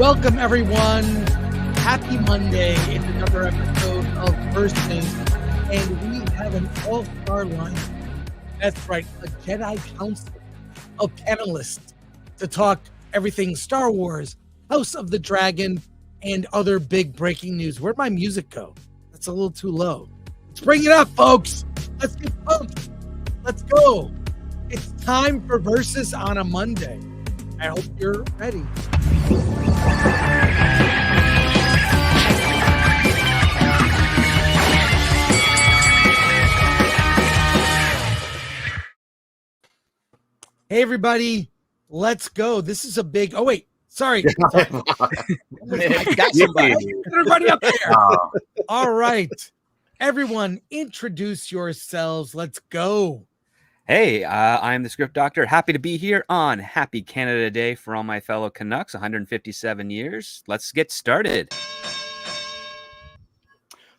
Welcome, everyone. Happy Monday. It's another episode of First Thing, and we have an all-star lineup. That's right, a Jedi Council of panelists to talk everything Star Wars, House of the Dragon, and other big breaking news. Where'd my music go? That's a little too low. Let's bring it up, folks. Let's get pumped. Let's go. It's time for Versus on a Monday. I hope you're ready. Hey, everybody. Let's go. This is a big... Oh, wait. Sorry. Got everybody up there. All right. Everyone, introduce yourselves. Let's go. Hey, I'm the Script Doctor. Happy to be here on Happy Canada Day for all my fellow Canucks, 157 years. Let's get started.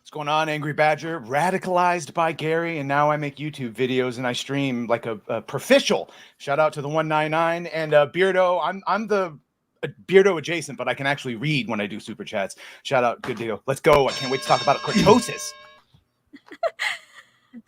What's going on, Angry Badger? Radicalized by Gary, and now I make YouTube videos and I stream like a proficial. Shout out to the 199 and Beardo. I'm the Beardo adjacent, but I can actually read when I do super chats. Shout out, good deal. Let's go. I can't wait to talk about cortosis.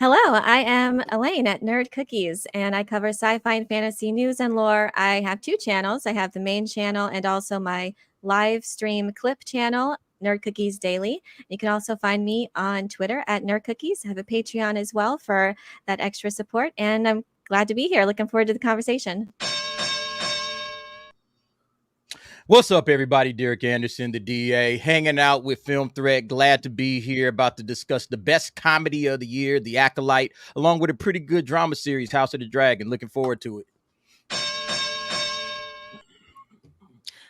Hello, I am Elaine at Nerd Cookies, and I cover sci-fi and fantasy news and lore. I have two channels. I have the main channel and also my live stream clip channel, Nerd Cookies Daily. You can also find me on Twitter at Nerd Cookies. I have a Patreon as well for that extra support, and I'm glad to be here. Looking forward to the conversation. What's up, everybody? Derek Anderson, the DA, hanging out with Film Threat. Glad to be here, about to discuss the best comedy of the year, The Acolyte, along with a pretty good drama series, House of the Dragon. Looking forward to it.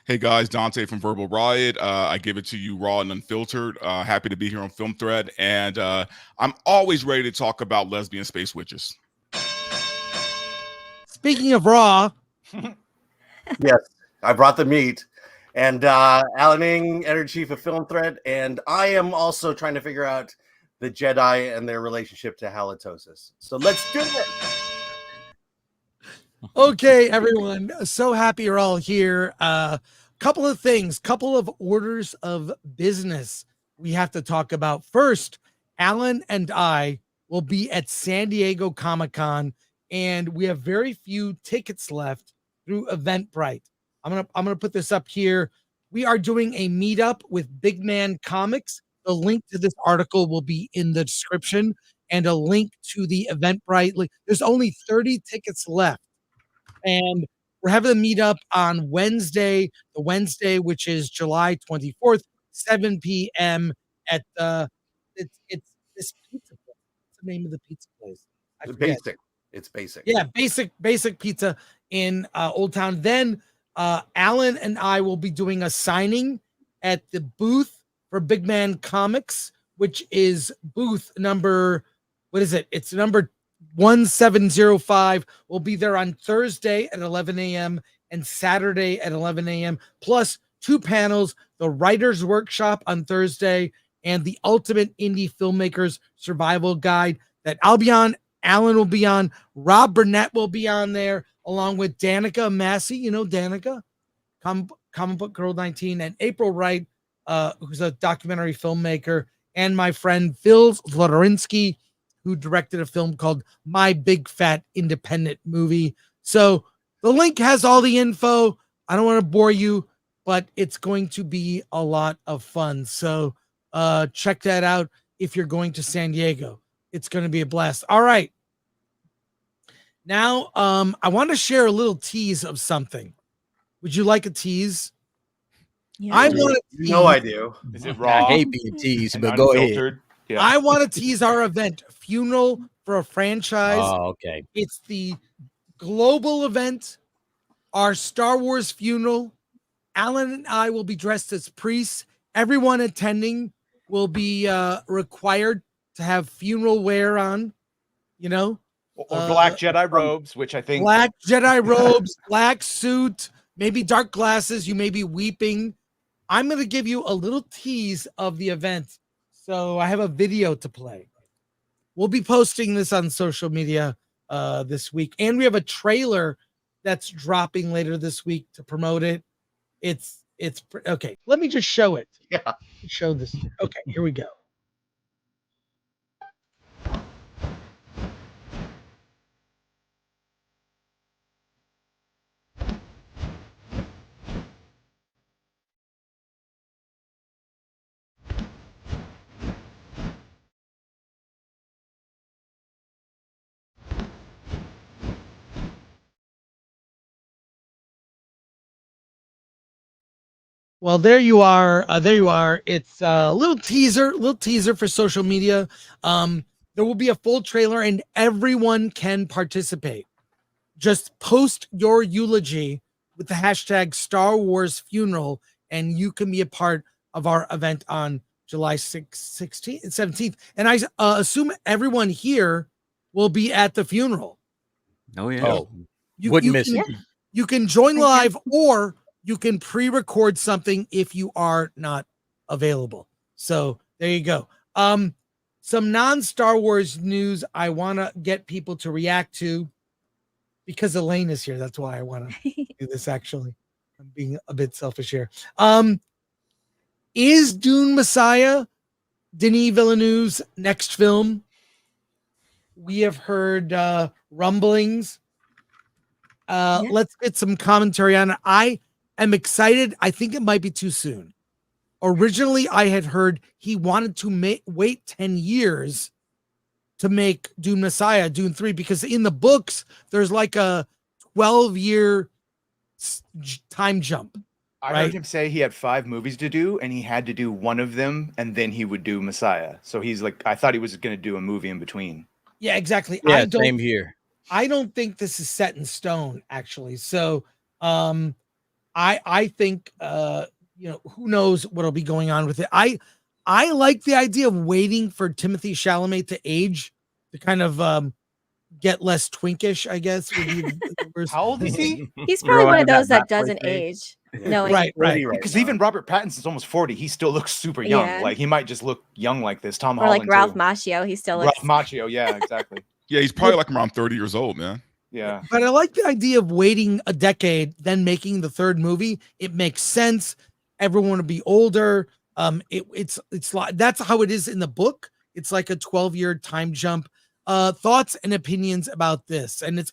Hey guys, Dante from Verbal Riot. I give it to you raw and unfiltered. Happy to be here on Film Thread, and I'm always ready to talk about lesbian space witches. Speaking of raw. Yes. I brought the meat, and Alan Ng, editor-chief of Film Thread, and I am also trying to figure out the Jedi and their relationship to halitosis. So let's do it. Okay, everyone. So happy you're all here. Couple of things, couple of orders of business we have to talk about. First, Alan and I will be at San Diego Comic-Con, and we have very few tickets left through Eventbrite. I'm gonna put this up here. We are doing a meetup with Big Man Comics. The link to this article will be in the description, and a link to the Eventbrite link. There's only 30 tickets left, and we're having a meetup on Wednesday, which is July 24th, 7 p.m. at it's this pizza place. What's the name of the pizza place? Basic. It's basic. Yeah, basic pizza in Old Town. Then Alan and I will be doing a signing at the booth for Big Man Comics, which is booth number, what is it? It's number 1705. We'll be there on Thursday at 11 a.m. and Saturday at 11 a.m. plus two panels, the Writer's Workshop on Thursday and the Ultimate Indie Filmmakers Survival Guide that I'll be on. Alan will be on. Rob Burnett will be on there, along with Danica Massey, you know Danica, Comic Book Girl 19, and April Wright, who's a documentary filmmaker, and my friend Phil Zlotarinsky, who directed a film called My Big Fat Independent Movie. So the link has all the info. I don't want to bore you, but it's going to be a lot of fun. So check that out if you're going to San Diego. It's going to be a blast. All right. Now, I want to share a little tease of something. Would you like a tease? Yeah. I want to tease. No, I do. Is it raw? I hate being teased, and but go ahead. unfiltered? Yeah. I want to tease our event, Funeral for a Franchise. Oh, okay. It's the global event, our Star Wars funeral. Alan and I will be dressed as priests. Everyone attending will be required to have funeral wear on, you know. Or black Jedi robes, which I think... Black Jedi robes, black suit, maybe dark glasses. You may be weeping. I'm going to give you a little tease of the event. So I have a video to play. We'll be posting this on social media this week. And we have a trailer that's dropping later this week to promote it. It's Okay. Let me just show it. Yeah. Show this. Okay, here we go. Well, there you are. There you are. It's a little teaser for social media. There will be a full trailer and everyone can participate. Just post your eulogy with the hashtag Star Wars Funeral, and you can be a part of our event on July 16th and 17th. And I assume everyone here will be at the funeral. Oh yeah. Oh, wouldn't miss can, it. you can join live, or you can pre-record something if you are not available. So there you go. Some non-Star Wars news I want to get people to react to, because Elaine is here. That's why I want to do this. Actually, I'm being a bit selfish here. Is Dune Messiah Denis Villeneuve's next film? We have heard rumblings. Let's get some commentary on it. I am excited. I think it might be too soon. Originally, I had heard he wanted to wait 10 years to make Dune Messiah, Dune 3, because in the books, there's like a 12-year time jump. I heard him say he had 5 movies to do, and he had to do one of them, and then he would do Messiah. So he's like, I thought he was going to do a movie in between. Yeah, exactly. Yeah, same here. I don't think this is set in stone, actually. So I think who knows what'll be going on with it. I like the idea of waiting for Timothée Chalamet to age, to kind of get less twinkish, I guess. How old is he? He's probably one of those that doesn't age. No, right. Because even Robert Pattinson's almost 40. He still looks super young. Yeah. Like he might just look young like this. Tom or Holland, like Ralph too. Macchio. He still looks. Ralph Macchio, yeah, exactly. Yeah, he's probably like around 30 years old, man. Yeah. But I like the idea of waiting a decade, then making the third movie. It makes sense. Everyone will be older. It's like that's how it is in the book. It's like a 12-year time jump. Thoughts and opinions about this, and it's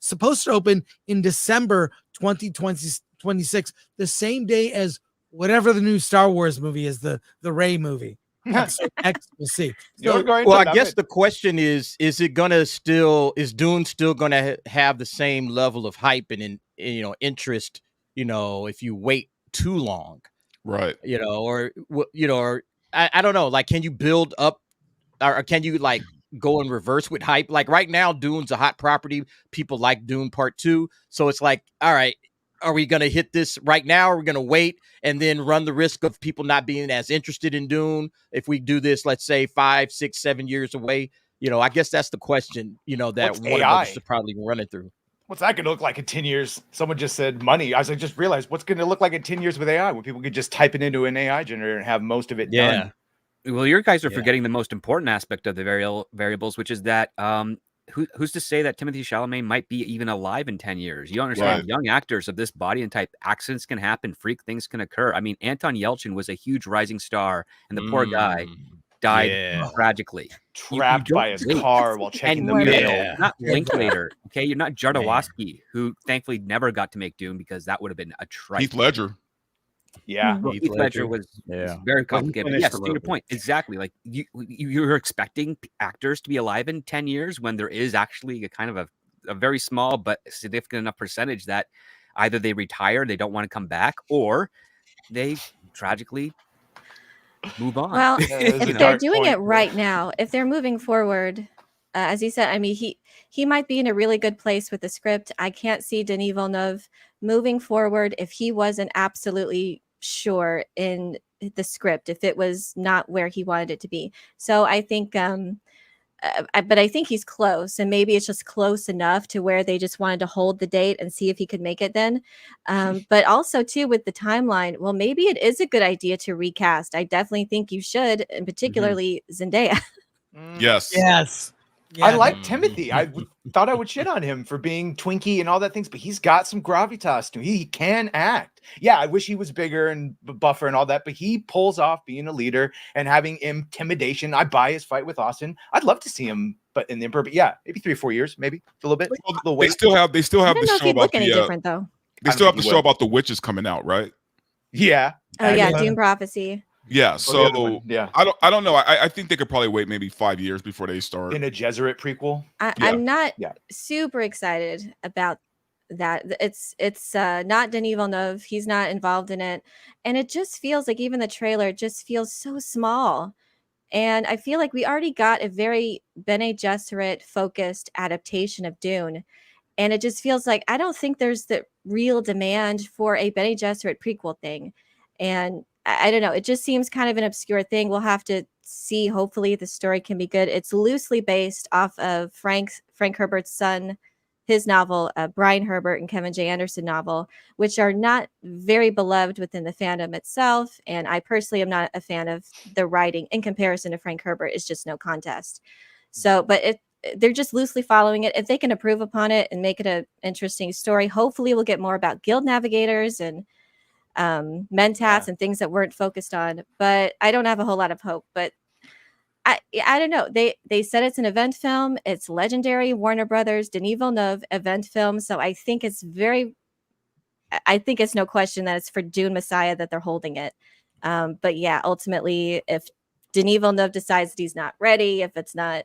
supposed to open in December 2026, the same day as whatever the new Star Wars movie is, the Rey movie. So we'll see. So, well, I guess the question is it gonna is Dune still gonna have the same level of hype and interest, if you wait too long, right? Or I don't know, like, can you build up, or can you like go in reverse with hype? Like right now, Dune's a hot property. People like Dune Part 2. So it's like, all right, are we going to hit this right now? Or are we going to wait and then run the risk of people not being as interested in Dune if we do this, let's say 5, 6, 7 years away? I guess that's the question, that one of us should probably run it through. What's that going to look like in 10 years? Someone just said money. I just realized what's going to look like in 10 years with AI, when people could just type it into an AI generator and have most of it done. Well, your guys are forgetting the most important aspect of the variables, which is that who's to say that Timothée Chalamet might be even alive in 10 years? You understand, young actors of this body and type, accidents can happen, freak things can occur. I mean, Anton Yelchin was a huge rising star, and the poor guy died tragically. Trapped by his car while checking the mail. Not Linklater, okay? You're not Jodorowsky, who thankfully never got to make Dune, because that would have been a trite. Heath Ledger. Yeah, Heath Ledger was very complicated. Yes, to your point, exactly. Like you're expecting actors to be alive in 10 years when there is actually a kind of a very small but significant enough percentage that either they retire, they don't want to come back, or they tragically move on. Well, if they're doing it right now, if they're moving forward, as you said, I mean, he might be in a really good place with the script. I can't see Denis Villeneuve moving forward if he wasn't absolutely sure in the script, if it was not where he wanted it to be. So I think but I think he's close, and maybe it's just close enough to where they just wanted to hold the date and see if he could make it then. But also too, with the timeline, well, maybe it is a good idea to recast. I definitely think you should, and particularly Zendaya. Yes. I like Timothy. Thought I would shit on him for being twinky and all that things, but he's got some gravitas to him. He can act. Yeah, I wish he was bigger and buffer and all that, but he pulls off being a leader and having intimidation. I buy his fight with Austin. I'd love to see him, but in the Emperor. But yeah, maybe 3 or 4 years, maybe a little bit. They still have I the don't know if show he'd about look any different though. They still have the show about the witches coming out, right? Yeah. Oh yeah, Dune Prophecy. Yeah, so yeah, I don't know. I think they could probably wait maybe 5 years before they start in a Jesuit prequel. I'm not super excited about that. It's not Denis Villeneuve. He's not involved in it, and it just feels like even the trailer just feels so small. And I feel like we already got a very Bene Gesserit focused adaptation of Dune, and it just feels like I don't think there's the real demand for a Bene Gesserit prequel thing, and I don't know. It just seems kind of an obscure thing. We'll have to see. Hopefully the story can be good. It's loosely based off of Frank Herbert's son, his novel, Brian Herbert and Kevin J. Anderson novel, which are not very beloved within the fandom itself. And I personally am not a fan of the writing in comparison to Frank Herbert. It's just no contest. So, but they're just loosely following it. If they can improve upon it and make it an interesting story, hopefully we'll get more about guild navigators and mentats and things that weren't focused on, but I don't have a whole lot of hope. But I don't know. They said it's an event film. It's legendary Warner Brothers, Denis Villeneuve event film. So I think it's no question that it's for Dune Messiah that they're holding it. But yeah, ultimately, if Denis Villeneuve decides that he's not ready, if it's not,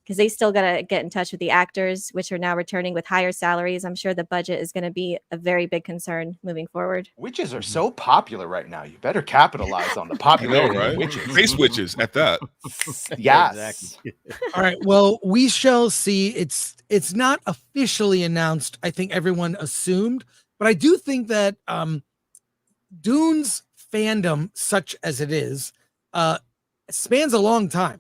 because they still got to get in touch with the actors, which are now returning with higher salaries. I'm sure the budget is going to be a very big concern moving forward. Witches are so popular right now. You better capitalize on the popularity of witches. Space witches at that. Yes. Exactly. All right. Well, we shall see. It's not officially announced. I think everyone assumed, but I do think that Dune's fandom, such as it is, spans a long time.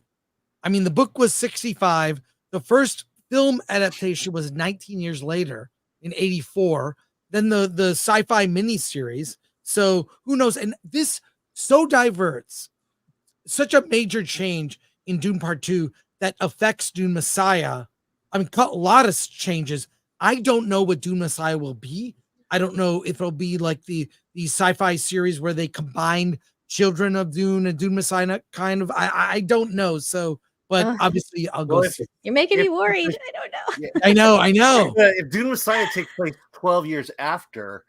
I mean, the book was 65. The first film adaptation was 19 years later in 84. Then the sci-fi miniseries. So who knows? And this so diverts, such a major change in Dune Part 2 that affects Dune Messiah. I mean, a lot of changes. I don't know what Dune Messiah will be. I don't know if it'll be like the sci-fi series where they combined Children of Dune and Dune Messiah kind of. I don't know. So. But obviously, I'll go. You're making me worried. I don't know. Yeah. I know. If Dune Messiah takes place 12 years after,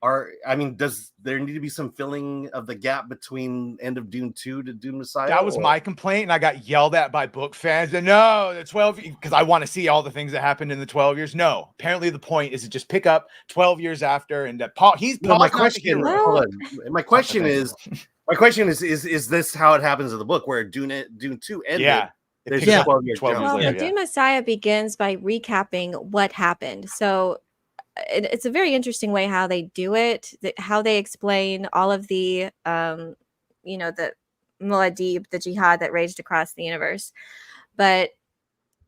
does there need to be some filling of the gap between end of Dune 2 to Dune Messiah? That was my complaint, and I got yelled at by book fans. And no, the 12, because I want to see all the things that happened in the 12 years. No, apparently the point is to just pick up 12 years after, and that Paul. My question is this how it happens in the book where Dune 2 ended? Yeah. There's 12 years later. Dune Messiah begins by recapping what happened. So it's a very interesting way how they do it, how they explain all of the, the Muad'Dib, the jihad that raged across the universe. But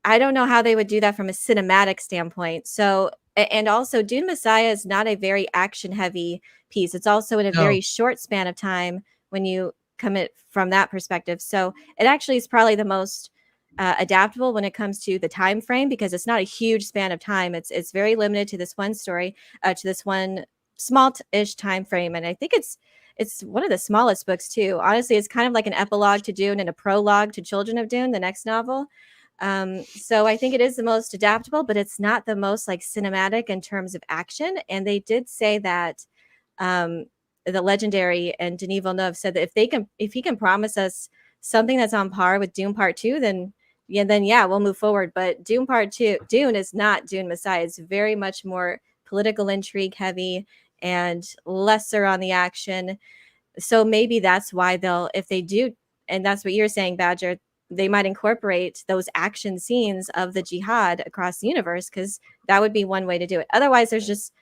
I don't know how they would do that from a cinematic standpoint. So, and also Dune Messiah is not a very action-heavy piece. It's also in a very short span of time when you come it from that perspective. So it actually is probably the most adaptable when it comes to the time frame, because it's not a huge span of time. It's very limited to this one story, to this one small-ish time frame, and I think it's one of the smallest books too. Honestly, it's kind of like an epilogue to Dune and a prologue to Children of Dune, the next novel. So I think it is the most adaptable, but it's not the most like cinematic in terms of action. And they did say that the legendary and Denis Villeneuve said that if he can promise us something that's on par with Dune Part 2, then we'll move forward. But Dune Part 2, Dune is not Dune Messiah. It's very much more political intrigue heavy and lesser on the action. So maybe that's why if they do, and that's what you're saying, Badger, they might incorporate those action scenes of the jihad across the universe, because that would be one way to do it. Otherwise, there's just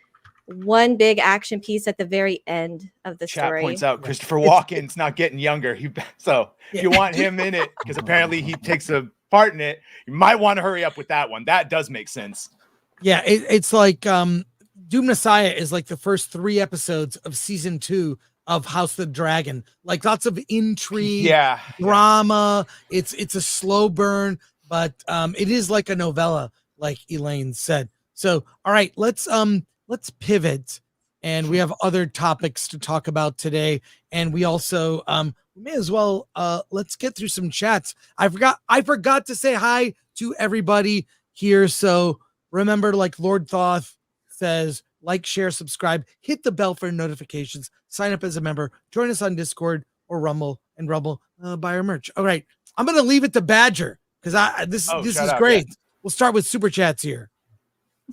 one big action piece at the very end of the story. Chat points out Christopher Walken's not getting younger. So if you want him in it, because apparently he takes a part in it, you might want to hurry up with that one. That does make sense. Yeah, it's like Dune Messiah is like the first 3 episodes of season 2 of House of the Dragon. Like lots of intrigue, drama. It's a slow burn. but it is like a novella, like Elaine said. So, all right, let's pivot, and we have other topics to talk about today, and we also we may as well let's get through some chats. I forgot to say hi to everybody here. So remember, like Lord Thoth says, like, share, subscribe, hit the bell for notifications, sign up as a member, join us on Discord or Rumble, and buy our merch. All right, I'm gonna leave it to Badger because this is great. Yeah. We'll start with super chats here.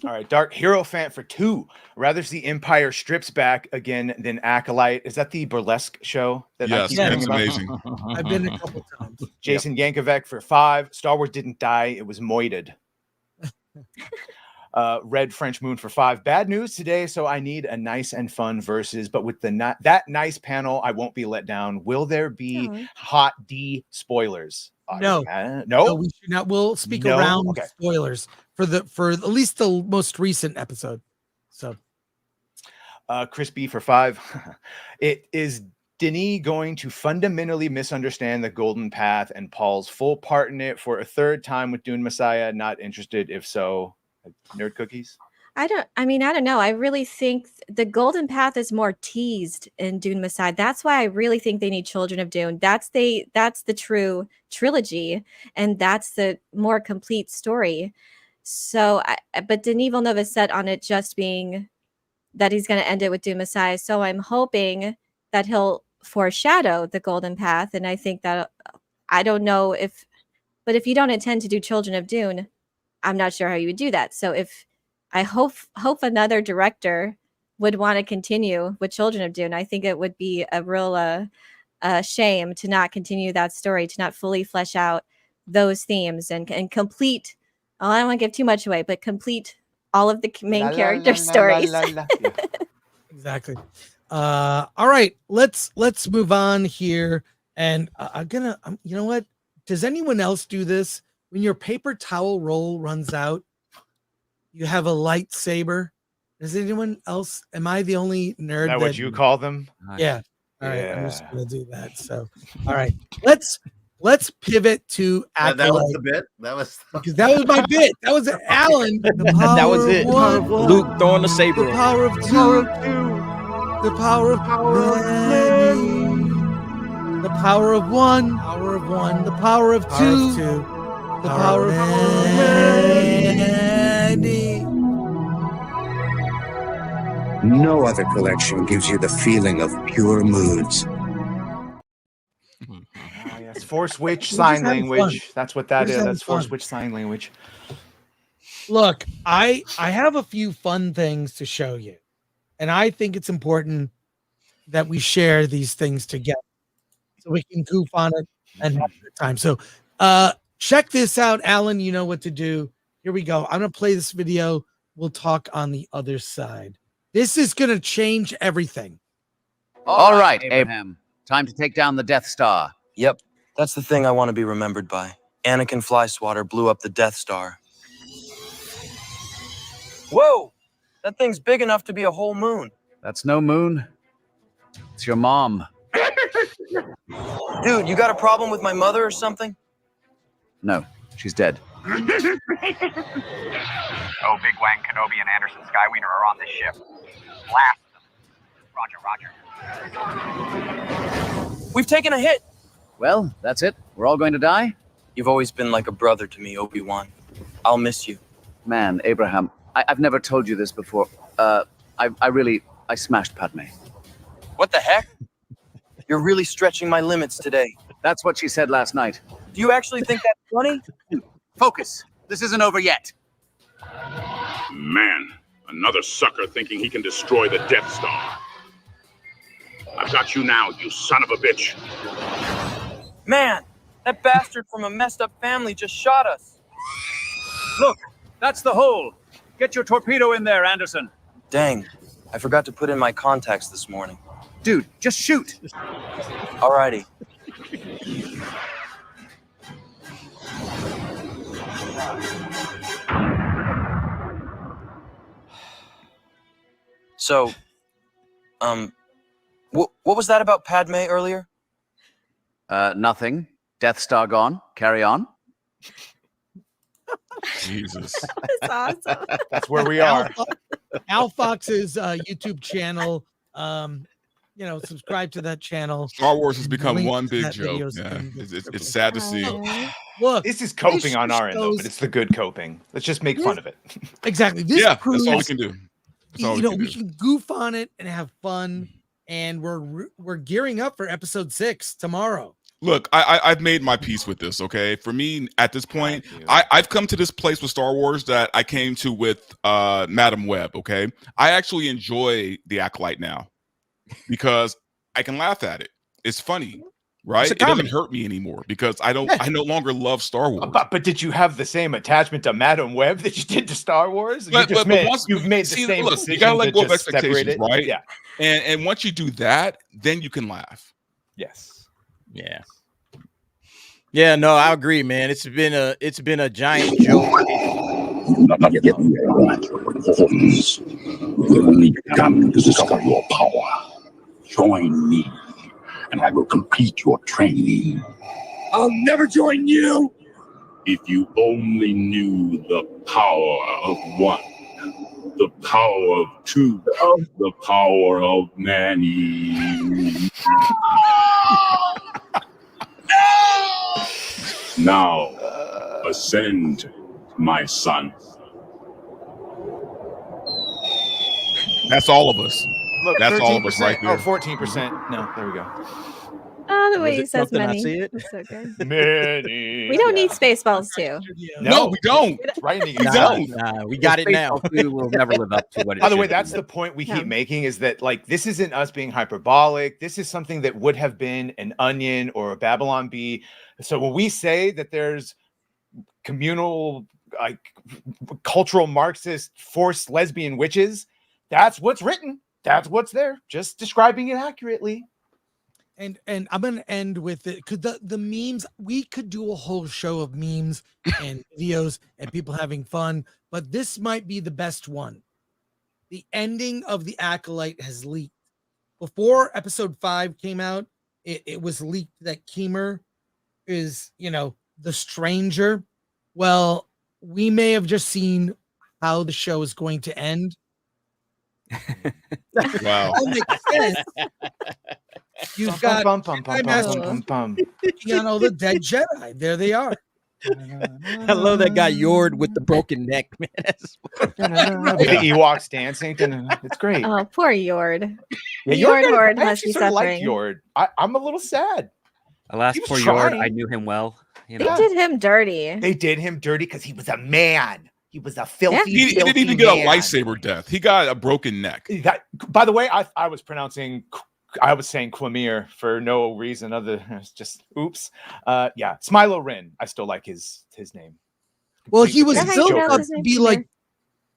All right, Dark Hero Fan for 2. Rather see Empire strips back again than Acolyte. Is that the burlesque show? Yes, it's amazing. I've been a couple times. Jason Yankovic for 5. Star Wars didn't die; it was moited. Red French Moon for 5. Bad news today, so I need a nice and fun versus. But with that nice panel, I won't be let down. Will there be hot D spoilers? No, we should not. We'll speak around spoilers for at least the most recent episode. So, Chris B for 5. It is Denis going to fundamentally misunderstand the Golden Path and Paul's full part in it for a third time with Dune Messiah. Not interested. If so, nerd cookies. I don't know. I really think the Golden Path is more teased in Dune Messiah. That's why I really think they need Children of Dune. That's the true trilogy, and that's the more complete story. So, but Denis Villeneuve is set on it just being that he's going to end it with Dune Messiah. So I'm hoping that he'll foreshadow the Golden Path, and I think that I don't know if you don't intend to do Children of Dune, I'm not sure how you would do that. So I hope another director would want to continue with Children of Dune. I think it would be a real shame to not continue that story, to not fully flesh out those themes and complete. Oh, I don't want to give too much away, but complete all of the main character stories. Exactly. All right, let's move on here. And you know what? Does anyone else do this? When your paper towel roll runs out, you have a lightsaber. Does anyone else? Am I the only nerd? Is that what you call them? Yeah. All right. I'm just gonna do that. So, all right. Let's pivot to Acolyte. That was the bit. Because that was my bit. That was Alan. That was it. Luke throwing the saber. The power of two. The power of Mannny. The power of one. Power of one. The power of two. The power of Mannny. No other collection gives you the feeling of pure moods. Yes, Force Witch sign language. That's what that is. That's Force Witch sign language. Look, I have a few fun things to show you, and I think it's important that we share these things together so we can goof on it and have a good time. So, check this out, Alan. You know what to do. Here we go. I'm going to play this video. We'll talk on the other side. This is going to change everything. All right, Abraham. Time to take down the Death Star. Yep. That's the thing I want to be remembered by. Anakin Flyswatter blew up the Death Star. Whoa! That thing's big enough to be a whole moon. That's no moon. It's your mom. Dude, you got a problem with my mother or something? No, she's dead. Oh, Big Wang, Kenobi, and Anderson Skywiener are on this ship. Blast them. Roger. We've taken a hit. Well, that's it. We're all going to die? You've always been like a brother to me, Obi-Wan. I'll miss you. Man, Abraham, I've never told you this before. I smashed Padme. What the heck? You're really stretching my limits today. That's what she said last night. Do you actually think that's funny? Focus. This isn't over yet. Man, another sucker thinking he can destroy the Death Star. I've got you now, you son of a bitch. Man, that bastard from a messed up family just shot us. Look, that's the hole. Get your torpedo in there, Anderson. Dang, I forgot to put in my contacts this morning. Dude, just shoot. Alrighty. So, what was that about Padme earlier? Nothing. Death Star gone. Carry on. Jesus. That's awesome. That's where we are. Al Fox's YouTube channel. Subscribe to that channel. Star Wars has become Link one to big that joke. video's Yeah, in the it's description. sad to see. Look, This is coping this on our end, though, shows- but it's the good coping. Let's just make fun of it. Exactly. This Yeah, proves, that's all we can do. That's all we can we do. can goof on it and have fun. And we're gearing up for episode 6 tomorrow. Look, I've made my peace with this. Okay, for me at this point, I've come to this place with Star Wars that I came to with Madam Web. Okay, I actually enjoy the Acolyte now because I can laugh at it. It's funny, right? It doesn't hurt me anymore because I no longer love Star Wars. But did you have the same attachment to Madam Web that you did to Star Wars? But You've made the same look, decision. you gotta let to go of just separate expectations, it. right? Yeah. And once you do that, then you can laugh. Yes. Yeah. Yeah, no, I agree, man. It's been a giant joke. You only come to discover your power. Join me, and I will complete your training. I'll never join you. If you only knew the power of one, the power of two, the power of Mannny. Now, ascend, my son. That's all of us. Look, That's all of us right 13%. there. Oh, 14%. No, there we go. Oh, the way Was he it says something? I Mannny. see it. It's so good. Mannny. We don't need Spaceballs too. No, we don't. Right in the We don't. Nah, we got it now. Will never live up to what it By the way, should that's be. the point we Yeah. keep making is that like this isn't us being hyperbolic. This is something that would have been an Onion or a Babylon Bee. So when we say that there's communal, like cultural Marxist forced lesbian witches, that's what's written. That's what's there. Just describing it accurately. And I'm gonna end with it because the memes, we could do a whole show of memes and videos and people having fun, but this might be the best one. The ending of the Acolyte has leaked. Before episode 5 came out, it was leaked that Keemer is, the stranger. Well, we may have just seen how the show is going to end. Wow. That makes sense. You've got picking on all the dead Jedi. There they are. I love that guy Yord with the broken neck, man. The Ewoks dancing. It's great. Oh, poor Yord. Yeah, Yord I Horde must actually be sort of like suffering. Yord. I'm a little sad. Alas, He was poor Yord, trying. I knew him well. They did him dirty. They did him dirty because he was a man. He was a filthy. He didn't even get a lightsaber death. He got a broken neck. By the way, I was saying Quamir for no reason other than just oops. Yeah, Smilo Rin. I still like his name. Well, he was Is that how you built pronounce up his to name? be like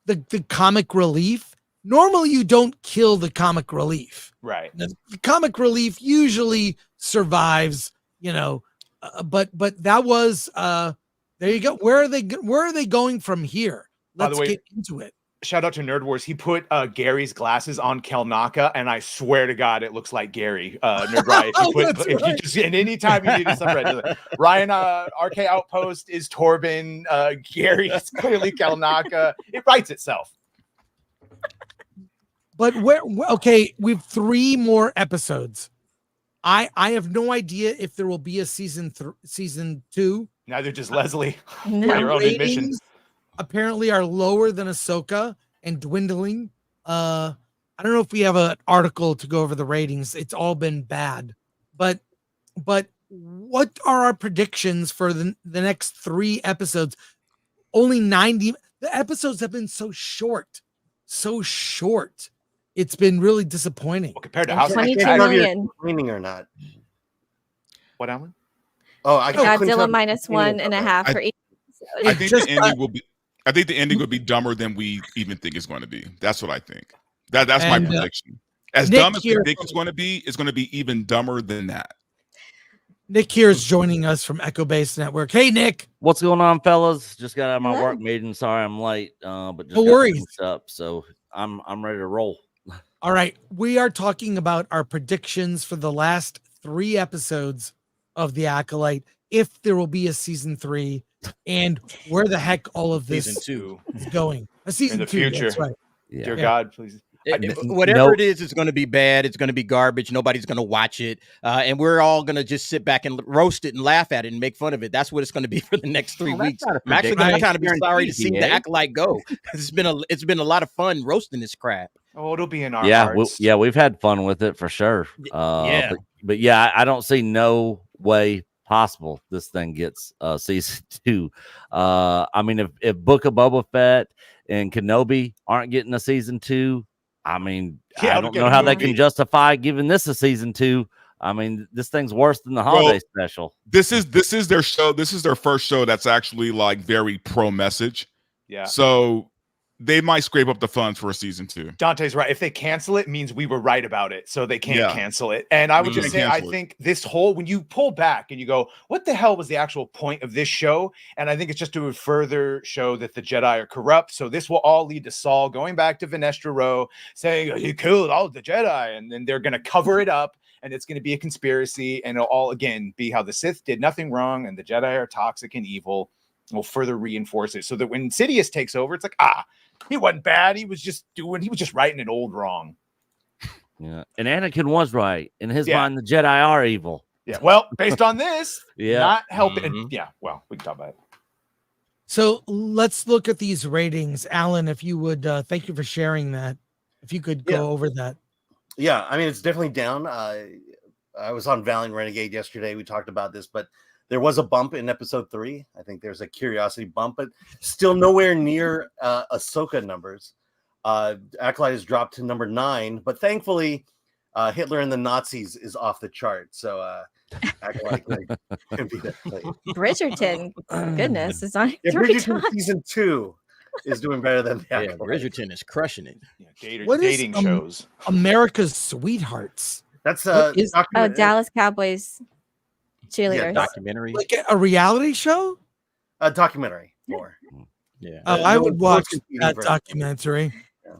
the comic relief. Normally, you don't kill the comic relief. Right. The comic relief usually survives, but that was there you go. Where are they going from here? By the Let's way, get into it. Shout out to Nerd Wars. He put Gary's glasses on Kelnaka, and I swear to God, it looks like Gary. Nerd Riot. If you just and anytime you need to subreddit, Ryan RK Outpost is Torben. Gary is clearly Kelnaka. It writes itself. But okay, we've 3 more episodes. I have no idea if there will be a season 2. Neither does Leslie. No. By your own admission. Ratings apparently are lower than Ahsoka and dwindling. I don't know if we have an article to go over the ratings. It's all been bad. But what are our predictions for the next 3 episodes? Only 90. The episodes have been so short. It's been really disappointing. Well, compared to House of 22 I don't know if you're million. complaining or not. What, Alan? Oh, I couldn't Godzilla tell- minus 1.5 for each I episode. think the ending will be. I think the ending will be dumber than we even think it's going to be. That's what I think. That's my And, prediction. As Nick dumb as we here- think it's going to be even dumber than that. Nick here is joining us from Echo Base Network. Hey, Nick. What's going on, fellas? Just got out of my Hello. work meeting. Sorry I'm late, but just No got worries. finished up, so I'm ready to roll. All right. We are talking about our predictions for the last 3 episodes of The Acolyte, if there will be a season 3. and where the heck all of this Season 2 is going. A season In the 2, future. that's right. Dear God, please. Whatever it is, it's going to be bad. It's going to be garbage. Nobody's going to watch it. And we're all going to just sit back and roast it and laugh at it and make fun of it. That's what it's going to be for the next 3 weeks. I'm actually going to kind of be sorry to see the Acolyte go. It's been a lot of fun roasting this crap. Oh, it'll be in our hearts. We've had fun with it for sure. But yeah, I don't see no way possible this thing gets season 2. I mean, if Book of Boba Fett and Kenobi aren't getting a season 2, I mean, I don't know how they can justify giving this a season 2. I mean, this thing's worse than the holiday special. This is their show. This is their first show that's actually like very pro message. Yeah. So they might scrape up the funds for a season 2. Dante's right. If they cancel it, means we were right about it, so they can't cancel it. And I would just say, I think this whole, when you pull back and you go, what the hell was the actual point of this show? And I think it's just to further show that the Jedi are corrupt. So this will all lead to Saul going back to Venestra Row, saying, oh, you killed all the Jedi. And then they're going to cover it up, and it's going to be a conspiracy. And it'll all, again, be how the Sith did nothing wrong, and the Jedi are toxic and evil. Will further reinforce it, so that when Sidious takes over, it's like, he wasn't bad. He was just righting an old wrong. Yeah. And Anakin was right. In his mind, the Jedi are evil. Yeah. Well, based on this, yeah, not helping. Yeah. Well, we can talk about it. So let's look at these ratings. Alan, if you would, thank you for sharing that. If you could go over that. Yeah. I mean, it's definitely down. I was on Valiant Renegade yesterday. We talked about this, but there was a bump in episode 3. I think there's a curiosity bump, but still nowhere near Ahsoka numbers. Acolyte has dropped to number 9, but thankfully, Hitler and the Nazis is off the chart. So Acolyte can be that place. Bridgerton, goodness, is on. Bridgerton season 2 is doing better than the Acolyte. Bridgerton is crushing it. Yeah, dating shows. America's Sweethearts. That's Dallas Cowboys. Cheerleaders. Documentary, like a reality show. A documentary more. Yeah. Oh, I would watch that documentary.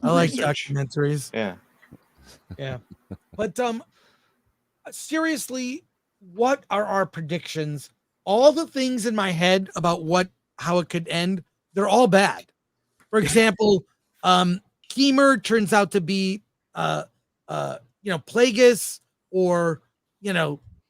I like documentaries. Yeah. But seriously, what are our predictions? All the things in my head about how it could end, they're all bad. For example, Keemer turns out to be Plagueis, or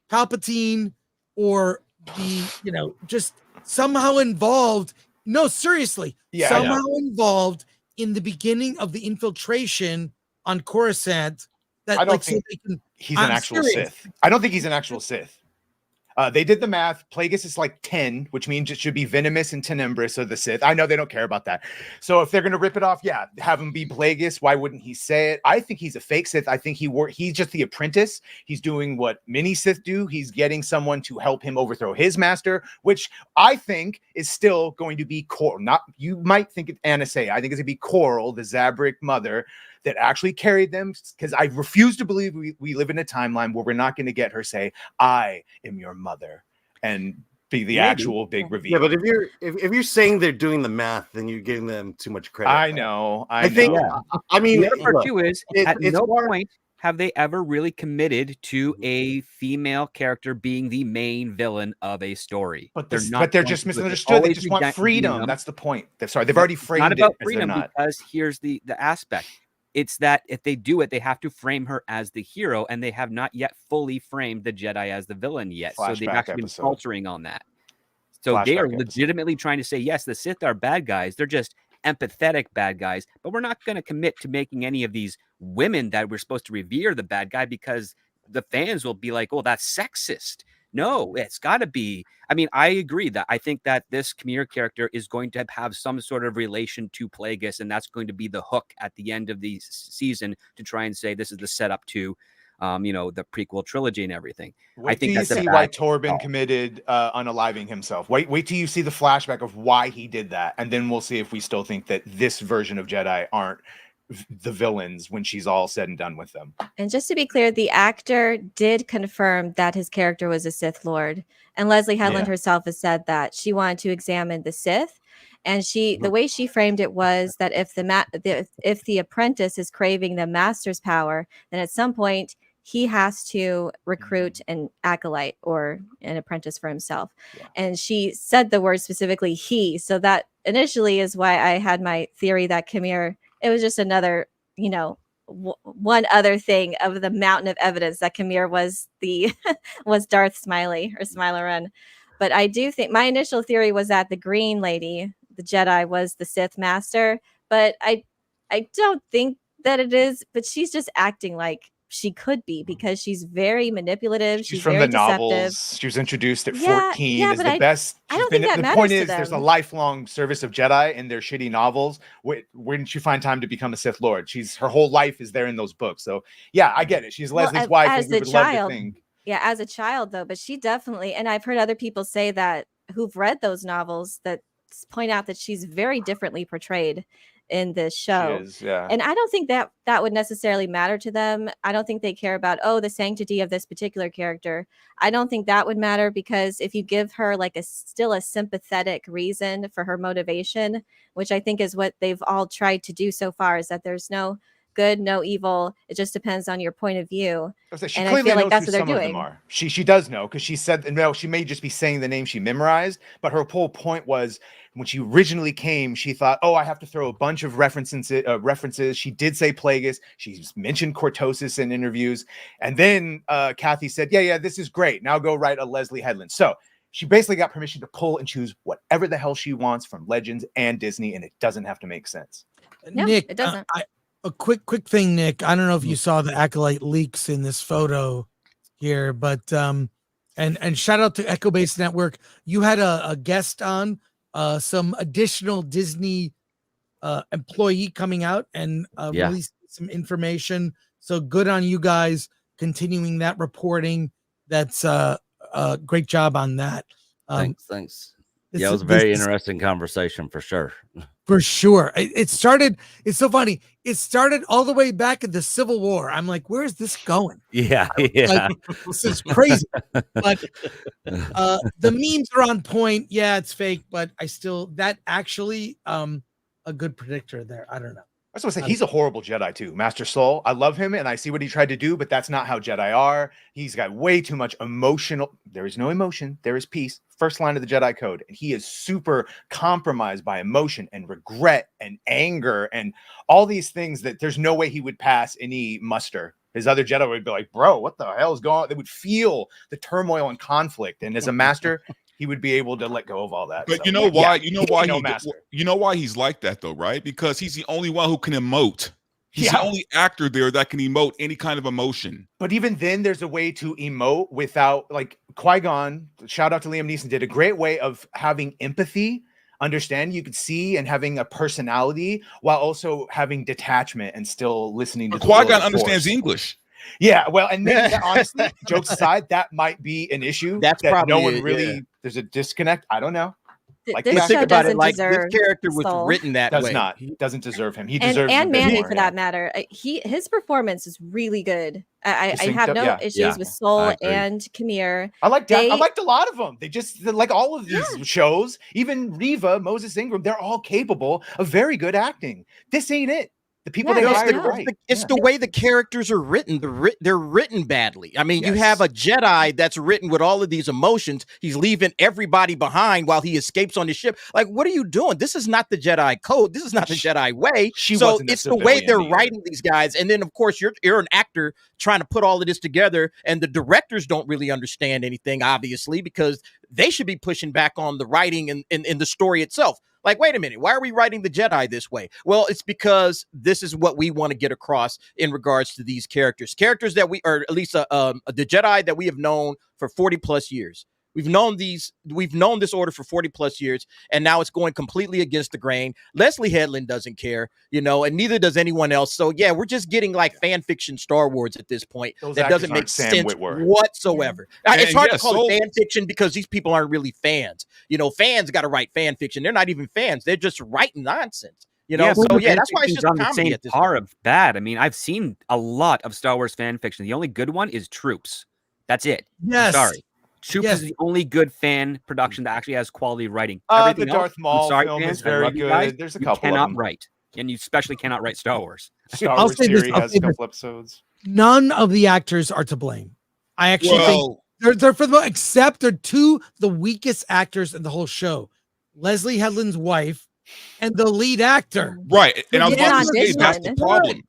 Palpatine, or the just somehow involved. No, seriously, somehow involved in the beginning of the infiltration on Coruscant. That I don't think he's an actual Sith. I don't think he's an actual Sith. They did the math. Plagueis is like 10, which means it should be Venomous and Tenebris of the Sith. I know they don't care about that. So if they're going to rip it off, have him be Plagueis. Why wouldn't he say it? I think he's a fake Sith. I think he's just the apprentice. He's doing what many Sith do. He's getting someone to help him overthrow his master, which I think is still going to be Coral. You might think it's Anasei. I think it's going to be Coral, the Zabrak mother, that actually carried them, because I refuse to believe we live in a timeline where we're not going to get her say, I am your mother, and be the actual big reveal. Yeah, but if you're saying they're doing the math, then you're giving them too much credit. I know. I think. I mean, the other part too is at no point have they ever really committed to a female character being the main villain of a story. But they're just misunderstood. They just want freedom. That's the point. They've already framed it. Not about freedom, because here's the aspect. It's that if they do it, they have to frame her as the hero, and they have not yet fully framed the Jedi as the villain yet. So they've actually been faltering on that. So they are legitimately trying to say, yes, the Sith are bad guys. They're just empathetic bad guys, but we're not going to commit to making any of these women that we're supposed to revere the bad guy, because the fans will be like, oh, that's sexist. No, it's got to be. I mean, I agree that I think that this Chimera character is going to have some sort of relation to Plagueis, and that's going to be the hook at the end of the season to try and say this is the setup to, the prequel trilogy and everything. I think that's see why Torben committed unaliving himself. Wait till you see the flashback of why he did that, and then we'll see if we still think that this version of Jedi aren't the villains when she's all said and done with them. And just to be clear, the actor did confirm that his character was a Sith Lord, and Leslie Headland herself has said that she wanted to examine the Sith, and the way she framed it was that if the apprentice is craving the master's power, then at some point he has to recruit an acolyte or an apprentice for himself. And she said the word specifically he. So that initially is why I had my theory that Camille, it was just another, you know, one other thing of the mountain of evidence that Camille was the was Darth Smiley or Smilerun. But I do think my initial theory was that the green lady, the Jedi, was the Sith master, but I don't think that it is, but she's just acting like she could be because she's very manipulative. She's from very the deceptive. novels. She was introduced at Yeah, 14. yeah, Is but the best. I don't think that the matters point to is, there's a them. lifelong service of Jedi in their shitty novels. When did she find time to become a Sith Lord? Her whole life is there in those books. So yeah, I get it. She's Leslie's wife, and we would love to think. Yeah, as a child though, but she definitely, and I've heard other people say that who've read those novels that point out that she's very differently portrayed in this show. She is, yeah. And I don't think that would necessarily matter to them. I don't think they care about, oh, the sanctity of this particular character. I don't think that would matter, because if you give her like still a sympathetic reason for her motivation, which I think is what they've all tried to do so far, is that there's no good, no evil. It just depends on your point of view. She and I clearly feel like knows that's who what they're some of them doing. are. She does know, because she said, no, she may just be saying the name she memorized, but her whole point was when she originally came, she thought, oh, I have to throw a bunch of references. She did say Plagueis. She's mentioned Cortosis in interviews. And then Kathy said, yeah, this is great. Now go write a Leslie Headland. So she basically got permission to pull and choose whatever the hell she wants from Legends and Disney, and it doesn't have to make sense. No, Nick, it doesn't. A quick thing, Nick. I don't know if you saw the Acolyte leaks in this photo here, but and shout out to Echo Base Network. You had a guest on, some additional Disney employee coming out and releasing some information. So good on you guys continuing that reporting. That's great job on that. Thanks. Yeah, it was a very interesting conversation for sure. For sure. It started, it's so funny. It started all the way back in the Civil War. I'm like, where is this going? Yeah. Like, this is crazy. But the memes are on point. Yeah, it's fake, but that actually a good predictor there. I don't know. I was going to say, he's a horrible Jedi too, Master Soul. I love him and I see what he tried to do, but that's not how Jedi are. He's got way too much emotional. There is no emotion. There is peace. First line of the Jedi Code. And he is super compromised by emotion and regret and anger and all these things that there's no way he would pass any muster. His other Jedi would be like, bro, what the hell is going on? They would feel the turmoil and conflict. And as a master, he would be able to let go of all that. But so, you know why? yeah, You know why he's like that though, right? Because he's the only one who can emote. He's the only actor there that can emote any kind of emotion. But even then, there's a way to emote without, like, Qui-Gon, shout out to Liam Neeson, did a great way of having empathy, understand you could see, and having a personality while also having detachment and still listening to Qui-Gon understands English. Yeah, well, and maybe that, honestly, jokes aside, that might be an issue. That's that probably no one it, really. yeah. There's a disconnect. I don't know. Like, This show think about it, doesn't like this deserve character was Soul. written that does way. not. He doesn't deserve him. He deserves and a bit Mannny more, for that matter. His performance is really good. I have no issues with Soul and Camille. I liked a lot of them. They just like all of these shows, even Reva, Moses Ingram, they're all capable of very good acting. This ain't it. The people they hired are right. It's the way the characters are written. They're written badly. I mean, you have a Jedi that's written with all of these emotions. He's leaving everybody behind while he escapes on the ship. Like, what are you doing? This is not the Jedi code. This is not the Jedi way. So it's the way they're writing these guys. And then, of course, you're an actor trying to put all of this together, and the directors don't really understand anything, obviously, because they should be pushing back on the writing and in the story itself. Like, wait a minute, why are we writing the Jedi this way? Well, it's because this is what we want to get across in regards to these characters that we, or at least the Jedi that we have known for 40 plus years. We've known this order for 40 plus years, and now it's going completely against the grain. Leslie Headland doesn't care, and neither does anyone else. So yeah, we're just getting like fan fiction Star Wars at this point. That doesn't make sense whatsoever. It's hard to call it fan fiction because these people aren't really fans. Fans got to write fan fiction. They're not even fans. They're just writing nonsense. That's why it's just on the comedy same at this par point. of bad. I mean, I've seen a lot of Star Wars fan fiction. The only good one is Troops. That's it. Yes. I'm sorry. Troops is the only good fan production that actually has quality writing. The Everything Darth else, Maul I'm sorry, film fans, is I very love you good. guys. There's a You couple of cannot them. write. and you especially cannot write Star Wars. Star Wars theory has a couple episodes. None of the actors are to blame. I actually think they're for the most, except they're the weakest actors in the whole show. Leslie Headland's wife and the lead actor. Right. And I was about to say that's the problem.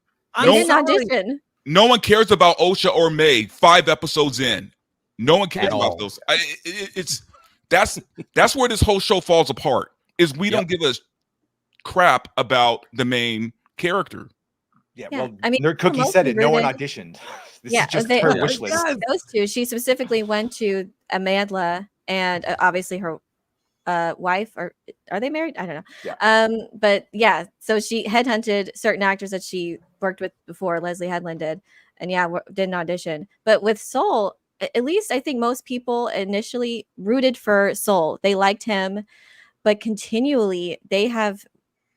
No one cares about Osha or May 5 episodes in. No one cares about those. That's where this whole show falls apart. Is we don't give a crap about the main character. Yeah, well, I mean, Nerd Cookie said it. No one auditioned. This is just her wish list. Those two. She specifically went to Amandla and obviously her wife, or are they married? I don't know. Yeah. But yeah, so she headhunted certain actors that she worked with before, Leslie Headland did, and didn't audition. But with Soul, at least I think most people initially rooted for Soul. They liked him, but continually they have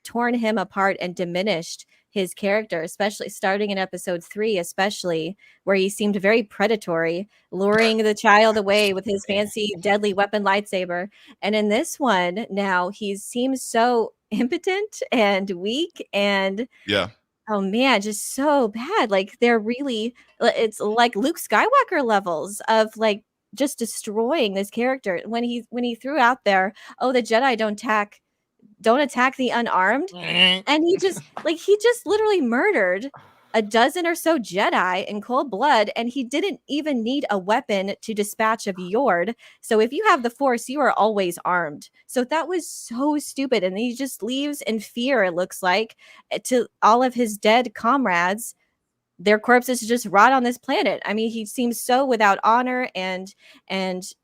torn him apart and diminished his character, especially starting in episode 3, especially where he seemed very predatory, luring the child away with his fancy deadly weapon lightsaber. And in this one, now he seems so impotent and weak and oh man, just so bad. Like it's like Luke Skywalker levels of like just destroying this character. When he threw out there, oh, the Jedi don't attack the unarmed, and he just literally murdered a dozen or so Jedi in cold blood, and he didn't even need a weapon to dispatch of Yord. So if you have the Force, you are always armed. So that was so stupid, and he just leaves in fear, it looks like, to all of his dead comrades, their corpses just rot on this planet. I mean, he seems so without honor and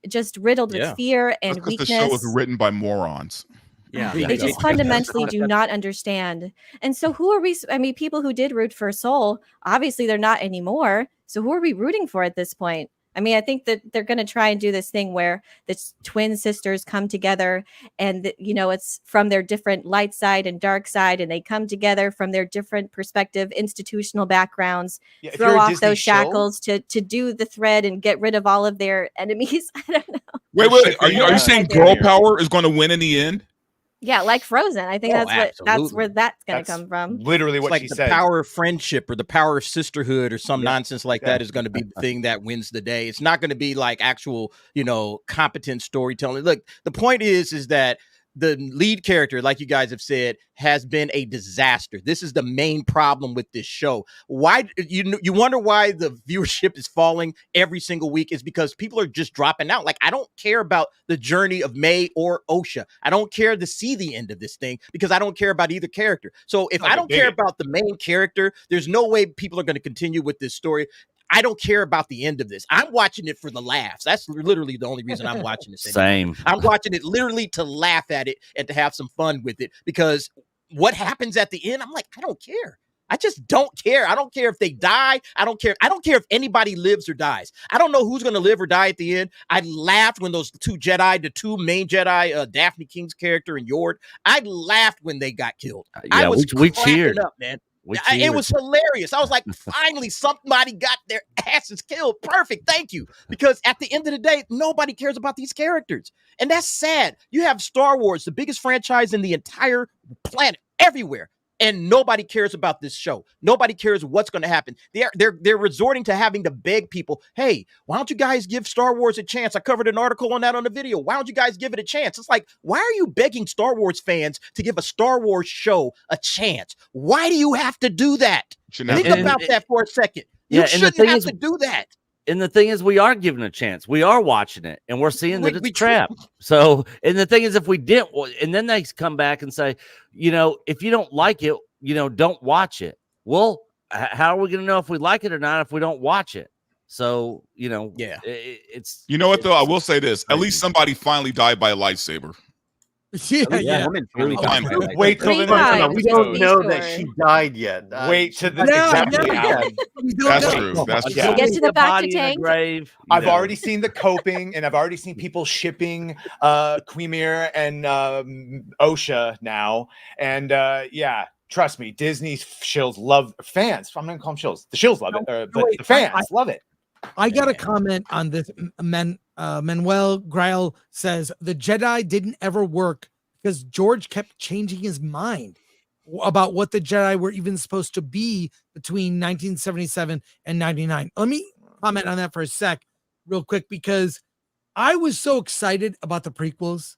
just riddled with fear and weakness. The show was written by morons. Yeah, they just fundamentally do not understand. And so who are we? I mean, people who did root for Soul, obviously they're not anymore. So who are we rooting for at this point? I mean, I think that they're going to try and do this thing where the twin sisters come together and, it's from their different light side and dark side, and they come together from their different perspective, institutional backgrounds, throw off those shackles to do the thread and get rid of all of their enemies. I don't know. Wait. Are you saying girl power is going to win in the end? Yeah, like Frozen. I think that's where that's going to come from. Literally what she said. The power of friendship or the power of sisterhood or some nonsense like that is going to be the thing that wins the day. It's not going to be like actual, competent storytelling. Look, the point is that the lead character, like you guys have said, has been a disaster. This is the main problem with this show. Why you wonder why the viewership is falling every single week is because people are just dropping out. Like, I don't care about the journey of May or Osha. I don't care to see the end of this thing because I don't care about either character. So if I don't care about the main character, there's no way people are going to continue with this story. I don't care about the end of this. I'm watching it for the laughs. That's literally the only reason I'm watching this. Same. I'm watching it literally to laugh at it and to have some fun with it, because what happens at the end, I'm like, I don't care. I just don't care. I don't care if they die. I don't care. I don't care if anybody lives or dies. I don't know who's going to live or die at the end. I laughed when those the two main Jedi, Daphne King's character and Yord, I laughed when they got killed. I was we cheered up, man. It was hilarious. I was like, finally, somebody got their asses killed. Perfect. Thank you. Because at the end of the day, nobody cares about these characters. And that's sad. You have Star Wars, the biggest franchise in the entire planet, everywhere. And nobody cares about this show. Nobody cares what's going to happen. They're resorting to having to beg people, hey, why don't you guys give Star Wars a chance? I covered an article on that on the video. Why don't you guys give it a chance? It's like, why are you begging Star Wars fans to give a Star Wars show a chance? Why do you have to do that? Think about that for a second. You shouldn't have to do that. And the thing is, we are giving a chance. We are watching it, and we're seeing that it's a trap. So, and the thing is, if we didn't, and then they come back and say, if you don't like it, don't watch it. Well, how are we going to know if we like it or not if we don't watch it? So, it's. You know what, though? I will say this. At least somebody finally died by a lightsaber. Yeah. Wait till the next. We don't know that she died yet. Wait to the That's true. That's true. Get to the back to tank. I've already seen the coping, and I've already seen people shipping Quimir and Osha now, and trust me, Disney's shills love fans. I'm gonna call them shills. The shills love it, but the fans love it. I got a comment on this. Manuel Grail says the Jedi didn't ever work because George kept changing his mind. about what the Jedi were even supposed to be between 1977 and 99. Let me comment on that for a sec, real quick, because I was so excited about the prequels.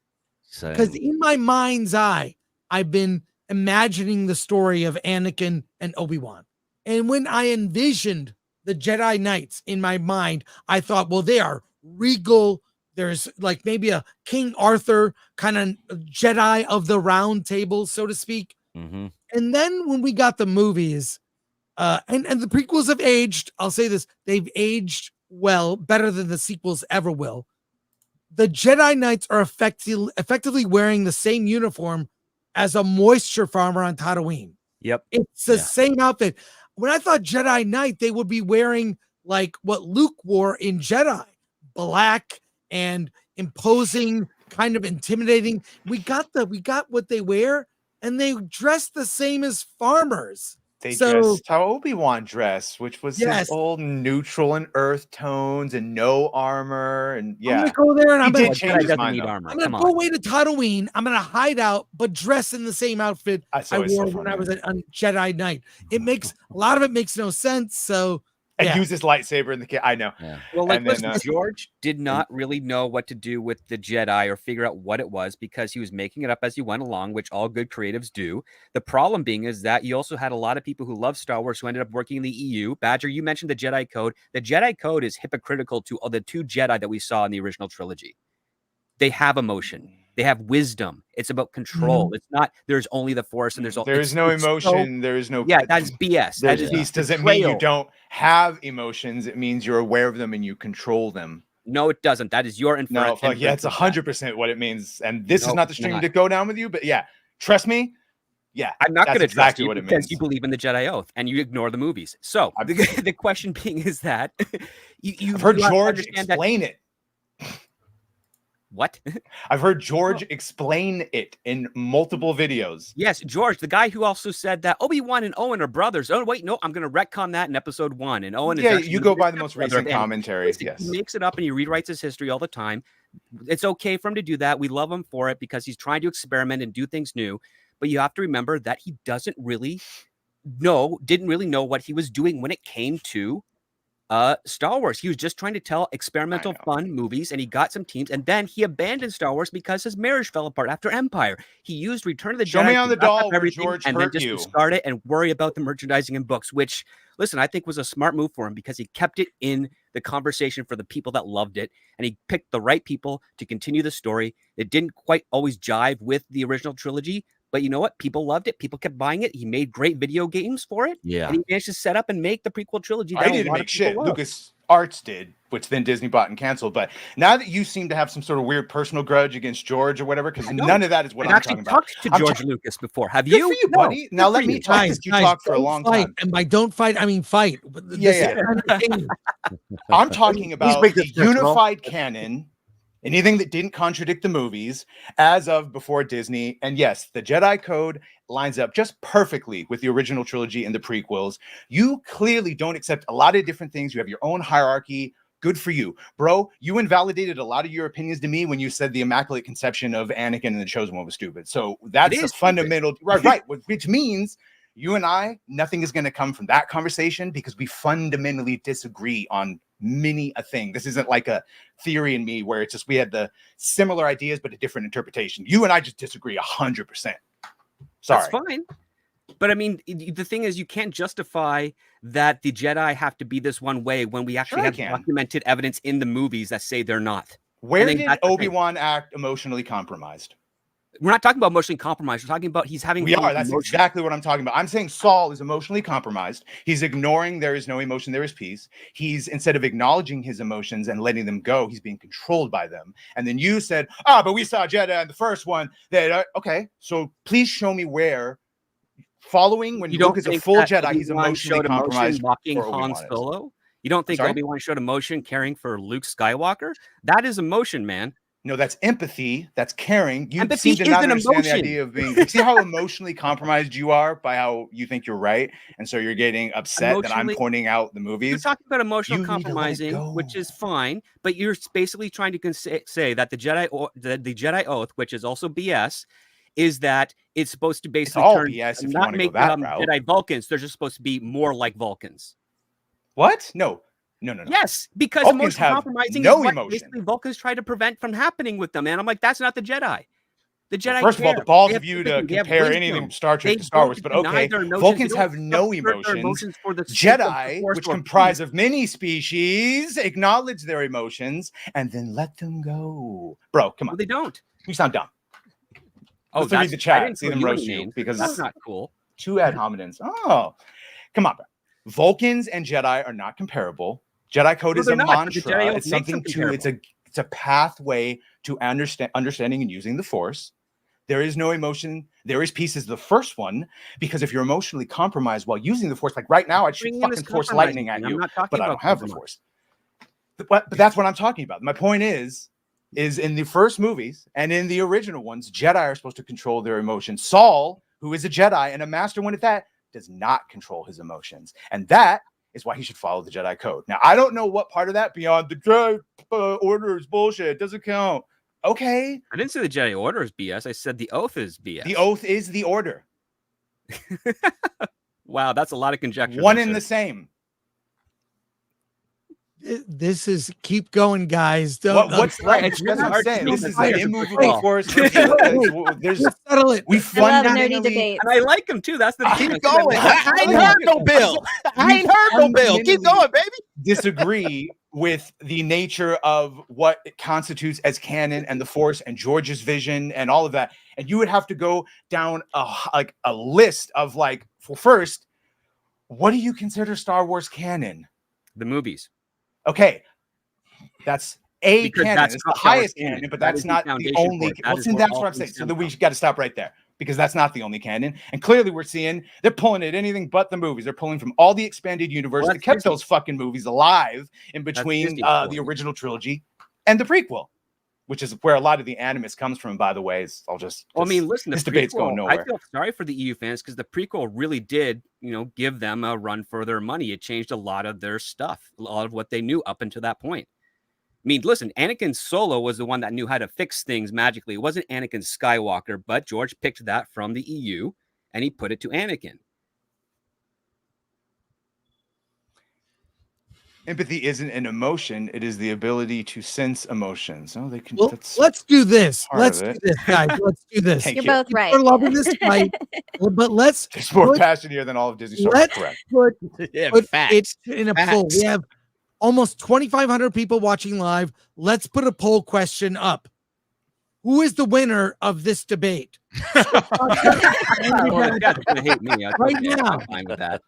Because in my mind's eye, I've been imagining the story of Anakin and Obi-Wan. And when I envisioned the Jedi Knights in my mind, I thought, well, they are regal. There's like maybe a King Arthur kind of Jedi of the round table, so to speak. Mm-hmm. And then when we got the movies, and the prequels have aged, I'll say this, they've aged well, better than the sequels ever will. The Jedi Knights are effectively wearing the same uniform as a moisture farmer on Tatooine. Yep. It's the same outfit. When I thought Jedi Knight, they would be wearing like what Luke wore in Jedi, black and imposing, kind of intimidating. We got what they wear, and they dress the same as farmers. They dressed how Obi-Wan dressed, which was his old neutral and earth tones and no armor. And I'm gonna go there and I'm gonna change his mind. I'm gonna go away to Tatooine. I'm gonna hide out, but dress in the same outfit I wore when I was a Jedi Knight. It makes a lot of it makes no sense. So and use his lightsaber in the kit. I know. Yeah. Well, like, listen, George did not really know what to do with the Jedi or figure out what it was because he was making it up as he went along, which all good creatives do. The problem being is that you also had a lot of people who love Star Wars who ended up working in the EU. Badger, you mentioned the Jedi Code. The Jedi Code is hypocritical to the two Jedi that we saw in the original trilogy. They have emotion. They have wisdom. It's about control. It's not there's only the Force and there's no emotion. There is no. Yeah, that's BS. That is peace. Doesn't mean you don't have emotions. It means you're aware of them and you control them. No, it doesn't. That is your inference. No, yeah, it's 100% what it means. And this is not the stream to go down with you, but yeah, trust me. Yeah, I'm not going to exactly trust you what it because means. you believe in the Jedi Oath and you ignore the movies. So the question being is that I've heard George explain it. What? I've heard George explain it in multiple videos. Yes, George, the guy who also said that Obi-Wan and Owen are brothers. Oh, wait, no, I'm going to retcon that in episode 1. And Owen is you go by the most recent commentaries. Yes. He makes it up and he rewrites his history all the time. It's okay for him to do that. We love him for it because he's trying to experiment and do things new. But you have to remember that he didn't really know what he was doing when it came to Star Wars. He was just trying to tell experimental fun movies, and he got some teams, and then he abandoned Star Wars because his marriage fell apart after Empire. He used Return of the Jedi. Show me on the doll where everything, George and hurt then just you. discard it and worry about the merchandising and books, which, listen, I think was a smart move for him because he kept it in the conversation for the people that loved it, and he picked the right people to continue the story. It didn't quite always jive with the original trilogy, but you know what? People loved it. People kept buying it. He made great video games for it. Yeah. And he managed to set up and make the prequel trilogy. I didn't make shit. Lucas Arts did, which then Disney bought and canceled. But now that you seem to have some sort of weird personal grudge against George or whatever, because none of that is what I'm talking about. I've actually talked to George Lucas before. Have Good you? for you, buddy. Now let me talk because you talked for a long time. And by don't fight, I mean fight. I'm talking about the unified canon. Anything that didn't contradict the movies as of before Disney. And yes, the Jedi Code lines up just perfectly with the original trilogy and the prequels. You clearly don't accept a lot of different things. You have your own hierarchy. Good for you. Bro, you invalidated a lot of your opinions to me when you said the Immaculate Conception of Anakin and the Chosen One was stupid. So that's a fundamental, right, which means you and I, nothing is going to come from that conversation because we fundamentally disagree on many a thing. This isn't like a theory in me where it's just we had the similar ideas but a different interpretation. You and I just disagree 100%. Sorry. That's fine. But I mean, the thing is, you can't justify that the Jedi have to be this one way when we actually have documented evidence in the movies that say they're not. Where did Obi-Wan act emotionally compromised? We're not talking about emotionally compromised. We're talking about he's having. We are. That's exactly what I'm talking about. I'm saying Saul is emotionally compromised. He's ignoring there is no emotion, there is peace. He's instead of acknowledging his emotions and letting them go, he's being controlled by them. And then you said, but we saw Jedi in the first one. That okay. So please show me where. Following when Luke is a full Jedi, he's emotionally compromised. Mocking Han Solo. You don't think Obi-Wan showed emotion caring for Luke Skywalker? That is emotion, man. No, that's empathy. That's caring. You empathy seem to not understand the idea of being. You see how emotionally compromised you are by how you think you're right, and so you're getting upset that I'm pointing out the movies. You're talking about emotional compromising, which is fine, but you're basically trying to say that the Jedi Oath, which is also BS, is that it's supposed to basically all turn, BS if you not wanna go make that route. Jedi Vulcans. They're just supposed to be more like Vulcans. What? No. Yes, because Vulcans emotion have compromising no is what emotion. basically Vulcans try to prevent from happening with them. And I'm like, that's not the Jedi. The Jedi. First of all, the care. balls They of have you to empathy. They have compare wisdom. anything from Star Trek They to Star don't Wars, but deny okay, their emotions. Vulcans They have don't no subvert their emotions. for the sake of the Jedi, Force which or comprise peace. of many species, acknowledge their emotions and then let them go. Bro, come on. Well, they don't. You sound dumb. Oh, Let's read that's, the I chat. didn't See tell them you any roast you names. because That's not cool. two ad hominems. Oh, come on, bro. Vulcans and Jedi are not comparable. Jedi code No, is they're a not, but the Jedi mantra. oath It's makes something them to. It's a pathway to understanding and using the Force. There is no emotion. There is peace is the first one, because if you're emotionally compromised while using the Force, like right now, I'd shoot Bring in this fucking Force compromising lightning at thing. I'm you, not talking but I about don't have the compromise. Force. But that's what I'm talking about. My point is in the first movies and in the original ones, Jedi are supposed to control their emotions. Saul, who is a Jedi and a master one at that, does not control his emotions. And that is why he should follow the Jedi code. Now, I don't know what part of that beyond the Jedi order is bullshit. It doesn't count. Okay. I didn't say the Jedi Order is BS. I said the oath is BS. The oath is the order. Wow, that's a lot of conjecture. One in the same. This is keep going, guys. Don't. What's right. that's what I'm saying. This is Wait, an immovable force. There's settle it. We I love nerdy fundamentally debates. And I like him too. That's the thing. Keep going. I ain't heard no bill. I ain't heard no bill. Keep going, baby. Disagree with the nature of what it constitutes as canon and the Force and George's vision and all of that. And you would have to go down a list of like, well, first, what do you consider Star Wars canon? The movies. Okay, that's Because canon. that's It's the not Star Wars highest canon. canon, but That that's is the not the foundation only. for it. That Well, is see, where that's all what I'm things saying. So stem then we from. got to stop right there, because that's not the only canon. And clearly, we're seeing they're pulling at anything but the movies. They're pulling from all the expanded universe. Well, They kept Disney. those fucking movies alive in between Disney's the pulling. original trilogy and the prequel, which is where a lot of the animus comes from. By the way, I'll just. Well, I mean, listen, this the debate's prequel, going nowhere. I feel sorry for the EU fans because the prequel really did, give them a run for their money. It changed a lot of their stuff, a lot of what they knew up until that point. I mean, listen, Anakin Solo was the one that knew how to fix things magically. It wasn't Anakin Skywalker, but George picked that from the EU and he put it to Anakin. Empathy isn't an emotion; it is the ability to sense emotions. Oh, they can. Well, let's do this. part Let's of do it. this, guys. Let's do this. Thank You're you. both right. We're loving this fight, but let's. There's more put- passion here than all of Disney Star Wars. Let's Correct. put Yeah, it facts. in a poll. We have almost 2,500 people watching live. Let's put a poll question up. Who is the winner of this debate? Well, the chat's gonna hate me. Right Okay, now. I'm fine with that.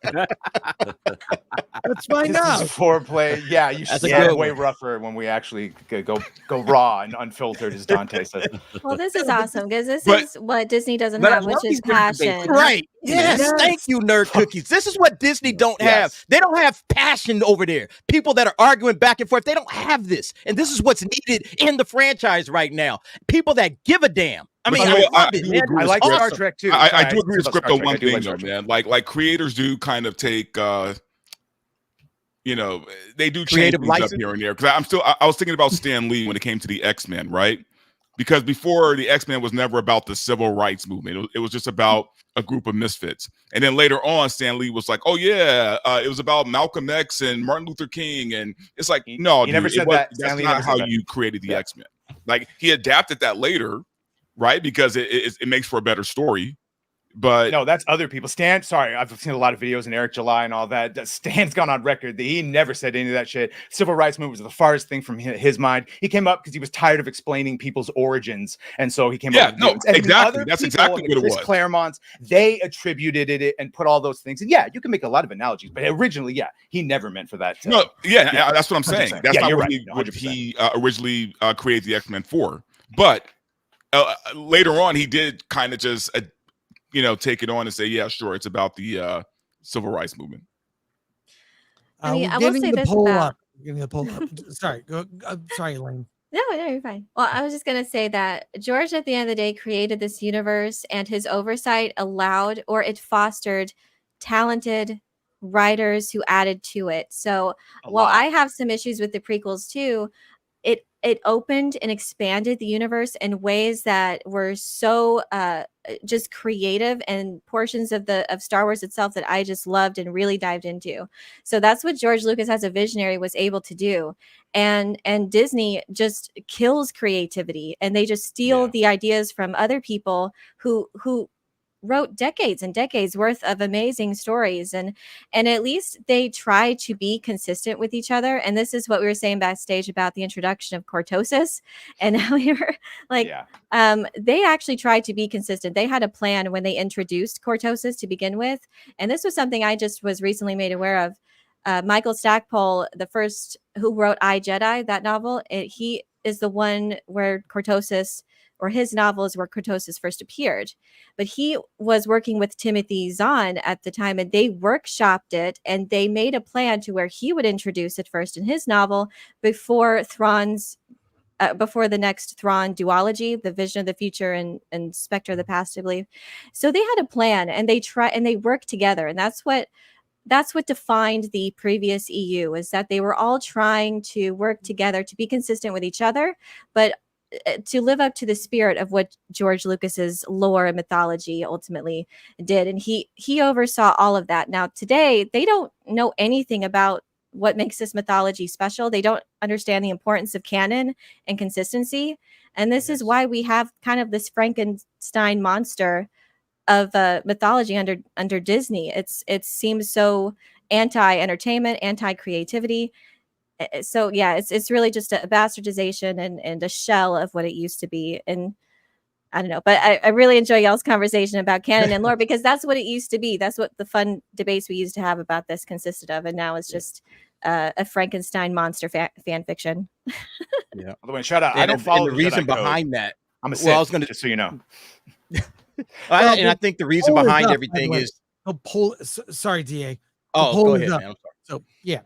Let's find This out. is foreplay. Yeah, you That's a should good way one. rougher when we actually go raw and unfiltered, as Dante says. Well, this is awesome because this But- is what Disney doesn't but I have, love which is these nerd debates. passion. Right. Yes. Yes. Thank you, Nerd Cookies. This is what Disney don't have. Yes. They don't have passion over there. People that are arguing back and forth, they don't have this. And this is what's needed in the franchise right now. People that give a damn. I mean, But I you know, love I it, do man. agree I with like Script. Star Trek too. I do agree with Script on one thing, Star though, Trek. man. Like creators do kind of take, they do change Creative things up license? here and there. Because I was thinking about Stan Lee when it came to the X-Men, right? Because before the X-Men was never about the civil rights movement. It was just about a group of misfits. And then later on, Stan Lee was like, "Oh yeah, it was about Malcolm X and Martin Luther King." And it's like, no, He never dude, said that. Stan that's Lee not never how said that. you created the Yeah. X-Men. Like he adapted that later, right? Because it makes for a better story. But No, that's other people. Stan, sorry, I've seen a lot of videos and Eric July and all that. Stan's gone on record that he never said any of that shit. Civil rights movement was the farthest thing from his mind. He came up because he was tired of explaining people's origins, and so he came up. no, with and exactly. other That's people, exactly like what it Chris was. Claremont's, they attributed it and put all those things. And yeah, you can make a lot of analogies, but originally, yeah, he never meant for that. no, yeah, that's what I'm saying. 100%. That's Yeah, not you're what right. what 100%. he originally created the X-Men for. But later on, he did kind of just take it on and say, yeah, sure, it's about the civil rights movement. I mean, We're I will getting say the this poll about- up. We're getting the poll up. Sorry, sorry, Elaine. No, you're fine. Well, I was just going to say that George, at the end of the day, created this universe, and his oversight allowed, or it fostered, talented writers who added to it. So while I have some issues with the prequels too, it opened and expanded the universe in ways that were so just creative, and portions of Star Wars itself that I just loved and really dived into. So that's what George Lucas as a visionary was able to do. And Disney just kills creativity, and they just steal the ideas from other people who wrote decades and decades worth of amazing stories, and at least they try to be consistent with each other. And this is what we were saying backstage about the introduction of cortosis, and how we were like, they actually tried to be consistent. They had a plan when they introduced cortosis to begin with, and this was something I just was recently made aware of. Michael Stackpole, the first who wrote I, Jedi, that novel, he is the one where cortosis, or his novels where cortosis first appeared. But he was working with Timothy Zahn at the time, and they workshopped it, and they made a plan to where he would introduce it first in his novel before before the next Thrawn duology, the Vision of the Future and Spectre of the Past, I believe. So they had a plan, and they worked together, and that's what defined the previous EU, is that they were all trying to work together to be consistent with each other, but to live up to the spirit of what George Lucas's lore and mythology ultimately did. And he oversaw all of that. Now today, they don't know anything about what makes this mythology special. They don't understand the importance of canon and consistency. And this is why we have kind of this Frankenstein monster of mythology under Disney. It seems so anti-entertainment, anti-creativity. So yeah, it's really just a bastardization and a shell of what it used to be. And I don't know, but I really enjoy y'all's conversation about canon and lore, because that's what it used to be. That's what the fun debates we used to have about this consisted of, and now it's just a Frankenstein monster fan fiction. Yeah. By the way, shout out. I don't follow the reason behind that. I'm a Sith, I was going to, just so you know. I think the reason behind everything is. Sorry, DA. Oh, go ahead, man. I'm sorry. So yeah.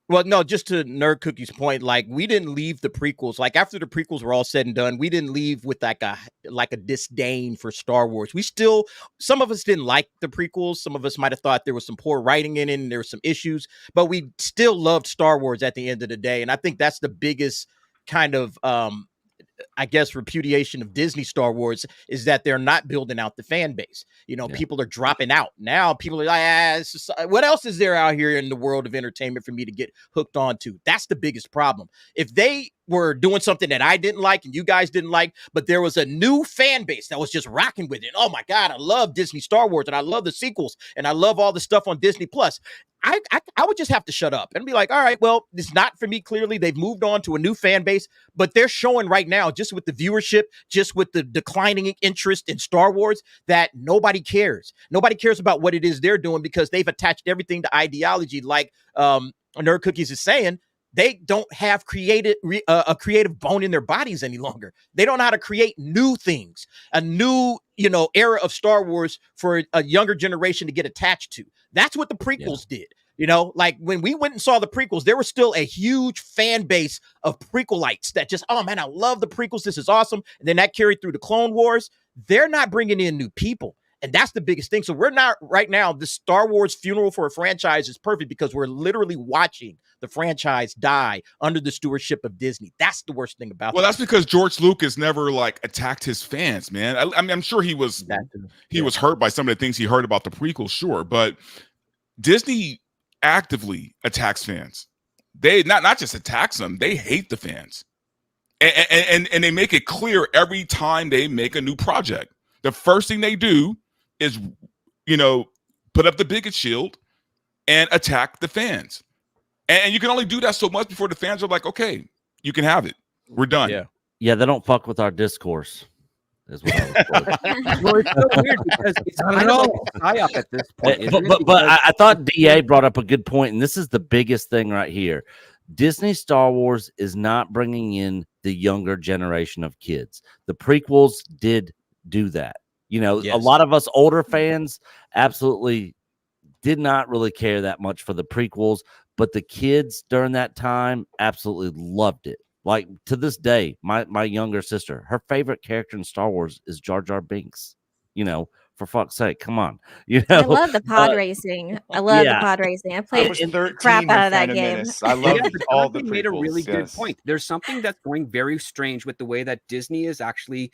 Well, no, just to Nerd Cookie's point, like we didn't leave the prequels. Like after the prequels were all said and done, we didn't leave with like a disdain for Star Wars. We still, some of us didn't like the prequels. Some of us might have thought there was some poor writing in it and there were some issues, but we still loved Star Wars at the end of the day. And I think that's the biggest kind of I guess repudiation of Disney Star Wars is that they're not building out the fan base. You know, people are dropping out. Now people are like, what else is there out here in the world of entertainment for me to get hooked onto? That's the biggest problem. If they were doing something that I didn't like and you guys didn't like, but there was a new fan base that was just rocking with it. Oh my God, I love Disney Star Wars and I love the sequels and I love all the stuff on Disney Plus. I would just have to shut up and be like, all right, well, it's not for me. Clearly, they've moved on to a new fan base, but they're showing right now, just with the viewership, just with the declining interest in Star Wars, that nobody cares. Nobody cares about what it is they're doing because they've attached everything to ideology. Like Nerd Cookies is saying, they don't have a creative bone in their bodies any longer. They don't know how to create new things, a new, era of Star Wars for a younger generation to get attached to. That's what the prequels did. Like when we went and saw the prequels, there was still a huge fan base of prequelites that just, oh man, I love the prequels. This is awesome. And then that carried through the Clone Wars. They're not bringing in new people. And that's the biggest thing. So we're not right now, the Star Wars funeral for a franchise is perfect because we're literally watching the franchise die under the stewardship of Disney. That's the worst thing about it. Well, that's because George Lucas never attacked his fans, man. I mean, I'm sure he was hurt by some of the things he heard about the prequels, sure. But Disney actively attacks fans. They not just attacks them, they hate the fans. And they make it clear every time they make a new project. The first thing they do is, put up the bigot shield and attack the fans. And you can only do that so much before the fans are like, okay, you can have it. We're done. Yeah, they don't fuck with our discourse. Is what well, it's so weird because it's kind of like a psyop at this point. But I thought DA brought up a good point, and this is the biggest thing right here. Disney Star Wars is not bringing in the younger generation of kids. The prequels did do that. A lot of us older fans absolutely did not really care that much for the prequels, but the kids during that time absolutely loved it. Like to this day, my younger sister, her favorite character in Star Wars is Jar Jar Binks, from For fuck's sake, come on. I love the pod racing. I love the pod racing. I played the crap out of that game. I love all the prequels. Made a really good yes. point. There's something that's going very strange with the way that Disney is actually,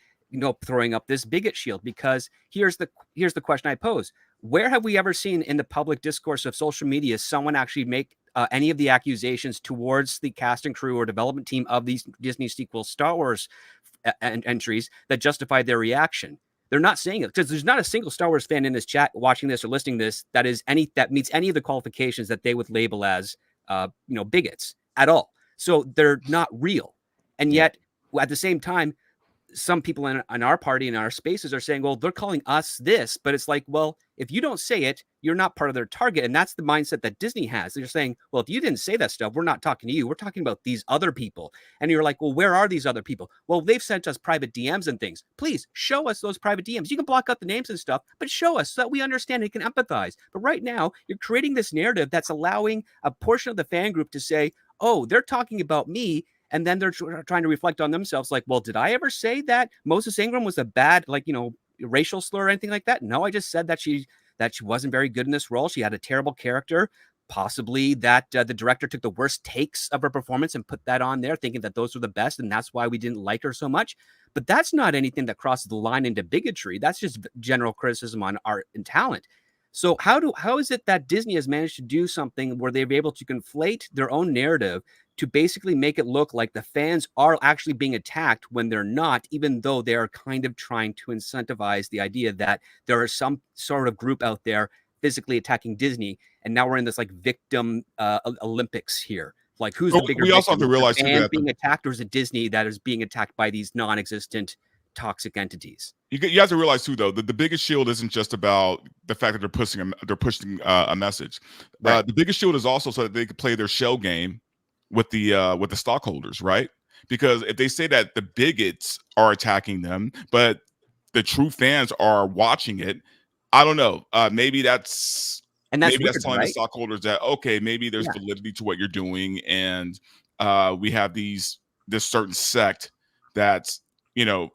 throwing up this bigot shield. Because here's the question I pose: where have we ever seen in the public discourse of social media someone actually make any of the accusations towards the cast and crew or development team of these Disney sequel Star Wars entries that justify their reaction? They're not saying it because there's not a single Star Wars fan in this chat watching this or listening to this that meets any of the qualifications that they would label as bigots at all. So they're not real. And yet at the same time, some people in our party, in our spaces, are saying, well, they're calling us this, but it's like, well, if you don't say it, you're not part of their target. And that's the mindset that Disney has. They're saying, well, if you didn't say that stuff, we're not talking to you. We're talking about these other people. And you're like, well, where are these other people? Well, they've sent us private DMs and things. Please show us those private DMs. You can block out the names and stuff, but show us so that we understand and can empathize. But right now, you're creating this narrative that's allowing a portion of the fan group to say, oh, they're talking about me. And then they're trying to reflect on themselves like, well, did I ever say that Moses Ingram was a bad, racial slur or anything like that? No, I just said that she wasn't very good in this role. She had a terrible character, possibly that the director took the worst takes of her performance and put that on there, thinking that those were the best. And that's why we didn't like her so much. But that's not anything that crosses the line into bigotry. That's just general criticism on art and talent. So how is it that Disney has managed to do something where they're able to conflate their own narrative to basically make it look like the fans are actually being attacked when they're not, even though they are kind of trying to incentivize the idea that there is some sort of group out there physically attacking Disney. And now we're in this victim Olympics here. Like, who's the bigger we also have to realize too that being attacked, or is it Disney that is being attacked by these non-existent toxic entities? You have to realize too, though, that the biggest shield isn't just about the fact that they're pushing a message. Right. The biggest shield is also so that they can play their shell game with the stockholders, right? Because if they say that the bigots are attacking them, but the true fans are watching it, I don't know. Maybe that's telling the stockholders that, okay, maybe there's validity to what you're doing, and we have this certain sect that's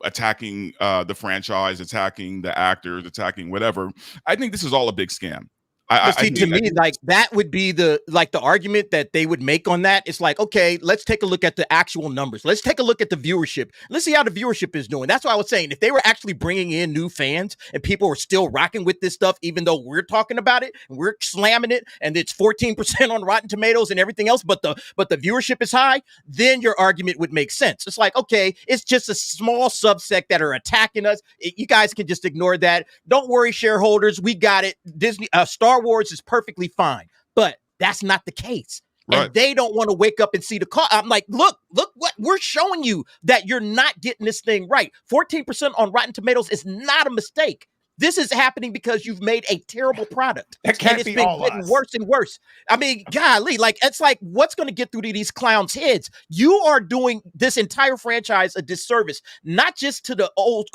attacking the franchise, attacking the actors, attacking whatever. I think this is all a big scam. To me, that would be the argument that they would make on that. It's like, okay, let's take a look at the actual numbers. Let's take a look at the viewership. Let's see how the viewership is doing. That's what I was saying. If they were actually bringing in new fans and people were still rocking with this stuff, even though we're talking about it and we're slamming it and it's 14% on Rotten Tomatoes and everything else, but the viewership is high, then your argument would make sense. It's like, okay, it's just a small subsect that are attacking us. You guys can just ignore that. Don't worry, shareholders. We got it. Disney, Star Wars is perfectly fine, but that's not the case. Right. And they don't want to wake up and see the call. I'm like, look what we're showing you, that you're not getting this thing right. 14% on Rotten Tomatoes is not a mistake. This is happening because you've made a terrible product. That can't and be it's been all getting us. worse and worse. I mean, golly, it's like, what's going to get through to these clowns' heads? You are doing this entire franchise a disservice, not just to the old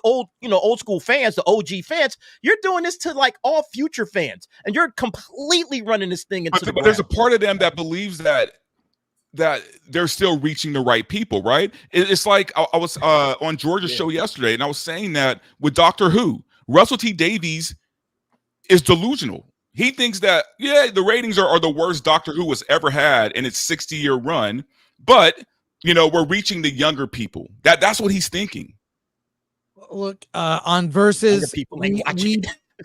school fans, the OG fans. You're doing this to all future fans, and you're completely running this thing into the ground. There's a part of them that believes that they're still reaching the right people, right? It's like I was on George's show yesterday, and I was saying that with Doctor Who, Russell T. Davies is delusional. He thinks that, the ratings are the worst Doctor Who has ever had in its 60-year run, but, we're reaching the younger people. That's what he's thinking. Look, on Versus,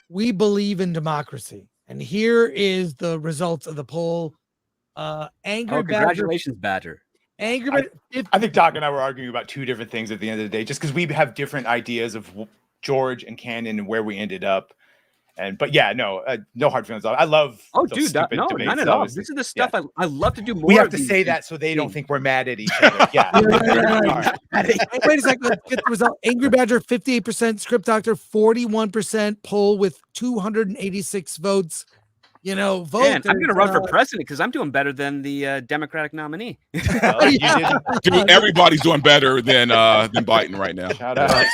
we believe in democracy. And here is the results of the poll. Congratulations, Badger. I think Doc and I were arguing about two different things at the end of the day, just because we have different ideas of George and Cannon and where we ended up. But no hard feelings. I love. Oh, dude, none at all. This is the stuff I love to do more. We have to say that so they don't think we're mad at each other. Yeah. Wait a second. Let's get the result. Angry Badger 58%, Script Doctor 41%, poll with 286 votes. Vote. Man, I'm going to run for president because I'm doing better than the Democratic nominee. Dude, everybody's doing better than Biden right now. Shout out.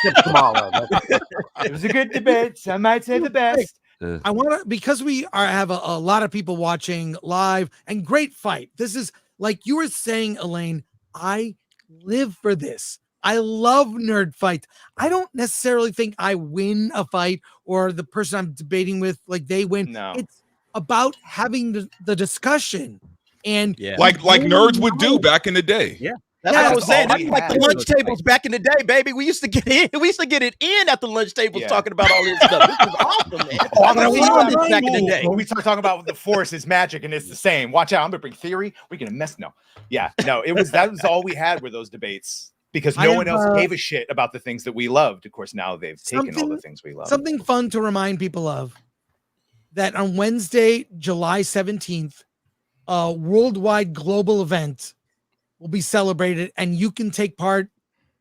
It was a good debate. Some might say the best. I want to, because we have a lot of people watching live, and great fight. This is, like you were saying, Elaine, I live for this. I love nerd fights. I don't necessarily think I win a fight or the person I'm debating with, like they win. No. It's about having the discussion. And like nerds would do back in the day. Yeah. That's what I was saying. all That's we like the had. lunch tables back in the day, baby. We used to get in. We used to get it in at the lunch tables talking about all this stuff. This is awesome, man. Oh, I'm I gonna love this back in the day. When we start talking about the Force is magic and it's the same. Watch out! I'm gonna bring theory. We're gonna mess. No, yeah, no. That was all we had were those debates because no one else gave a shit about the things that we loved. Of course, now they've taken all the things we love. Something fun to remind people of that on Wednesday, July 17th, a worldwide global event will be celebrated, and you can take part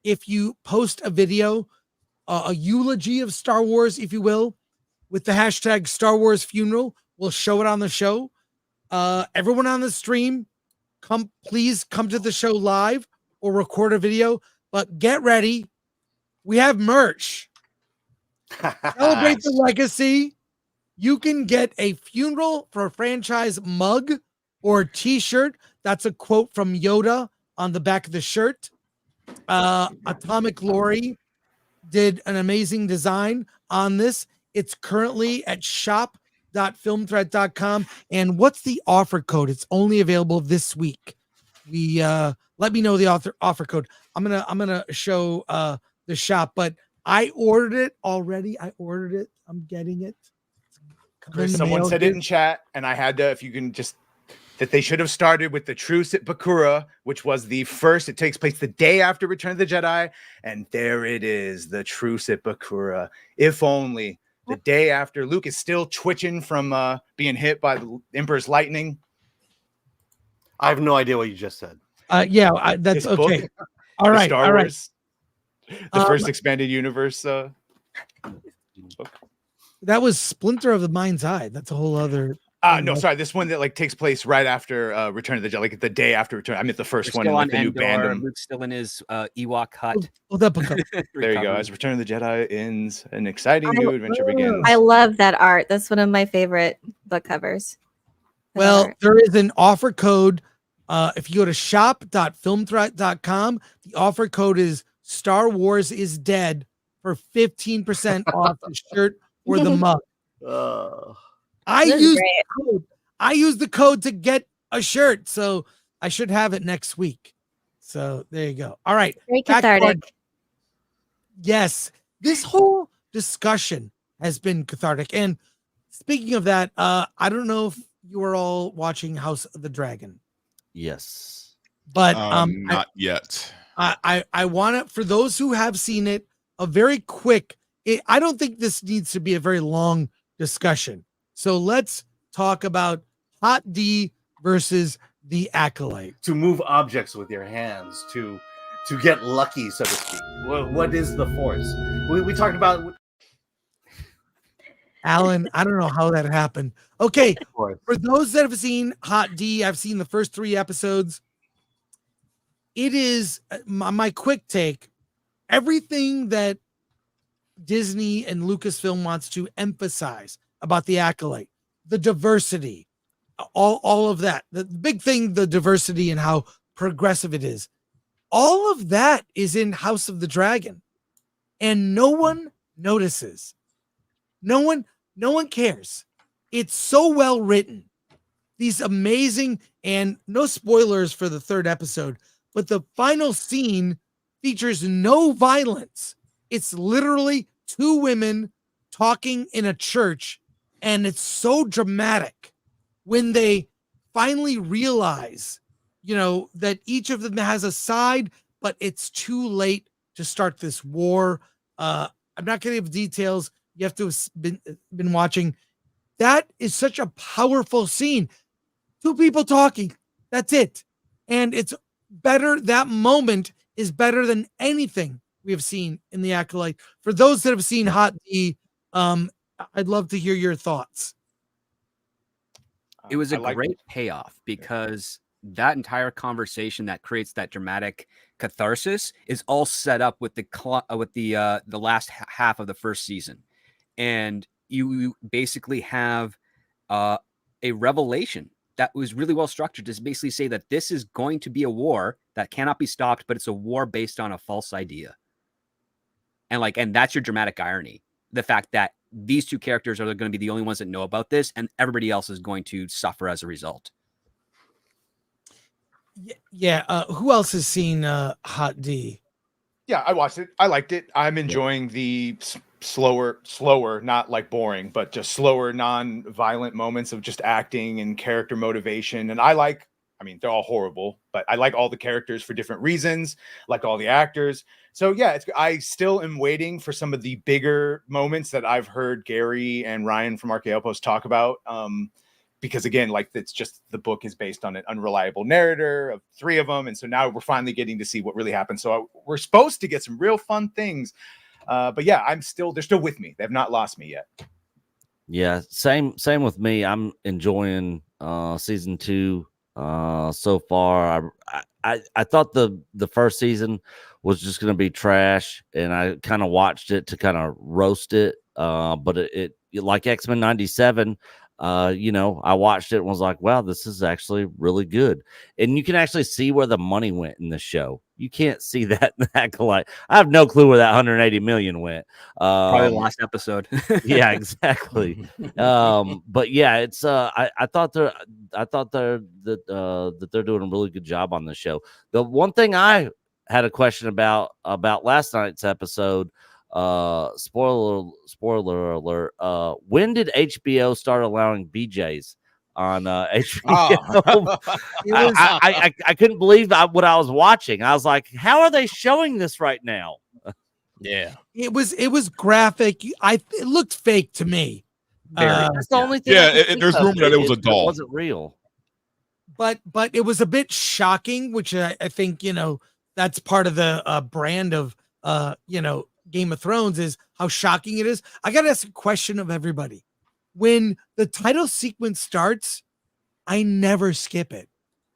if you post a video, a eulogy of Star Wars, if you will, with the hashtag Star Wars Funeral. We'll show it on the show. Everyone on the stream, please come to the show live or record a video, but get ready. We have merch. Celebrate the legacy. You can get a funeral for a franchise mug or a t-shirt. That's a quote from Yoda on the back of the shirt. Atomic Lori did an amazing design on this. It's currently at shop.filmthreat.com. And what's the offer code? It's only available this week. Let me know the offer code. I'm gonna show the shop, but I ordered it already. I'm getting it. Chris, someone said it in chat, and I had to, if you can just, that they should have started with the Truce at Bakura, which was the first. It takes place the day after Return of the Jedi, and there it is, the Truce at Bakura. If only the day after. Luke is still twitching from being hit by the Emperor's lightning. I have no idea what you just said. That's This okay. book, All right, Star all right. Wars, the first expanded universe book. That was Splinter of the Mind's Eye. That's a whole other. No, sorry. This one that like takes place right after Return of the Jedi, like the day after Return. I meant the first one. Still Like on the new Endor. Bandom. Luke's still in his Ewok hut. There you go. As Return of the Jedi ends, an exciting new adventure begins. I love that art. That's one of my favorite book covers. Well, there is an offer code. If you go to shop.filmthreat.com, the offer code is Star Wars is Dead for 15% off the shirt or the mug. I used the code to get a shirt, so I should have it next week. So there you go. All right. Very cathartic. Yes. This whole discussion has been cathartic. And speaking of that, I don't know if you are all watching House of the Dragon. Yes. But not yet. I want to, for those who have seen it, a very quick, I don't think this needs to be a very long discussion. So let's talk about Hot D versus the Acolyte. To move objects with your hands, to get lucky, so to speak. What is the Force? We talked about. Alan, I don't know how that happened. Okay, for those that have seen Hot D, I've seen the first 3 episodes. It is my quick take. Everything that Disney and Lucasfilm wants to emphasize about the Acolyte, the diversity, all of that. The big thing, the diversity and how progressive it is. All of that is in House of the Dragon. And no one notices. No one cares. It's so well written. These amazing, and no spoilers for the 3rd episode, but the final scene features no violence. It's literally 2 women talking in a church, and it's so dramatic when they finally realize, that each of them has a side, but it's too late to start this war. I'm not going to give details. You have to have been watching. That is such a powerful scene. 2 people talking. That's it. And it's better. That moment is better than anything we have seen in the Acolyte. For those that have seen Hot D, I'd love to hear your thoughts. It was a great payoff because that entire conversation that creates that dramatic catharsis is all set up with the last half of the first season. And you basically have a revelation that was really well structured to basically say that this is going to be a war that cannot be stopped, but it's a war based on a false idea. And that's your dramatic irony. The fact that these two characters are going to be the only ones that know about this, and everybody else is going to suffer as a result. Yeah. Who else has seen Hot D? Yeah, I watched it. I liked it. I'm enjoying the slower, not like boring, but just slower, non-violent moments of just acting and character motivation. And I mean, they're all horrible, but I like all the characters for different reasons, like all the actors. So yeah, I still am waiting for some of the bigger moments that I've heard Gary and Ryan from RKO Post talk about. Because again, like it's just the book is based on an unreliable narrator of 3 of them. And so now we're finally getting to see what really happened. So we're supposed to get some real fun things. But yeah, they're still with me. They have not lost me yet. Yeah, same with me. I'm enjoying season 2 so far. I thought the first season was just going to be trash, and I kind of watched it to kind of roast it. But it like X-Men 97. I watched it and was like, wow, this is actually really good. And you can actually see where the money went in the show. You can't see that in Acolyte. I have no clue where that 180 million went. Probably the last episode. Yeah, exactly. But yeah, it's I thought that they're doing a really good job on the show. The one thing I had a question about last night's episode, spoiler alert, when did HBO start allowing BJs on HBO? I couldn't believe what I was watching. I was like, how are they showing this right now? Yeah, it was graphic. It looked fake to me. That's the only thing. Yeah, there's rumor that it was a doll. It wasn't real. But it was a bit shocking, which I think that's part of the brand of Game of Thrones, is how shocking it is. I gotta ask a question of everybody. When the title sequence starts, I never skip it.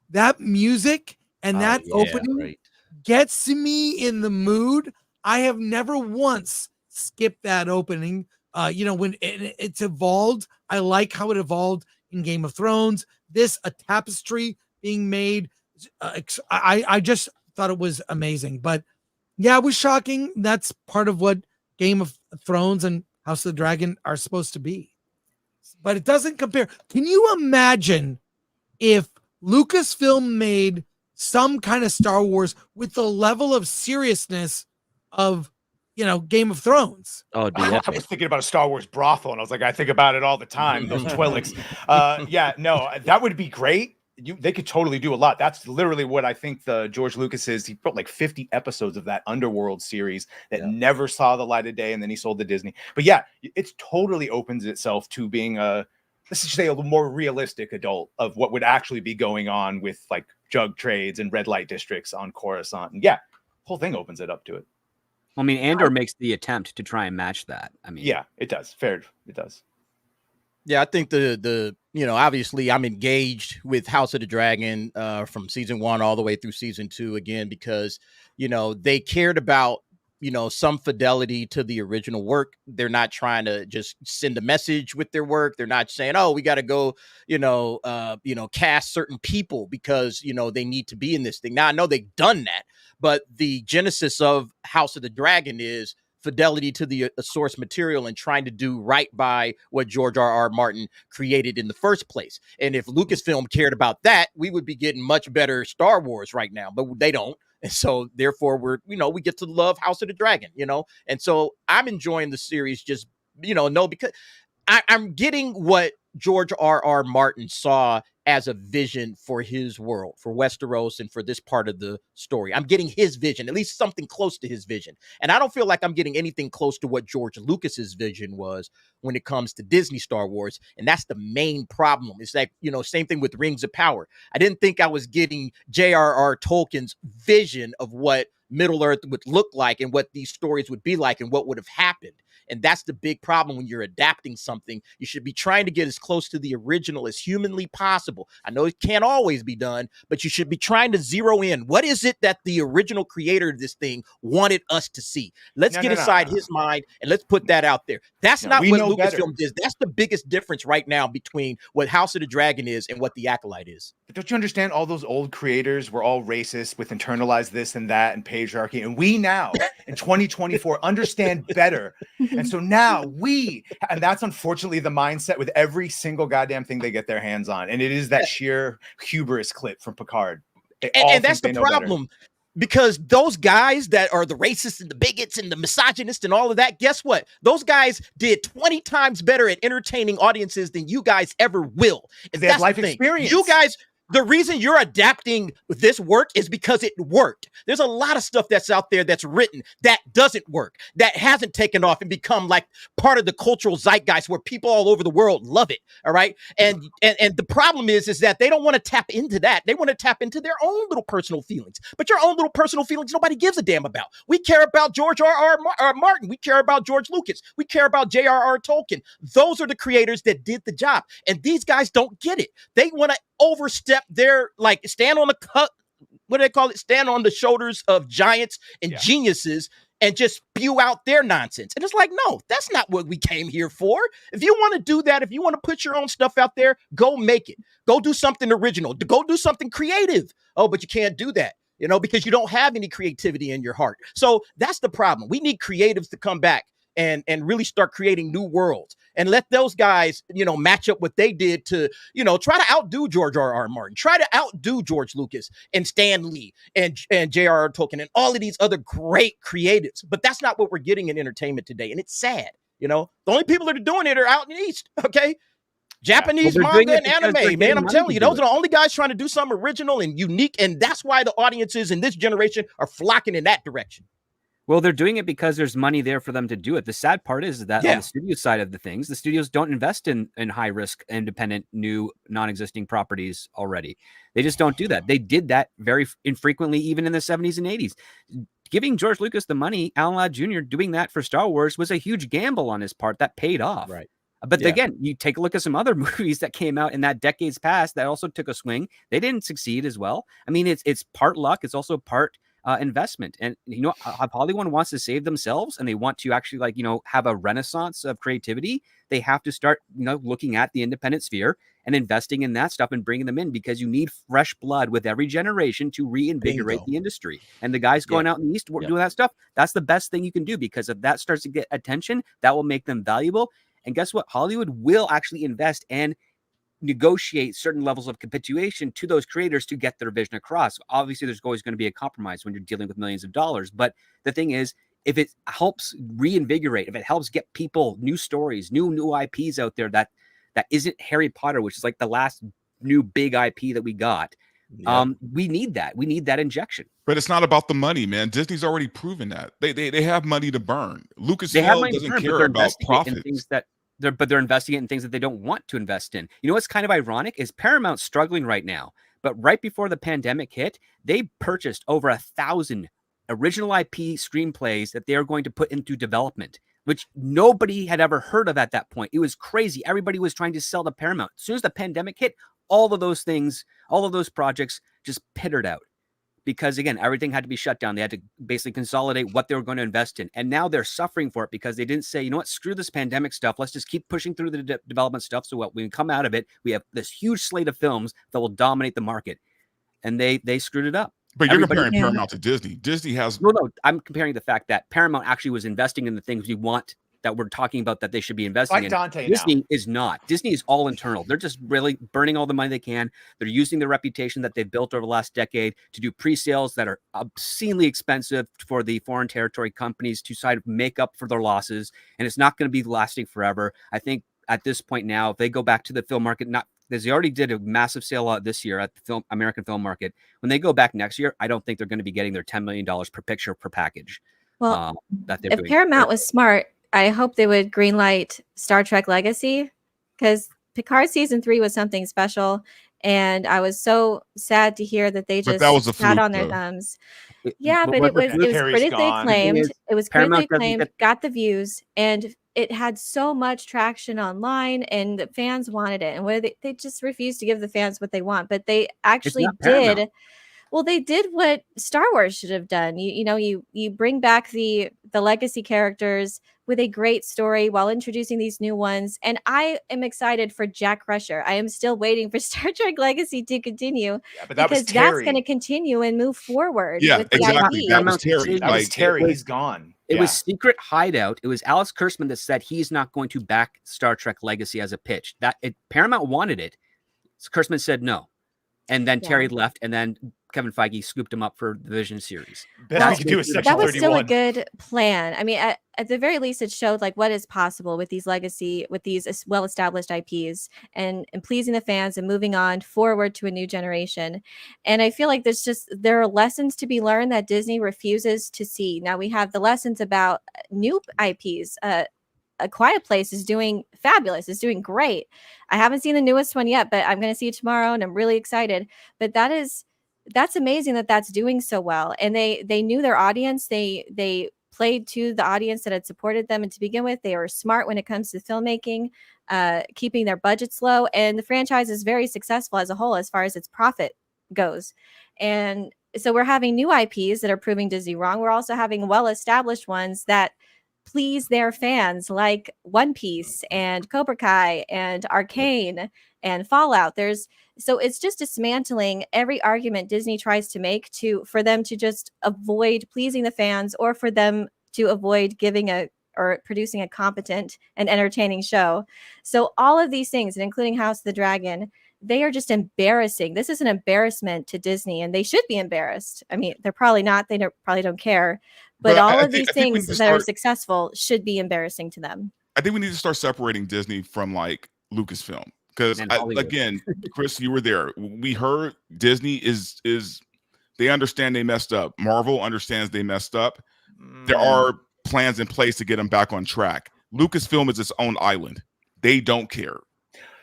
That music and that opening gets me in the mood. I have never once skipped that opening. When it's evolved, I like how it evolved in Game of Thrones. This, a tapestry being made. I just thought it was amazing. But yeah, it was shocking. That's part of what Game of Thrones and House of the Dragon are supposed to be. But it doesn't compare. Can you imagine if Lucasfilm made some kind of Star Wars with the level of seriousness of, Game of Thrones? Oh, dude, I was thinking about a Star Wars brothel, and I was like, I think about it all the time. Those Twi'leks. That would be great. They could totally do a lot. That's literally what I think the George Lucas is. He built like 50 episodes of that Underworld series that never saw the light of day, and then he sold to Disney. But yeah, it totally opens itself to being let's just say a little more realistic adult of what would actually be going on with like jug trades and red light districts on Coruscant. And yeah, whole thing opens it up to it. I mean, Andor makes the attempt to try and match that. I mean, yeah, it does. It does. Yeah, I think the obviously I'm engaged with House of the Dragon from season 1 all the way through season 2 again, because they cared about some fidelity to the original work. They're not trying to just send a message with their work. They're not saying, oh, we got to go cast certain people because they need to be in this thing. Now I know they've done that, but the genesis of House of the Dragon is fidelity to the source material and trying to do right by what George R.R. Martin created in the first place. And if Lucasfilm cared about that, we would be getting much better Star Wars right now, but they don't. And so therefore we get to love House of the Dragon, and so I'm enjoying the series just, because I'm getting what George R.R. Martin saw as a vision for his world, for Westeros, and for this part of the story. I'm getting his vision, at least something close to his vision. And I don't feel like I'm getting anything close to what George Lucas's vision was when it comes to Disney Star Wars. And that's the main problem. It's like, same thing with Rings of Power. I didn't think I was getting J.R.R. Tolkien's vision of what Middle Earth would look like and what these stories would be like and what would have happened. And that's the big problem when you're adapting something. You should be trying to get as close to the original as humanly possible. I know it can't always be done, but you should be trying to zero in. What is it that the original creator of this thing wanted us to see? Let's get inside his mind and let's put that out there. That's not what Lucasfilm is. That's the biggest difference right now between what House of the Dragon is and what the Acolyte is. But don't you understand? All those old creators were all racist with internalized this and that and patriarchy. And we now in 2024 understand better. And so now and that's unfortunately the mindset with every single goddamn thing they get their hands on. And it is that sheer hubris clip from Picard. And that's the problem. Because those guys that are the racists and the bigots and the misogynists and all of that, guess what? Those guys did 20 times better at entertaining audiences than you guys ever will. And they have life experience. You guys, the reason you're adapting this work is because it worked. There's a lot of stuff that's out there that's written that doesn't work, that hasn't taken off and become like part of the cultural zeitgeist where people all over the world love it. All right. And the problem is that they don't want to tap into that. They want to tap into their own little personal feelings. But your own little personal feelings, nobody gives a damn about. We care about George R.R. Martin. We care about George Lucas. We care about J.R.R. Tolkien. Those are the creators that did the job. And these guys don't get it. They want to overstep their, like, stand on the what do they call it? Stand on the shoulders of giants and geniuses and just spew out their nonsense. And it's like, no, that's not what we came here for. If you want to do that, if you want to put your own stuff out there, go make it. Go do something original. Go do something creative. Oh, but you can't do that, because you don't have any creativity in your heart. So that's the problem. We need creatives to come back and really start creating new worlds and let those guys, match up what they did to, try to outdo George R.R. Martin, try to outdo George Lucas and Stan Lee and J.R.R. Tolkien and all of these other great creatives. But that's not what we're getting in entertainment today. And it's sad, The only people that are doing it are out in the East, okay? Japanese manga and anime, man, I'm telling you, those are the only guys trying to do something original and unique. And that's why the audiences in this generation are flocking in that direction. Well, they're doing it because there's money there for them to do it. The sad part is that on the studio side of the things, the studios don't invest in high-risk, independent, new, non-existing properties already. They just don't do that. They did that very infrequently, even in the 70s and 80s. Giving George Lucas the money, Alan Ladd Jr. doing that for Star Wars was a huge gamble on his part that paid off. Right. But again, you take a look at some other movies that came out in that decades past that also took a swing. They didn't succeed as well. I mean, it's part luck. It's also part investment. And if Hollywood wants to save themselves and they want to actually have a renaissance of creativity, they have to start looking at the independent sphere and investing in that stuff and bringing them in, because you need fresh blood with every generation to reinvigorate the industry. And the guys going out in the East doing that stuff, that's the best thing you can do, because if that starts to get attention, that will make them valuable. And guess what? Hollywood will actually invest and negotiate certain levels of capitulation to those creators to get their vision across. Obviously, there's always going to be a compromise when you're dealing with millions of dollars. But the thing is, if it helps reinvigorate, if it helps get people new stories, new IPs out there that isn't Harry Potter, which is like the last new big IP that we got, we need that. We need that injection. But it's not about the money, man. Disney's already proven that. They have money to burn. Lucasfilm doesn't care about profits. But they're investing it in things that they don't want to invest in. What's kind of ironic is Paramount's struggling right now. But right before the pandemic hit, they purchased over 1,000 original IP screenplays that they are going to put into development, which nobody had ever heard of at that point. It was crazy. Everybody was trying to sell to Paramount. As soon as the pandemic hit, all of those things, all of those projects just pittered out. Because again, everything had to be shut down. They had to basically consolidate what they were going to invest in. And now they're suffering for it because they didn't say, you know what, screw this pandemic stuff. Let's just keep pushing through the development stuff. So when we come out of it, we have this huge slate of films that will dominate the market. And they screwed it up. But you're comparing Paramount to Disney. Disney has... No, I'm comparing the fact that Paramount actually was investing in the things we want, that we're talking about that they should be investing in. Dante Disney is not. Disney is all internal. They're just really burning all the money they can. They're using the reputation that they've built over the last decade to do pre-sales that are obscenely expensive for the foreign territory companies to sort of make up for their losses. And it's not going to be lasting forever. I think at this point now, if they go back to the film market, not because they already did a massive sale this year at the American film market. When they go back next year, I don't think they're going to be getting their $10 million per picture per package. Well, that they're doing. If Paramount was smart, I hope they would greenlight Star Trek Legacy, because Picard season 3 was something special. And I was so sad to hear that they But just that was a sat fluke, on their though. thumbs. Yeah, but it was Terry's critically gone. acclaimed. It was critically Paramount doesn't acclaimed, get- got the views, and it had so much traction online, and the fans wanted it. And what they just refused to give the fans what they want, but they actually not Paramount. did. Well, they did what Star Wars should have done. You bring back the legacy characters with a great story while introducing these new ones. And I am excited for Jack Crusher. I am still waiting for Star Trek Legacy to continue, but that was because that's Terry. going to continue and move forward. Yeah, with the exactly. IP. That was Terry. That was Like, Terry. it was- He's gone. It Yeah. was Secret Hideout. It was Alex Kurtzman that said he's not going to back Star Trek Legacy as a pitch. Paramount wanted it. Kurtzman said no. And then Terry left, and then Kevin Feige scooped him up for the Vision series. Best we could do is Section That was still a 31. good plan. I mean, at the very least, it showed like what is possible with these well-established IPs and pleasing the fans and moving on forward to a new generation. And I feel like there are lessons to be learned that Disney refuses to see. Now we have the lessons about new IPs. A Quiet Place is doing fabulous. It's doing great. I haven't seen the newest one yet, but I'm going to see it tomorrow, and I'm really excited. But that's amazing that that's doing so well. And they knew their audience. They played to the audience that had supported them. And to begin with, they were smart when it comes to filmmaking, keeping their budgets low. And the franchise is very successful as a whole as far as its profit goes. And so we're having new IPs that are proving Disney wrong. We're also having well-established ones that please their fans, like One Piece and Cobra Kai and Arcane and Fallout. So it's just dismantling every argument Disney tries to make for them to just avoid pleasing the fans, or for them to avoid producing a competent and entertaining show. So all of these things, and including House of the Dragon, they are just embarrassing. This is an embarrassment to Disney, and they should be embarrassed. I mean, they're probably not. They probably don't care. But all of these things that are successful should be embarrassing to them. I think we need to start separating Disney from like Lucasfilm, because again, Chris, you were there. We heard Disney is they understand they messed up. Marvel understands they messed up. There are plans in place to get them back on track. Lucasfilm is its own island. They don't care.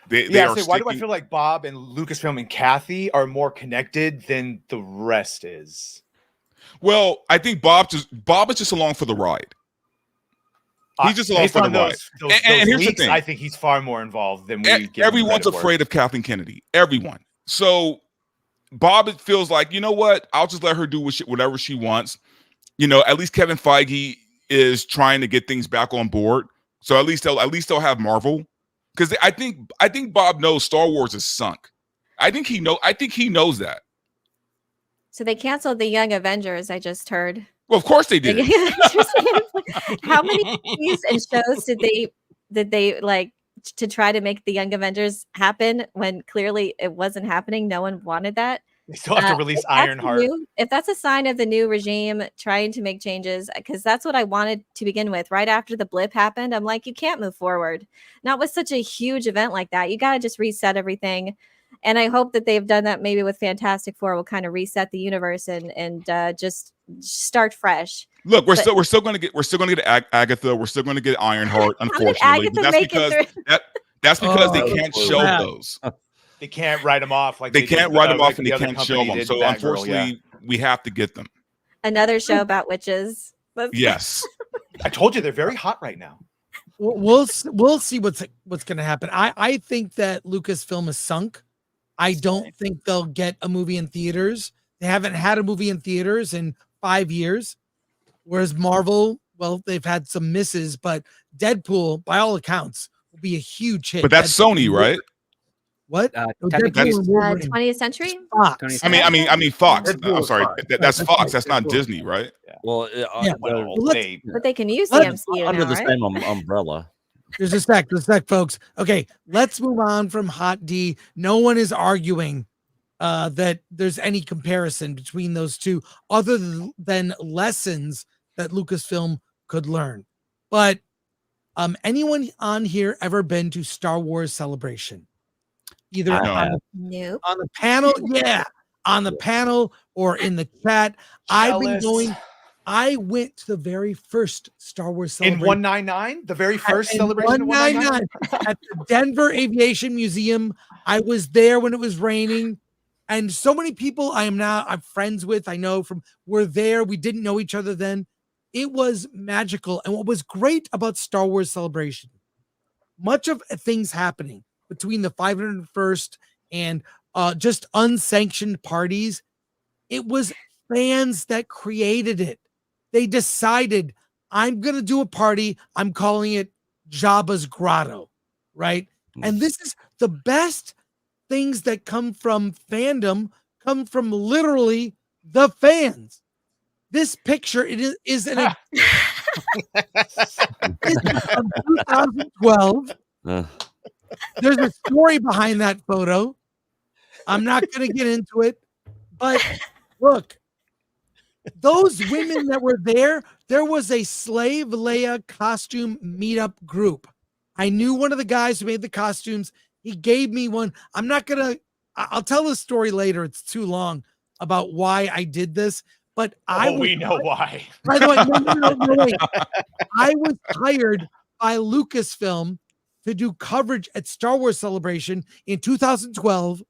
Why do I feel like Bob and Lucasfilm and Kathy are more connected than the rest is? Well, I think Bob is just along for the ride. He's just along for the ride. And here's the thing: I think he's far more involved than we. Everyone's afraid of Kathleen Kennedy. Everyone. So Bob feels like, you know what? I'll just let her do whatever she wants. At least Kevin Feige is trying to get things back on board. So at least they'll have Marvel, because I think Bob knows Star Wars is sunk. I think he knows that. So they canceled the Young Avengers, I just heard. Well, of course they did. How many movies and shows did they like to try to make the Young Avengers happen when clearly it wasn't happening? No one wanted that. They still have to release Ironheart. If that's a sign of the new regime trying to make changes, because that's what I wanted to begin with. Right after the blip happened, I'm like, you can't move forward. Not with such a huge event like that. You got to just reset everything. And I hope that they've done that maybe with Fantastic Four. Will kind of reset the universe and just start fresh. Look, we're still going to get Agatha. We're still going to get Ironheart. Unfortunately, that's because they can't show those. They can't write them off they can't write them off, and they can't show them. So unfortunately, we have to get them. Another show about witches. Yes, I told you they're very hot right now. We'll see what's going to happen. I think that Lucasfilm is sunk. I don't think they'll get a movie in theaters. They haven't had a movie in theaters in 5 years. Whereas Marvel, well, they've had some misses, but Deadpool, by all accounts, will be a huge hit. But that's Sony, right? What? Deadpool 20th Century? Fox. I mean Fox. I'm sorry. That's Fox. That's not Disney, right? Well, but they can use the MCU under now, the right? same umbrella. There's a sec, folks. Okay, let's move on from Hot D. No one is arguing that there's any comparison between those two other than lessons that Lucasfilm could learn. But anyone on here ever been to Star Wars Celebration? Either on the panel, on the panel or in the chat. I've been going I went to the very first Star Wars in celebration. 199, the very first celebration of 199 at the Denver Aviation Museum. I was there when it was raining, and so many people I'm friends with, I know from, were there. We didn't know each other then. It was magical. And what was great about Star Wars Celebration, much of things happening between the 501st and just unsanctioned parties, it was fans that created it. They decided, I'm going to do a party. I'm calling it Jabba's Grotto, right? And this is the best things that come from fandom, come from literally the fans. This picture, it is from 2012. There's a story behind that photo. I'm not going to get into it, but look, those women that were there was a Slave Leia costume meetup group. I knew one of the guys who made the costumes. He gave me one. I'll tell the story later. It's too long about why I did this, but we know why. By the way, no, wait. I was hired by Lucasfilm to do coverage at Star Wars Celebration in 2012.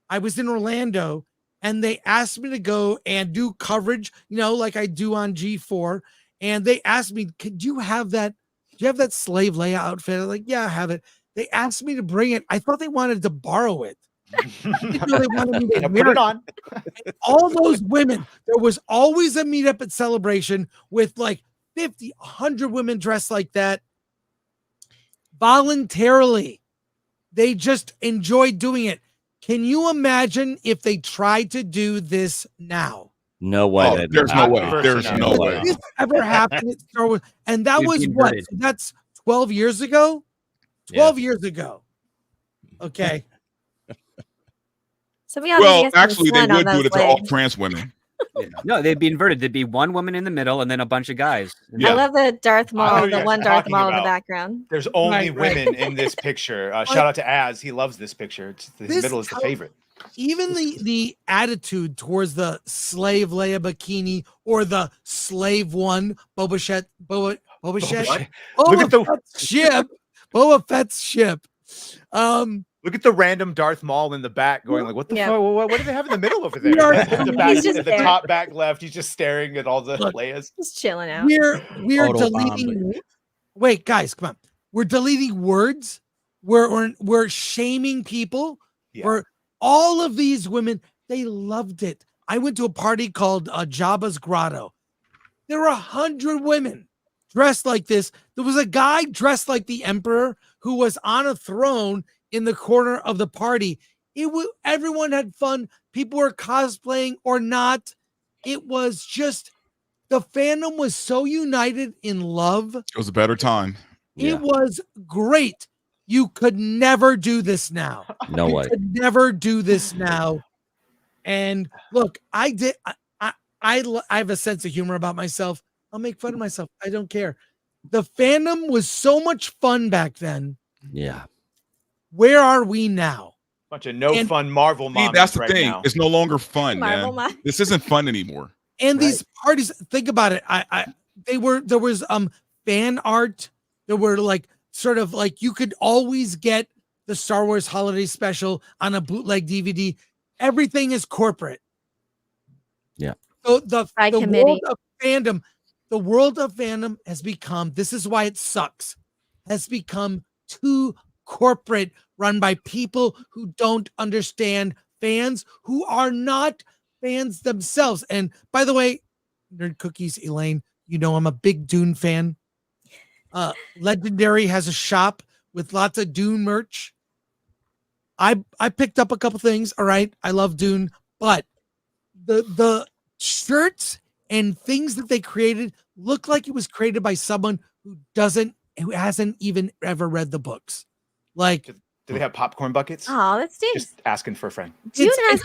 I was in Orlando, and they asked me to go and do coverage, like I do on G4. And they asked me, do you have that Slave Leia outfit? I'm like, yeah, I have it. They asked me to bring it. I thought they wanted to borrow it. I didn't know they wanted me to put it on. And all those women, there was always a meetup at Celebration with like 50, 100 women dressed like that. Voluntarily. They just enjoyed doing it. Can you imagine if they tried to do this now? No way. There's no way. There's no way. This ever happened at Star Wars? And that was what? So that's 12 years ago? 12 years ago. Okay. So well, actually, they would do it to all trans women. No, they'd be inverted. There'd be one woman in the middle and then a bunch of guys. I love the Darth Maul, the one Darth Maul in the background. There's only women in this picture. Shout out to Az. He loves this picture. The middle is the favorite. Even the attitude towards the Slave Leia bikini or the Slave One Boba Fett ship. Boba Fett's ship. Look at the random Darth Maul in the back going like, what the fuck? What do they have in the middle over there? In the back, at the top back left, he's just staring at all the Leias. Just chilling out. We're deleting. Wait, guys, come on. We're deleting words. We're shaming people. For all of these women, they loved it. I went to a party called Jabba's Grotto. There were 100 women dressed like this. There was a guy dressed like the Emperor who was on a throne in the corner of the party. Everyone had fun. People were cosplaying or not. It was just, the fandom was so united in love. It was a better time. It was great. You could never do this now. No way. You could never do this now. And look, I have a sense of humor about myself. I'll make fun of myself. I don't care. The fandom was so much fun back then. Yeah. Where are we now? Bunch of fun Marvel mommies. That's the right thing. now. It's no longer fun, man. This isn't fun anymore. And these parties, think about it. There was fan art. There were like sort of like you could always get the Star Wars holiday special on a bootleg DVD. Everything is corporate. Yeah. So the world of fandom has become, this is why it sucks, has become too corporate, run by people who don't understand fans, who are not fans themselves. And by the way, Nerd Cookies, Elaine, I'm a big Dune fan. Legendary has a shop with lots of Dune merch. I picked up a couple things. All right. I love Dune, but the shirts and things that they created look like it was created by someone who hasn't even ever read the books. Like, do they have popcorn buckets? Oh, that stinks. Just asking for a friend. Dune has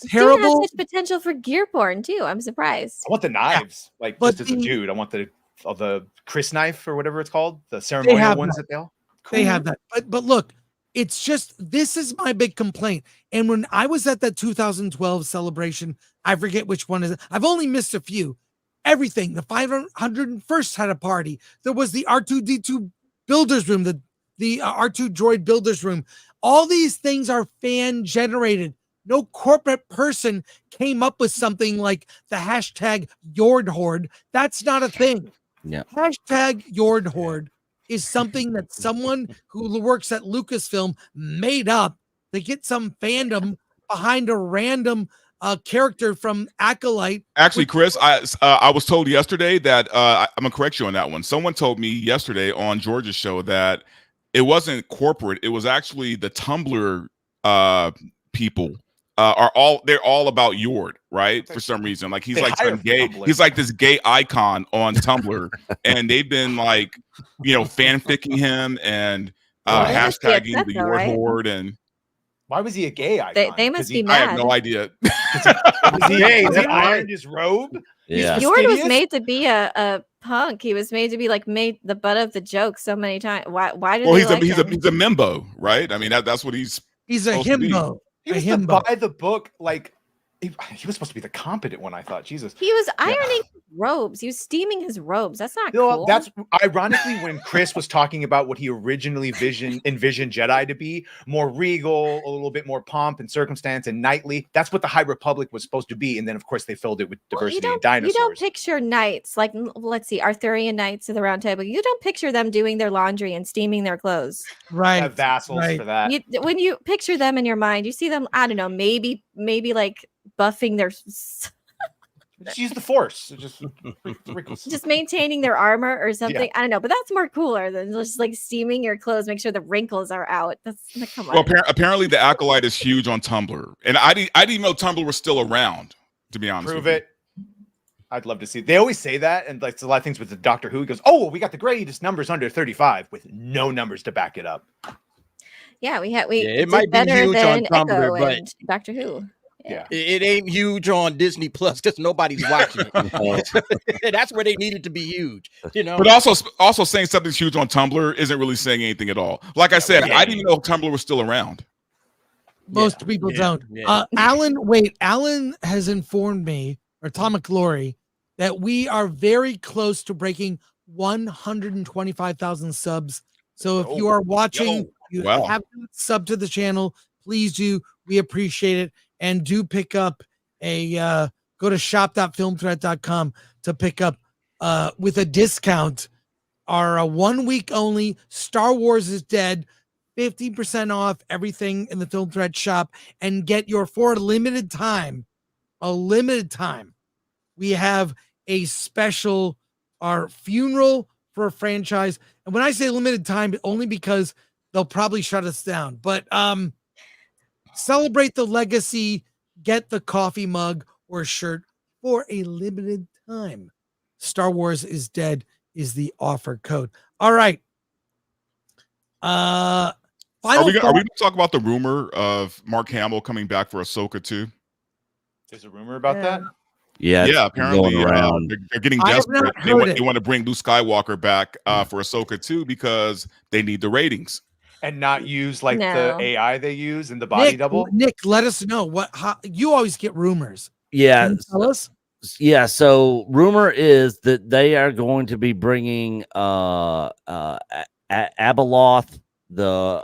terrible. such potential for gear porn too. I'm surprised. I want the knives, just as a dude. I want the Chris knife or whatever it's called, the ceremonial ones that they have that. But look, it's just, this is my big complaint. And when I was at that 2012 celebration, I forget which one is it. I've only missed a few. everything. The 501st had a party. There was the R2D2 builders room, the R2 droid builders room. All these things are fan generated. No corporate person came up with something like the hashtag Yord Horde. That's not a thing. Yeah. Hashtag Yord Horde is something that someone who works at Lucasfilm made up to get some fandom behind a random character from Acolyte. Actually, Chris, I was told yesterday that I'm gonna correct you on that one. Someone told me yesterday on George's show that it wasn't corporate; it was actually the Tumblr people. They're all about Yord, right? For some reason, like he's like some gay. He's like this gay icon on Tumblr, and they've been like, fanficking him and hashtagging the Yord Horde. And why was he a gay icon? They must be mad. I have no idea. Was he ironed his robe? Yeah, Yord was made to be a punk. He was made to be like made the butt of the joke so many times. Why did he's a mimbo, right? I mean that's what he's a himbo. He was the by the book, like he was supposed to be the competent one. I thought, Jesus, he was ironing his robes. He was steaming his robes. That's not cool. That's ironically when Chris was talking about what he originally envisioned Jedi to be, more regal, a little bit more pomp and circumstance and knightly. That's what the High Republic was supposed to be, and then of course they filled it with diversity and dinosaurs. You don't picture knights like, let's see, Arthurian knights of the Round Table. You don't picture them doing their laundry and steaming their clothes. Right, have vassals for that. When you picture them in your mind, you see them. I don't know, maybe like buffing their just use the force, just maintaining their armor or something. I don't know, but that's more cooler than just like steaming your clothes, make sure the wrinkles are out. That's like, come on. Well, apparently the Acolyte is huge on Tumblr, and I didn't know Tumblr was still around, to be honest. Prove it. I'd love to see. They always say that, and like a lot of things with the Doctor Who, he goes, "Oh, we got the greatest numbers under 35," with no numbers to back it up. Yeah, it might be huge on Tumblr, but Doctor Who. Yeah, it ain't huge on Disney Plus because nobody's watching it. That's where they need it to be huge, But also saying something's huge on Tumblr isn't really saying anything at all. Like I said, I didn't even know Tumblr was still around. Most people don't. Alan has informed me, or Tom McClory, that we are very close to breaking 125,000 subs. So if you are watching, haven't subbed to the channel, please do. We appreciate it. And do pick up go to shop.filmthreat.com to pick up with a discount our 1 week only Star Wars is Dead, 50% off everything in the Film Threat shop, and get your for a limited time. We have a special, our funeral for a franchise. And when I say limited time, only because they'll probably shut us down. But celebrate the legacy, get the coffee mug or shirt for a limited time. Star Wars is Dead is the offer code. All right. Are we going to talk about the rumor of Mark Hamill coming back for Ahsoka too? There's a rumor about that? Yeah, apparently they're getting desperate. They want to bring Luke Skywalker back for Ahsoka too because they need the ratings. And not use like the AI they use and the body double. Nick, let us know how you always get rumors. Yeah, can you tell us. Yeah, so rumor is that they are going to be bringing Abeloth, the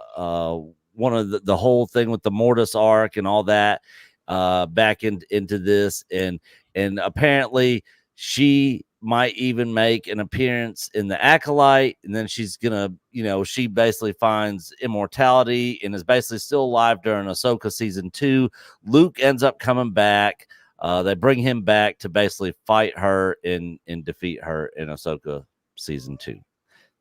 one of the whole thing with the Mortis arc and all that, back into this, and apparently she might even make an appearance in the Acolyte, and then she's gonna, she basically finds immortality and is basically still alive during Ahsoka season 2. Luke ends up coming back. They bring him back to basically fight her and defeat her in Ahsoka season 2.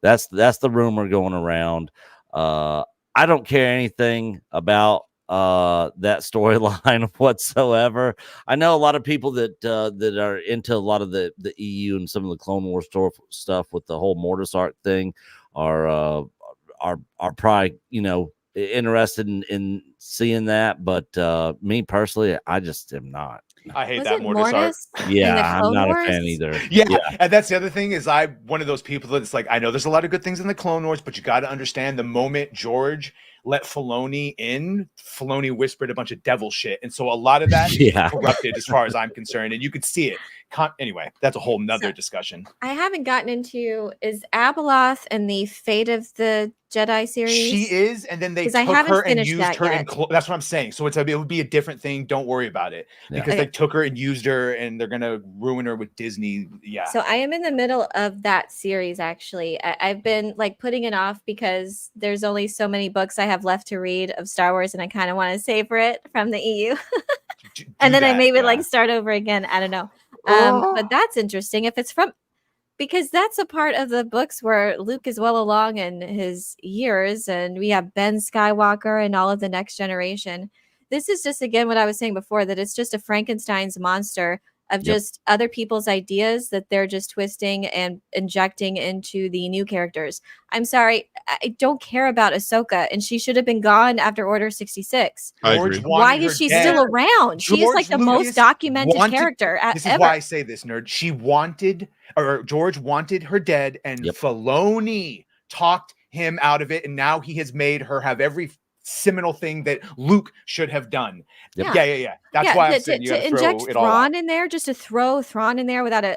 That's the rumor going around. I don't care anything about that storyline whatsoever. I know a lot of people that are into a lot of the EU and some of the Clone Wars stuff with the whole Mortis arc thing are probably interested in seeing that, but me personally, I just am not. I hate that Mortis arc. Yeah, I'm not a fan either. Yeah, and that's the other thing is I'm one of those people that's like, I know there's a lot of good things in the Clone Wars, but you got to understand the moment George let Filoni in, Filoni whispered a bunch of devil shit. And so a lot of that is corrupted as far as I'm concerned. And you could see it. Anyway, that's a whole nother discussion. I haven't gotten into, is Abeloth and the Fate of the Jedi series? She is, and then they took her and used her. That's what I'm saying. So it would be a different thing. Don't worry about it, because they took her and used her, and they're gonna ruin her with Disney. Yeah. So I am in the middle of that series. Actually, I've been like putting it off because there's only so many books I have left to read of Star Wars, and I kind of want to savor it from the EU. And then I maybe like start over again. I don't know. But that's interesting if it's from, because that's a part of the books where Luke is well along in his years, and we have Ben Skywalker and all of the next generation. This is just, again, what I was saying before, that it's just a Frankenstein's monster of just other people's ideas that they're just twisting and injecting into the new characters. I'm sorry, I don't care about Ahsoka, and she should have been gone after Order 66. Why is she still around? She is like the most documented character This is ever. why I say this, nerd. George wanted her dead, and Filoni talked him out of it, and now he has made her have every seminal thing that Luke should have done. Yeah. That's why I'm saying you to inject Thrawn in there, just to throw Thrawn in there without a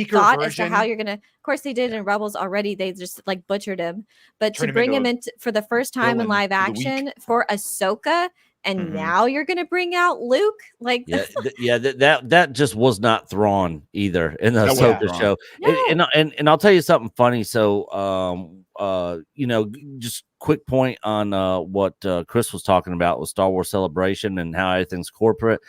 thought as to how you're gonna. Of course, they did in Rebels already. They just like butchered him, but to bring him in for the first time in live action for Ahsoka, and now you're gonna bring out Luke. Like, that just was not Thrawn either in the Ahsoka show. No. And I'll tell you something funny. So, just quick point on what Chris was talking about with Star Wars Celebration and how everything's corporate.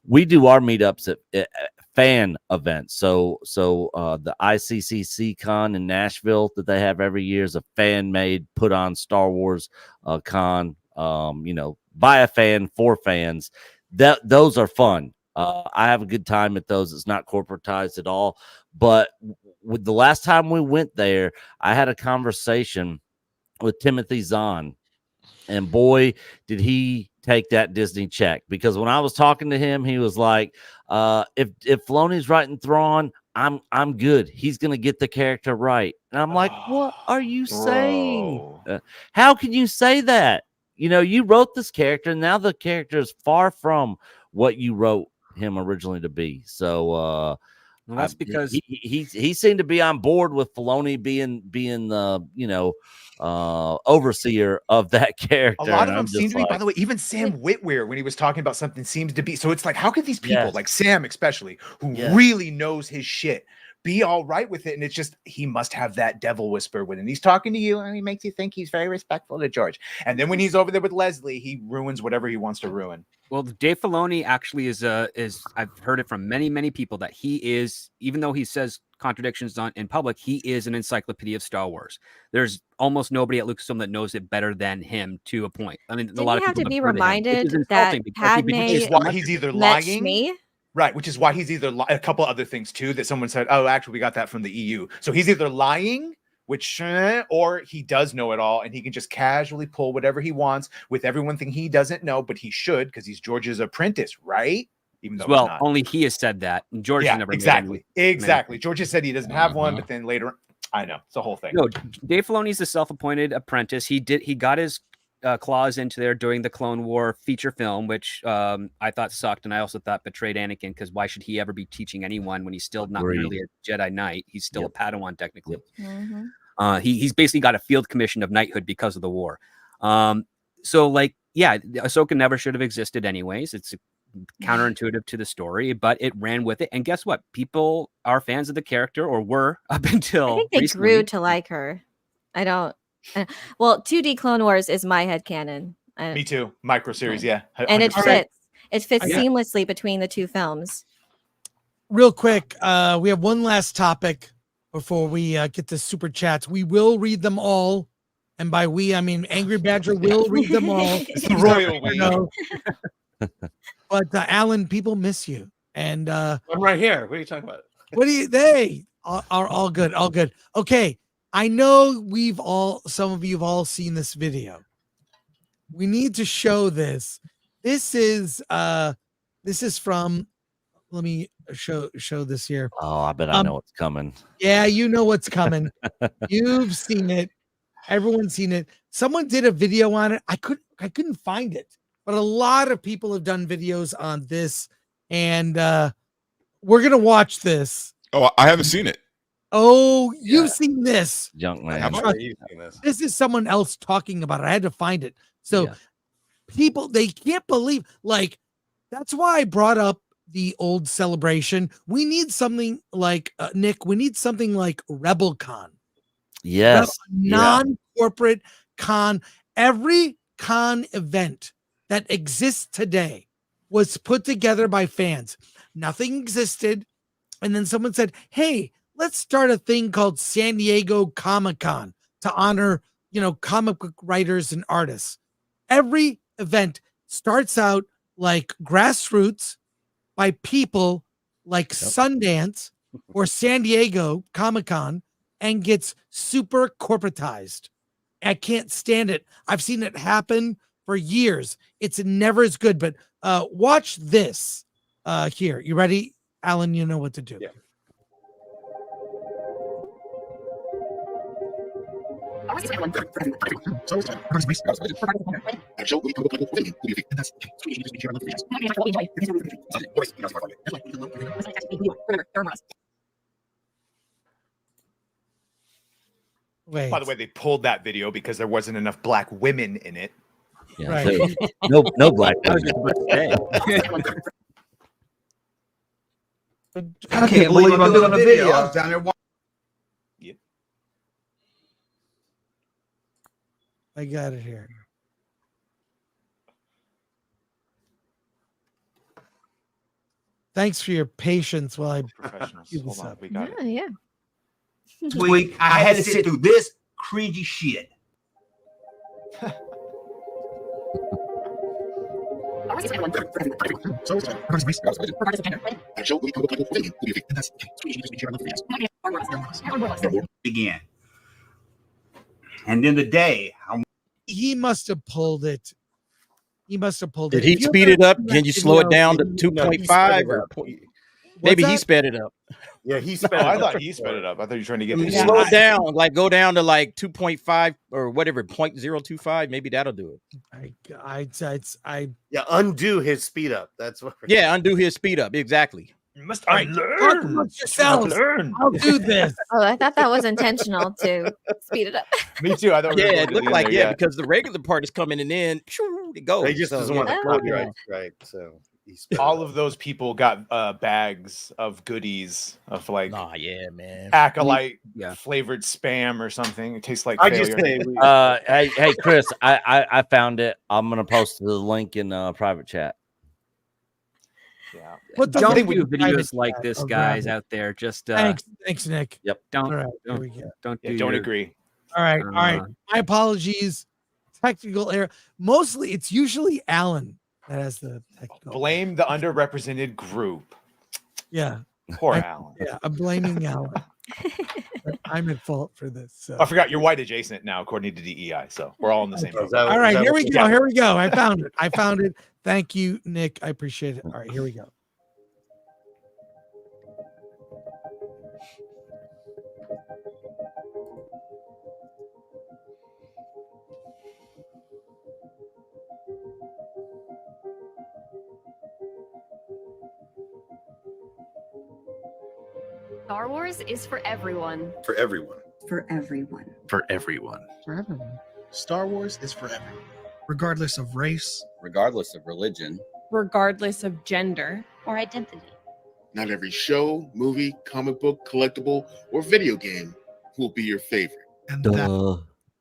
We do our meetups at fan events. So the ICCC con in Nashville that they have every year is a fan-made, put on Star Wars con. By a fan for fans. Those are fun. I have a good time at those. It's not corporatized at all. But with the last time we went there, I had a conversation with Timothy Zahn, and boy, did he take that Disney check, because when I was talking to him, he was like, if Filoni's writing Thrawn, I'm good. He's gonna get the character right. And I'm like, what are you saying? How can you say that? You wrote this character, and now the character is far from what you wrote him originally to be. So that's because he seemed to be on board with Filoni being the overseer of that character. A lot of them seem to be, by the way, even Sam Witwer, when he was talking about something, seems to be. So it's like, how could these people, like Sam especially, who really knows his shit, be all right with it? And it's just, he must have that devil whisper when he's talking to you, and he makes you think he's very respectful to George. And then when he's over there with Leslie, he ruins whatever he wants to ruin. Well, Dave Filoni actually is I've heard it from many people that he is, even though he says contradictions in public, he is an encyclopedia of Star Wars. There's almost nobody at Lucasfilm that knows it better than him, to a point. I mean, a lot of people have to be reminded that Padme is why he's either lying. Right, which is why he's either a couple other things too that someone said, oh, actually, we got that from the EU. So he's either lying, or he does know it all, and he can just casually pull whatever he wants with everyone thinking he doesn't know, but he should, because he's George's apprentice, right? Even though only he has said that. George has never exactly. George has said he doesn't have one, but then later, I know it's the whole thing. No, Dave Filoni's the self-appointed apprentice. He got his claws into there during the Clone War feature film, which I thought sucked, and I also thought betrayed Anakin, because why should he ever be teaching anyone when he's still not really a Jedi Knight? He's still a Padawan technically. He's basically got a field commission of knighthood because of the war. So Ahsoka never should have existed anyways. It's counterintuitive to the story, but it ran with it. And guess what? People are fans of the character, or were up until I think they grew to like her. I don't. Well, 2D Clone Wars is my headcanon. Me too. Micro series, yeah. 100%. And it fits. It fits seamlessly between the two films. Real quick, we have one last topic before we get to super chats. We will read them all. And by we, I mean Angry Badger will read them all. It's the royal we. But Alan, people miss you. And I'm right here. What are you talking about? They are all good. All good. Okay. I know some of you have all seen this video. We need to show this. This is from, let me show this here. Oh, I bet I know what's coming. Yeah, you know what's coming. You've seen it. Everyone's seen it. Someone did a video on it. I couldn't find it, but a lot of people have done videos on this, and we're gonna watch this. Oh, I haven't seen it. Oh, you've seen this. Junk man. This is someone else talking about it. I had to find it. So people, they can't believe, like, that's why I brought up the old Celebration. We need something like Nick. We need something like RebelCon. Yes. Non-corporate con. Every con event that exists today was put together by fans. Nothing existed. And then someone said, hey, let's start a thing called San Diego Comic-Con to honor, comic book writers and artists. Every event starts out like grassroots by people like Sundance or San Diego Comic-Con and gets super corporatized. I can't stand it. I've seen it happen for years. It's never as good, but watch this here. You ready, Alan? You know what to do. Yeah. Wait. By the way, they pulled that video because there wasn't enough black women in it. Yeah, right. So, no black women. I can't believe I'm doing a video. I was down there watching. I got it here. Thanks for your patience while I do this up. We got it. Yeah. This week, I had to sit through this cringy shit. Again. And then the day, he must have pulled it. He must have pulled Did it. he If you speed ever it up? seen Can that you slow it video, down to no, 2.5 or maybe he sped it up? Yeah, he sped Oh, it I up. thought he sped it up. I thought you were trying to get You slow it down, like go down to like 2.5 or whatever, 0.025. Maybe that'll do it. Yeah, undo his speed up. That's what. Yeah, undo his speed up. Exactly. You must unlearn yourselves. I'll do this. Oh, I thought that was intentional to speed it up. Me too. I thought we were Yeah, going it to looked the like end there, because the regular part is coming and then it goes. He just doesn't want the copyright, right? So all of those people got bags of goodies of like, yeah, man, Acolyte flavored spam or something. It tastes like I failure. just say, hey, Chris, I found it. I'm gonna post the link in private chat. Yeah. What Don't thing do we videos like this, guys, out there. Just thanks, Nick. Yep. All right, here we go. Don't agree. All right, all right. My apologies. Technical error. Mostly, it's usually Alan that has the technical. Blame the underrepresented group. Yeah. Poor Alan. Yeah, I'm blaming Alan. I'm at fault for this. So. I forgot you're white adjacent now, according to DEI. So we're all in the same boat. All right, here we go. Here we go. I found it. I found it. Thank you, Nick. I appreciate it. All right, here we go. Star Wars is for everyone. For everyone. For everyone. For everyone. For everyone. Star Wars is for everyone, regardless of race, Regardless of religion. Regardless of gender or identity. Not every show, movie, comic book, collectible, or video game will be your favorite. and Duh. that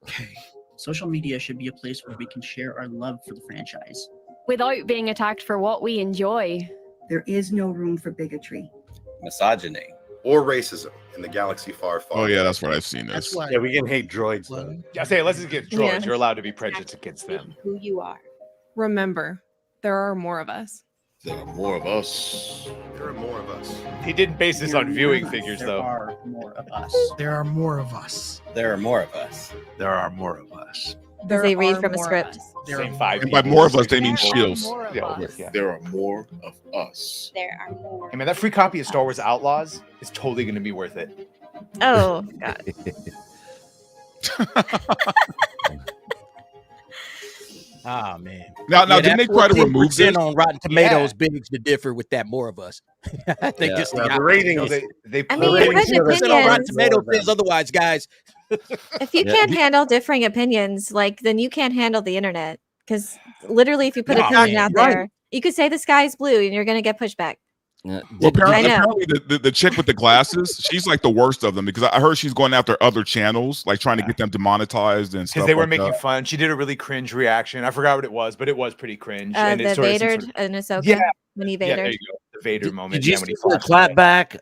okay. Social media should be a place where we can share our love for the franchise. Without being attacked for what we enjoy. There is no room for bigotry. Misogyny. Or racism in the galaxy far, far. Oh yeah, that's what I've seen. This. Yeah, we can hate droids though. Yeah, say let's just get droids. Yeah. You're allowed to be prejudiced against them. Who you are. Remember, there are more of us. There are more of us. There are more of us. He didn't base this on viewing figures, There though. are more of us. There are more of us. There are more of us. There are more of us. There They read are from a more script. of us. Same five. And by people. more of us, they mean There are shields. more of Yeah, us. yeah. There are more of us. There are more. Hey man, that free copy of Star Wars Outlaws is totally going to be worth it. Oh God. Ah, man. Now, didn't they try to remove this on Rotten Tomatoes? Begs to differ with that more of us. I think just the ratings. They I mean, you put opinions. On Rotten Tomatoes says otherwise, guys. If you can't handle differing opinions, like then you can't handle the internet. Because literally, if you put opinion out there, you could say the sky is blue, and you're going to get pushback. Well, apparently the chick with the glasses, she's like the worst of them because I heard she's going after other channels, like trying to get them demonetized and stuff. Because they were like making that. fun. She did a really cringe reaction. I forgot what it was, but it was pretty cringe. And The it sort of Vader seems and Ahsoka. Yeah. When he Yeah, Vader. there you go. The Vader moment. Did you when see he the flashed clapback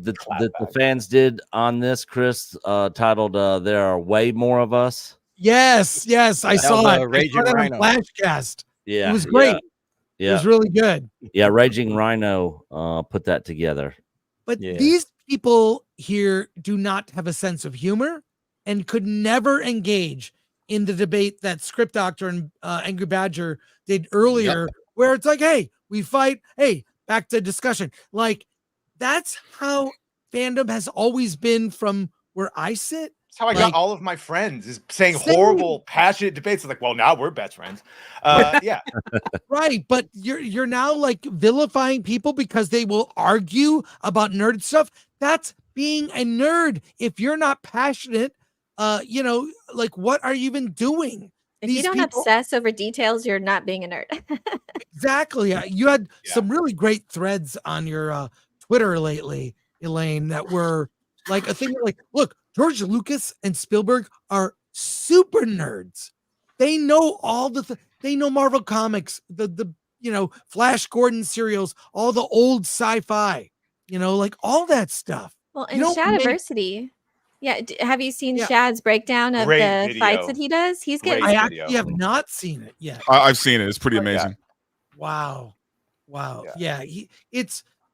the fans did on this, Chris, titled "There Are Way More of Us"? Yes, I saw it. Raging I saw that on Rhino. Flashcast. Yeah, It was great. Yeah. It was really good. Yeah, Raging Rhino put that together. But these people here do not have a sense of humor and could never engage in the debate that Script Doctor and Angry Badger did earlier, where it's like, hey, we fight. Hey, back to discussion. Like, that's how fandom has always been from where I sit. That's how I got all of my friends is saying horrible, passionate debates. It's like, well, now we're best friends. Yeah. Right, but you're now like vilifying people because they will argue about nerd stuff. That's being a nerd. If you're not passionate, like what are you even doing? If you don't obsess over details, you're not being a nerd. Exactly. You had some really great threads on your Twitter lately, Elaine, that were like a thing like, look, George Lucas and Spielberg are super nerds. They know all they know Marvel Comics, the Flash Gordon serials, all the old sci-fi, like all that stuff. Well, in Shadiversity, have you seen Shad's breakdown of the fights that he does? He's getting. I actually have not seen it yet. I've seen it. It's pretty amazing. Wow. Yeah.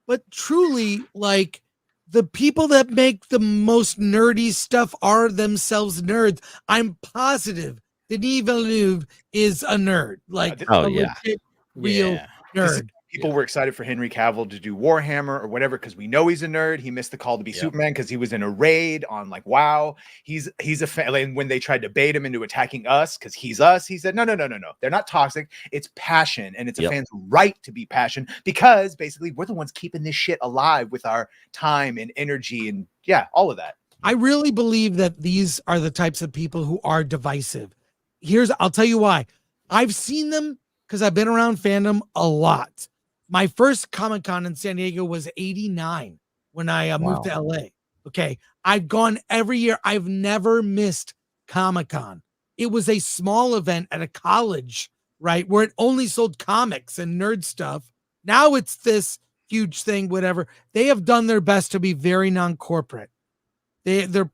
But truly, like, the people that make the most nerdy stuff are themselves nerds. I'm positive Denis Villeneuve is a nerd. Like, legit, real nerd. People were excited for Henry Cavill to do Warhammer or whatever because we know he's a nerd. He missed the call to be Superman because he was in a raid on like WoW. He's a fan. And when they tried to bait him into attacking us because he's us, he said, no. They're not toxic. It's passion, and it's a fan's right to be passion because basically we're the ones keeping this shit alive with our time and energy and all of that. I really believe that these are the types of people who are divisive. I'll tell you why. I've seen them because I've been around fandom a lot. My first Comic-Con in San Diego was 89 when I moved to LA. Okay. I've gone every year. I've never missed Comic-Con. It was a small event at a college, right? Where it only sold comics and nerd stuff. Now it's this huge thing, whatever. They have done their best to be very non-corporate. They do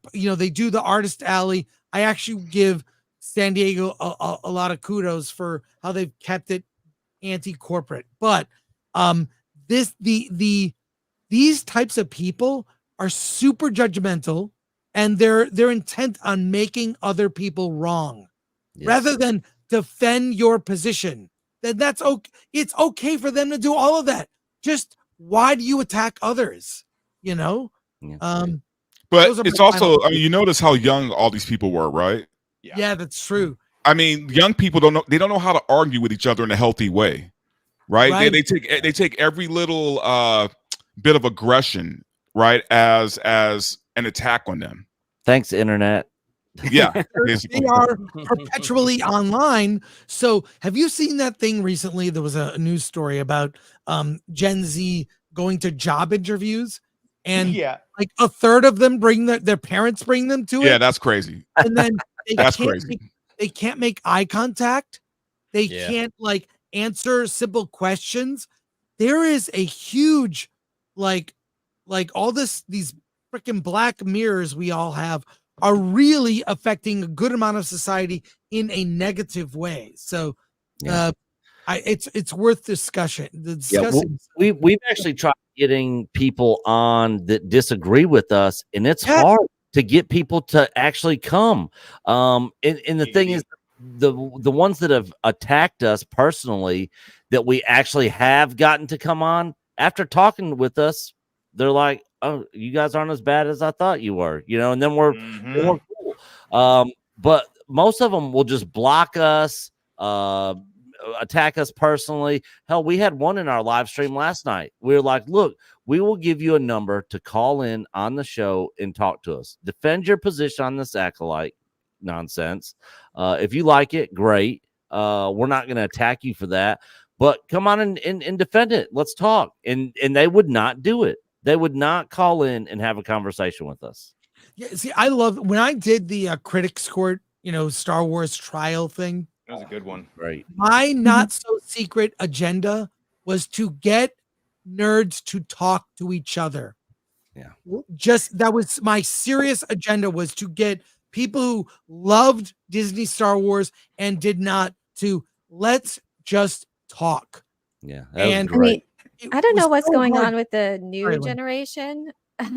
the artist alley. I actually give San Diego a lot of kudos for how they've kept it anti-corporate. But these types of people are super judgmental, and they're intent on making other people wrong rather than defend your position. Then that's okay. It's okay for them to do all of that. Just why do you attack others? But it's also, I mean, you notice how young all these people were, right? Yeah, that's true. I mean, young people don't know how to argue with each other in a healthy way. Right? They take every little bit of aggression, right, as an attack on them. Thanks, internet. Yeah, they are perpetually online. So, have you seen that thing recently? There was a news story about Gen Z going to job interviews, and like a third of them bring their parents bring them to it. Yeah, that's crazy. And then they can't make eye contact. They can't answer simple questions. There is a huge like all these freaking black mirrors we all have are really affecting a good amount of society in a negative way. So it's worth discussing. We've actually tried getting people on that disagree with us, and it's hard to get people to actually come. And the thing is, the ones that have attacked us personally that we actually have gotten to come on, after talking with us, they're like, oh, you guys aren't as bad as I thought you were, and then we're cool. But most of them will just block us, attack us personally. Hell, we had one in our live stream last night. We were like, look, we will give you a number to call in on the show and talk to us. Defend your position on this Acolyte nonsense. If you like it, great. We're not going to attack you for that, but come on and defend it. Let's talk. And they would not do it. They would not call in and have a conversation with us. Yeah, see, I love when I did the Critics Court, Star Wars trial thing. That was a good one. Right. My not so secret agenda was to get nerds to talk to each other. Yeah. That was my serious agenda, was to get people who loved Disney Star Wars and did not, to let's just talk. Yeah. And I don't know what's going hard. on with the new generation.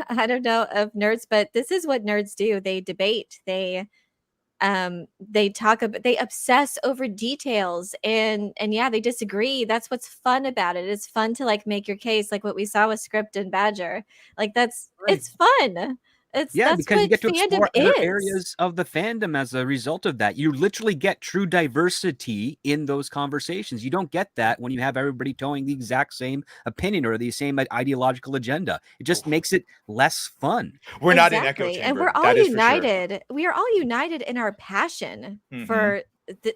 I don't know of nerds, but this is what nerds do. They debate. They talk about, they obsess over details, and yeah, they disagree. That's what's fun about it. It's fun to like make your case, like what we saw with Script and Badger. Like it's fun. That's because you get to explore other is. areas of the fandom as a result of that. You literally get true diversity in those conversations. You don't get that when you have everybody towing the exact same opinion or the same ideological agenda. It just makes it less fun. We're not in echo chamber. And we're all united. We are all united in our passion for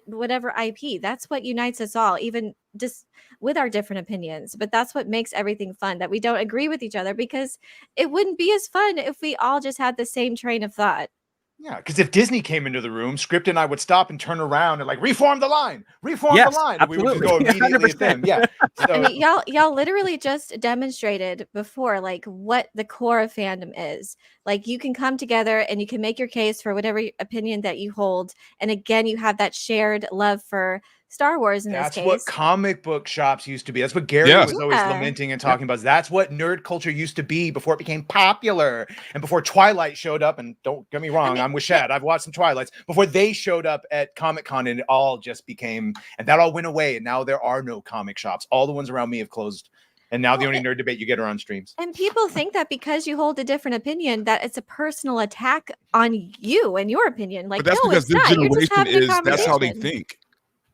whatever IP. That's what unites us all, even just with our different opinions. But that's what makes everything fun, that we don't agree with each other, because it wouldn't be as fun if we all just had the same train of thought. Yeah, because if Disney came into the room, Script and I would stop and turn around and like reform the line, the line. And we would just go immediately at them. Yeah. So, I mean, y'all literally just demonstrated before like what the core of fandom is. Like you can come together and you can make your case for whatever opinion that you hold. And again, you have that shared love for Star Wars in this case. That's what comic book shops used to be. That's what Gary was always lamenting and talking about. That's what nerd culture used to be before it became popular and before Twilight showed up. And don't get me wrong, I'm with Shad. I've watched some Twilights before they showed up at Comic-Con, and it all just became, and that all went away. And now there are no comic shops. All the ones around me have closed. And now the only nerd debate you get are on streams. And people think that because you hold a different opinion, that it's a personal attack on you and your opinion. Like, but that's no, because it's not. this You're just generation having a is, that's how they conversation. think.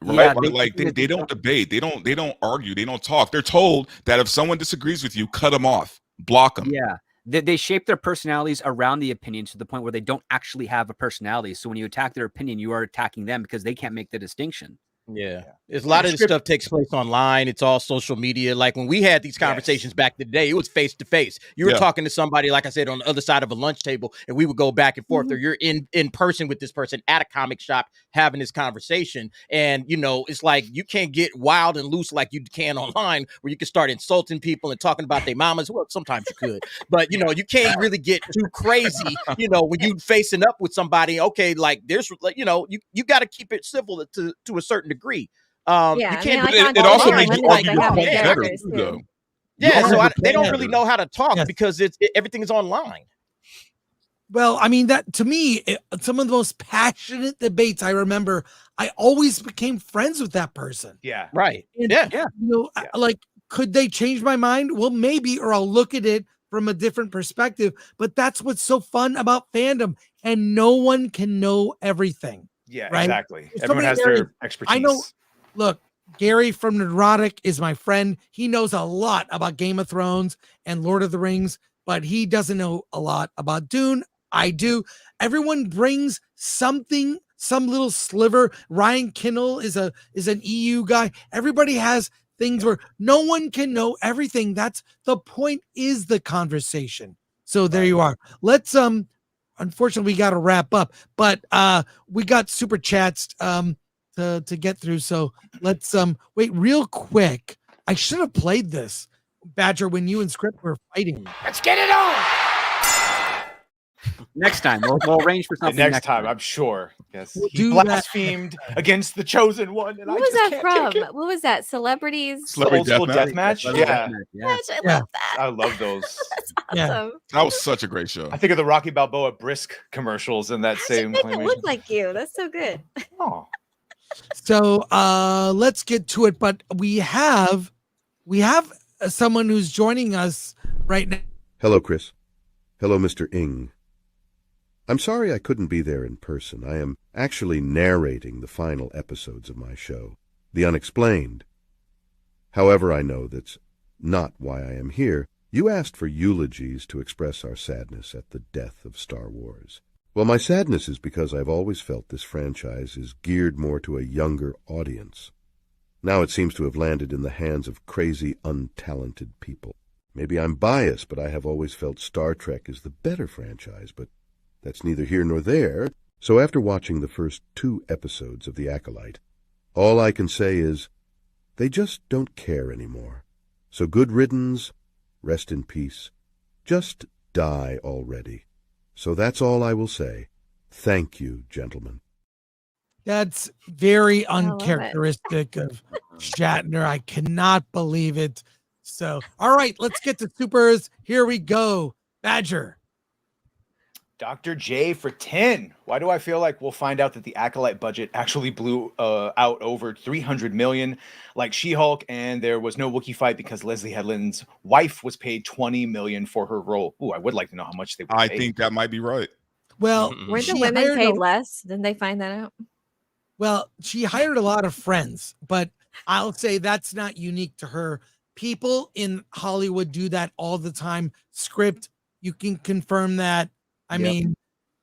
Right? Yeah, But like they don't debate, they don't argue, they don't talk. They're told that if someone disagrees with you, cut them off, block them. Yeah. They shape their personalities around the opinion to the point where they don't actually have a personality. So when you attack their opinion, you are attacking them because they can't make the distinction. Yeah. There's a lot of this stuff takes place online. It's all social media. Like when we had these conversations back in the day, it was face to face. You were talking to somebody, like I said, on the other side of a lunch table, and we would go back and forth, or you're in person with this person at a comic shop having this conversation. And, you know, it's like you can't get wild and loose like you can online, where you can start insulting people and talking about their mamas. Well, sometimes you could, but, you know, you can't really get too crazy, you know, when you facing up with somebody. Okay, like there's, you know, you got to keep it civil to a certain degree. You can't. It also makes you argue your point better too, though. Yeah, so they don't really know how to talk because everything is online. Well, I mean, that to me, some of the most passionate debates I remember, I always became friends with that person. Yeah. Right. And, yeah. You know, like, could they change my mind? Well, maybe, or I'll look at it from a different perspective. But that's what's so fun about fandom, and no one can know everything. Yeah, right? exactly. If Everyone has somebody their expertise. I know. Look, Gary from Neurotic is my friend. He knows a lot about Game of Thrones and Lord of the Rings, but he doesn't know a lot about Dune. I do. Everyone brings something, some little sliver. Ryan Kinnell is an EU guy. Everybody has things where no one can know everything. That's the point, is the conversation. So there you are. Let's unfortunately we got to wrap up, but we got super chats to get through. So let's wait real quick. I should have played this, Badger, when you and Script were fighting. Let's get it on. Next time we'll arrange for something. Next time, I'm sure. Yes, We'll he do blasphemed against the chosen one. And What I was just that can't take from? it. What was that? Celebrities? Celebrity Old School Deathmatch? Yeah. I love that. I love those. Awesome. That was such a great show. I think of the Rocky Balboa Brisk commercials in that same Make it claymation. look like you. That's so good. Oh. So let's get to it. But we have someone who's joining us right now. Hello, Chris. Hello, Mr. Ing. I'm sorry I couldn't be there in person. I am actually narrating the final episodes of my show, The Unexplained. However, I know that's not why I am here. You asked for eulogies to express our sadness at the death of Star Wars. Well, my sadness is because I've always felt this franchise is geared more to a younger audience. Now it seems to have landed in the hands of crazy, untalented people. Maybe I'm biased, but I have always felt Star Trek is the better franchise, but that's neither here nor there. So after watching the first 2 episodes of The Acolyte, all I can say is they just don't care anymore. So good riddance, rest in peace. Just die already. So that's all I will say. Thank you, gentlemen. That's very uncharacteristic of Shatner. I cannot believe it. So, all right, let's get to supers. Here we go. Badger. Dr. J for 10. Why do I feel like we'll find out that the Acolyte budget actually blew out over 300 million like She-Hulk, and there was no Wookiee fight because Leslie Headland's wife was paid 20 million for her role? Ooh, I would like to know how much they were I paid. think that might be right. Well, Weren't the she women hired paid less? Didn't they find that out? Well, she hired a lot of friends, but I'll say that's not unique to her. People in Hollywood do that all the time. Script, you can confirm that. I mean,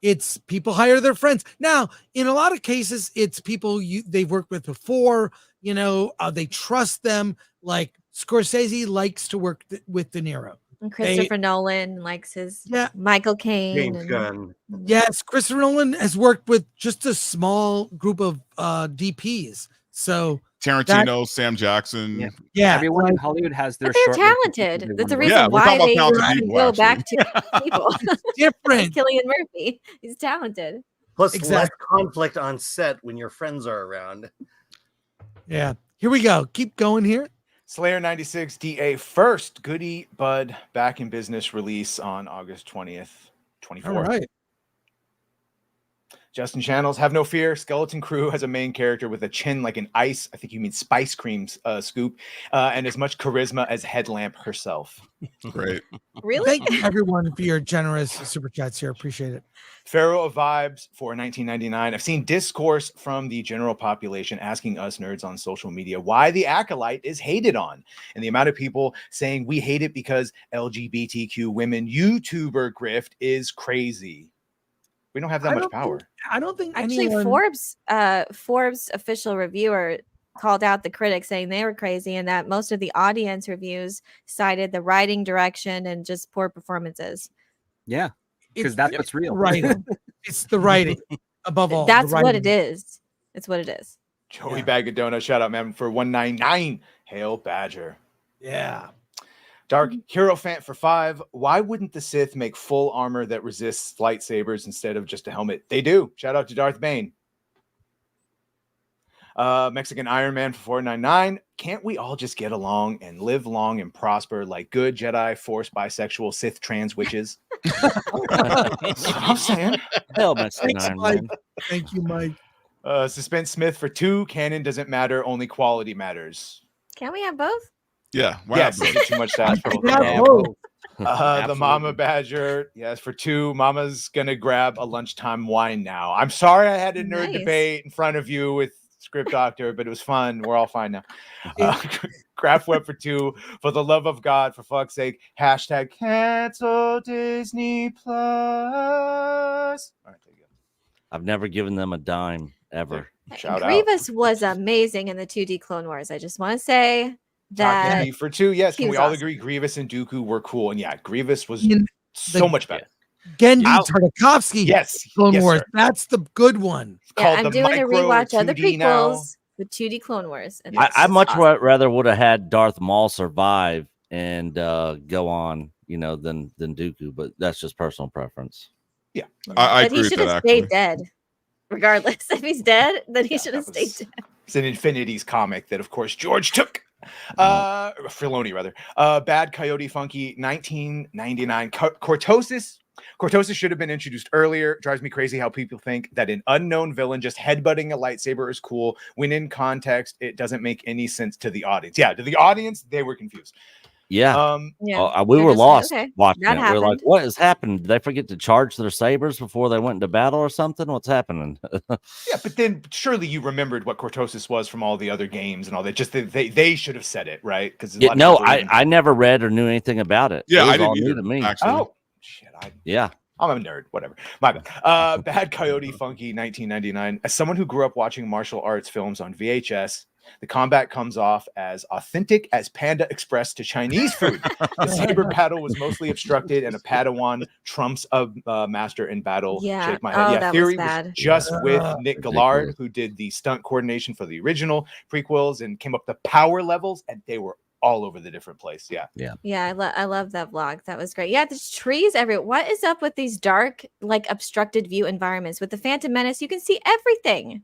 it's people hire their friends. Now, in a lot of cases, it's people they've worked with before, they trust them. Like Scorsese likes to work with De Niro. And Christopher Nolan likes his Michael Caine. James Gunn. Yes, Christopher Nolan has worked with just a small group of DPs. So Tarantino, Sam Jackson. Yeah. Everyone in Hollywood has their But they're short list of talented. people That's they the wanna reason work with. why they talented can people, go actually. back to people. Different. Cillian Murphy. He's talented. Plus, Exactly. less conflict on set when your friends are around. Yeah. Here we go. Keep going here. Slayer 96 DA first Goody Bud back in business release on August 20th, 24. All right. Justin Channels, have no fear. Skeleton Crew has a main character with a chin like an ice, I think you mean spice cream scoop, and as much charisma as Headlamp herself. Great. Really? Thank you, everyone, for your generous super chats here. Appreciate it. Pharaoh of Vibes for 1999. I've seen discourse from the general population asking us nerds on social media why the Acolyte is hated on. And the amount of people saying we hate it because LGBTQ women YouTuber grift is crazy. We don't have that much power. I don't think Actually, Forbes official reviewer called out the critics saying they were crazy and that most of the audience reviews cited the writing direction and just poor performances. Yeah, because that's what's real. Writing. It's the writing above all. That's the what writing. it is. It's what it is. Joey Bag of Donuts, shout out, man, for 199. Hail Badger. Yeah. Dark Hero Fan for 5. Why wouldn't the Sith make full armor that resists lightsabers instead of just a helmet? They do. Shout out to Darth Bane. Mexican Iron Man for 499. Can't we all just get along and live long and prosper like good Jedi, Force, bisexual, Sith, trans witches? That's what I'm saying. Hell, Mexican Thanks, Iron Mike. Man. Thank you, Mike. Suspense Smith for 2. Canon doesn't matter. Only quality matters. Can we have both? Yeah. Yes, not? is it too much to ask for? Yeah, both. The Mama Badger, yes, for 2. Mama's gonna grab a lunchtime wine now. I'm sorry I had a nerd debate in front of you with Script Doctor, but it was fun. We're all fine now. Graph Web for 2. For the love of God, for fuck's sake, hashtag cancel Disney Plus. All right, there you go. I've never given them a dime ever. Shout out. Grievous was amazing in the 2D Clone Wars. I just want to say that Takagi for 2. Yes, he can we was all awesome. agree Grievous and Dooku were cool? And yeah, Grievous was In so much better. Gendy Tartakovsky. Yes. Clone Yes, Wars. sir. That's the good one. Yeah, I'm doing a rewatch of the 2D now. prequels with 2D Clone Wars. And I it's much awesome. rather would have had Darth Maul survive and go on, than Dooku, but that's just personal preference. Yeah, I But agree he with should that. have Actually. stayed dead. Regardless, if he's dead, then he should have stayed dead. It's an Infinities comic that, of course, George took. Filoni, rather. Bad Coyote Funky, 1999. Cortosis. Cortosis should have been introduced earlier. Drives me crazy how people think that an unknown villain just headbutting a lightsaber is cool, when in context, it doesn't make any sense to the audience. Yeah, to the audience, they were confused. Yeah. Yeah. We They're were just like, lost okay, watching that it. We were like, happened. what has happened? Did they forget to charge their sabers before they went into battle or something? What's happening? Yeah, but then surely you remembered what cortosis was from all the other games and all that. Just that they should have said it, right? Because Yeah, no, I never read or knew anything about it. Yeah, It was I didn't all new either, to me. actually. Oh, shit. Yeah. I'm a nerd. Whatever. My bad. Bad Coyote Funky 1999. As someone who grew up watching martial arts films on VHS, the combat comes off as authentic as Panda Express to Chinese food. The saber battle was mostly obstructed, and a Padawan trumps a master in battle. Yeah. Shake my head. Oh, Yeah, that Theory was was bad. just with Nick Ridiculous. Gillard, who did the stunt coordination for the original prequels and came up the power levels, and they were all over the different place. Yeah. Yeah, I love that vlog. That was great. Yeah, there's trees everywhere. What is up with these dark, like obstructed view environments? With the Phantom Menace, you can see everything.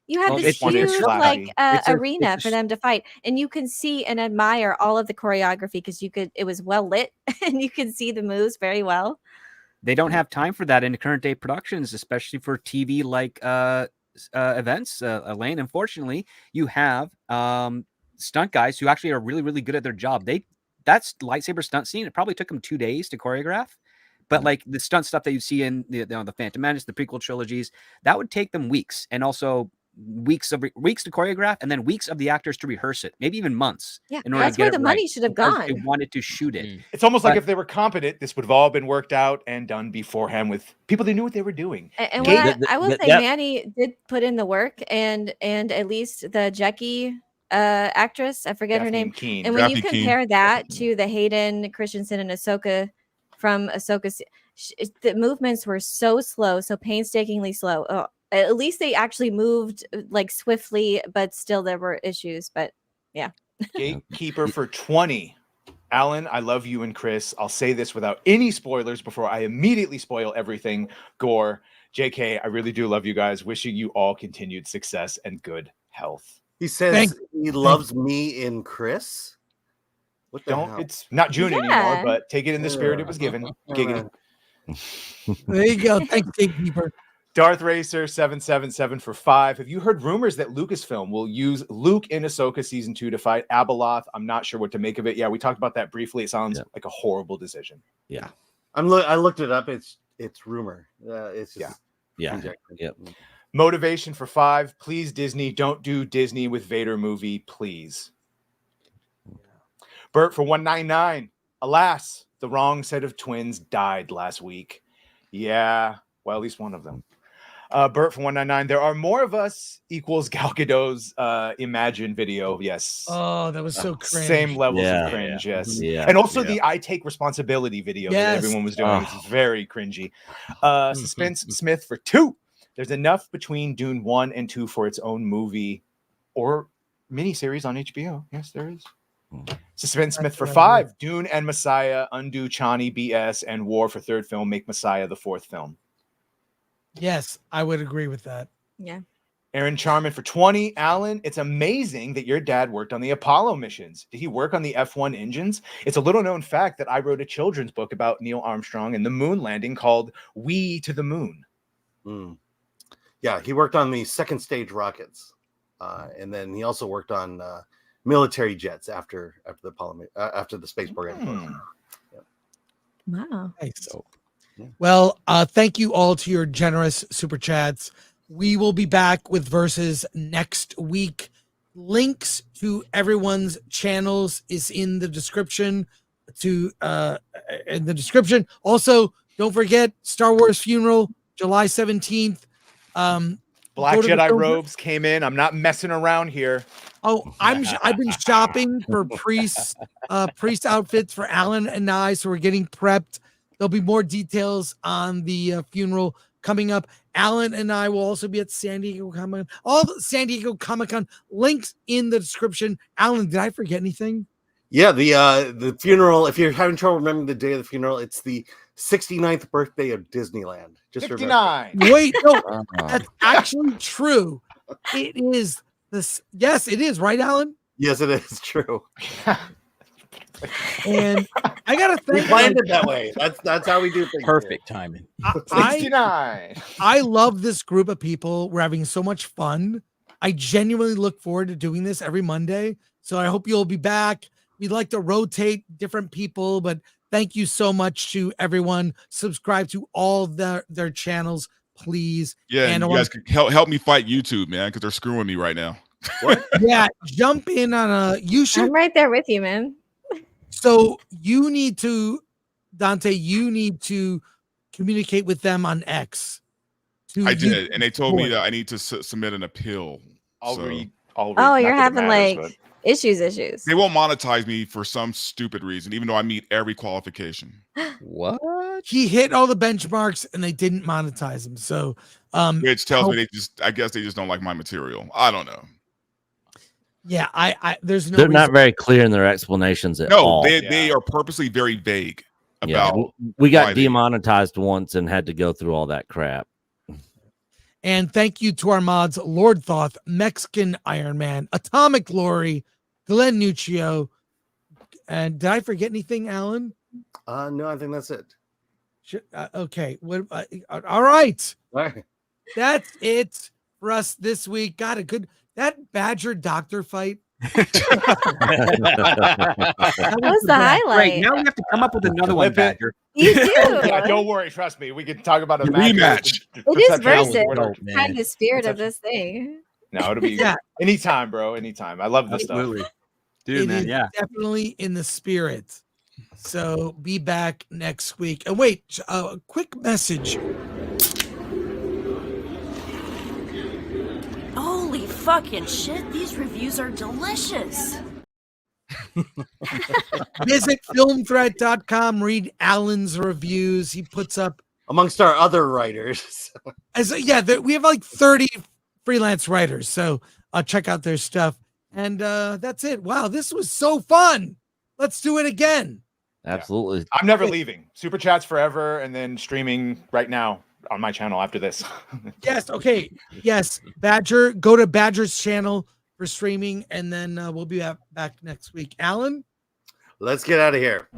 You have Well, this it's one inch huge flashy. arena for them to fight, and you can see and admire all of the choreography because it was well lit, and you can see the moves very well. They don't have time for that in current day productions, especially for TV like events. Elaine, unfortunately, you have stunt guys who actually are really, really good at their job. That's lightsaber stunt scene. It probably took them 2 days to choreograph. But like the stunt stuff that you see in the Phantom Menace, the prequel trilogies, that would take them weeks, and also weeks to choreograph, and then weeks of the actors to rehearse it, maybe even months. Yeah, in order that's to get where it the right, money should have because gone. They wanted to shoot it. It's almost like But- if they were competent, this would have all been worked out and done beforehand with people that knew what they were doing. And what I will say, Mannny did put in the work, and at least the Jackie actress, I forget her name. Daphne Keane. And when you Daphne Keane. compare that to the Hayden Christensen and Ahsoka from Ahsoka, the movements were so slow, so painstakingly slow. Oh, at least they actually moved like swiftly, but still there were issues. But yeah. Gatekeeper for 20. Alan, I love you and Chris. I'll say this without any spoilers before I immediately spoil everything. Gore, JK, I really do love you guys. Wishing you all continued success and good health. He says he loves me in Chris. What the hell? It's not June Yeah. anymore, but take it in the spirit it was given. Giggity. There you go. Thanks, Gatekeeper. Darth Racer 777 for 5. Have you heard rumors that Lucasfilm will use Luke in Ahsoka season 2 to fight Abeloth? I'm not sure what to make of it. Yeah, we talked about that briefly. It sounds like a horrible decision. Yeah. I looked it up. It's rumor. It's just conjecture. Motivation for 5. Please, Disney, don't do Disney with Vader movie, please. Bert for 199. Alas, the wrong set of twins died last week. Yeah, well, at least one of them. Bert from 199. There are more of us equals Gal Gadot's Imagine video. Yes. Oh, that was so cringe. Same levels of cringe. Yes. Yeah. And also the I Take Responsibility video that everyone was doing. It's very cringy. Suspense Smith for 2. There's enough between Dune 1 and 2 for its own movie or miniseries on HBO. Yes, there is. Suspense Smith for 5. Dune and Messiah undo Chani BS, and War for 3rd film make Messiah the 4th film. Yes, I would agree with that. Yeah. Aaron Charman for 20. Alan, it's amazing that your dad worked on the Apollo missions. Did he work on the F1 engines? It's a little known fact that I wrote a children's book about Neil Armstrong and the moon landing called We to the Moon. Yeah, he worked on the second stage rockets. And then he also worked on military jets after the Apollo after the space program. Wow. Nice. Well, thank you all to your generous super chats. We will be back with Versus next week. Links to everyone's channels is in the description. Also, don't forget Star Wars Funeral, July 17th. Black go to the Jedi film- robes came in. I'm not messing around here. Oh, I've been shopping for priest outfits for Alan and I, so we're getting prepped. There'll be more details on the funeral coming up. Alan and I will also be at San Diego Comic-Con. All the San Diego Comic-Con links in the description. Alan, did I forget anything? Yeah, the funeral. If you're having trouble remembering the day of the funeral, it's the 69th birthday of Disneyland. Just 59. Wait, no, that's actually true. It is this. Yes, it is, right, Alan? Yes, it is true. And I gotta We thank planned it that way. That's how we do things. Perfect timing. 69. I love this group of people. We're having so much fun. I genuinely look forward to doing this every Monday. So I hope you'll be back. We'd like to rotate different people, but thank you so much to everyone. Subscribe to all their channels, please. Yeah, and you guys can help me fight YouTube, man, because they're screwing me right now. Yeah, jump in on I'm right there with you, man. So you need to, Dante, you need to communicate with them on X. I did, and they told me that I need to submit an appeal. I'll read. Oh, you're having like issues. They won't monetize me for some stupid reason, even though I meet every qualification. What? He hit all the benchmarks and they didn't monetize him. So, which tells me I guess they just don't like my material. I don't know. Yeah, there's no. They're not very clear in their explanations at all. No, they are purposely very vague about. We got demonetized once and had to go through all that crap. And thank you to our mods, Lord Thoth, Mexican Iron Man, Atomic Lori, Glenn Nuccio. And did I forget anything, Alan? No, I think that's it. Okay. All right. That's it for us this week. Got a good that Badger Doctor fight. That was the highlight. Right, now we have to come up with another one, Badger. You do. Yeah, don't worry, trust me. We can talk about a rematch. It is versus kind of the spirit of this thing. No, it'll be anytime, bro. Anytime. I love this stuff. Dude, man, yeah. Definitely in the spirit. So be back next week. And wait, a quick message. Holy fucking shit, these reviews are delicious. Visit filmthreat.com, read Alan's reviews. He puts up amongst our other writers. We have like 30 freelance writers. So check out their stuff. And that's it. Wow, this was so fun. Let's do it again. Absolutely. I'm never leaving. Super chats forever, and then streaming right now on my channel after this. Yes. Okay. Yes. Badger, go to Badger's channel for streaming, and then we'll be back next week. Alan? Let's get out of here.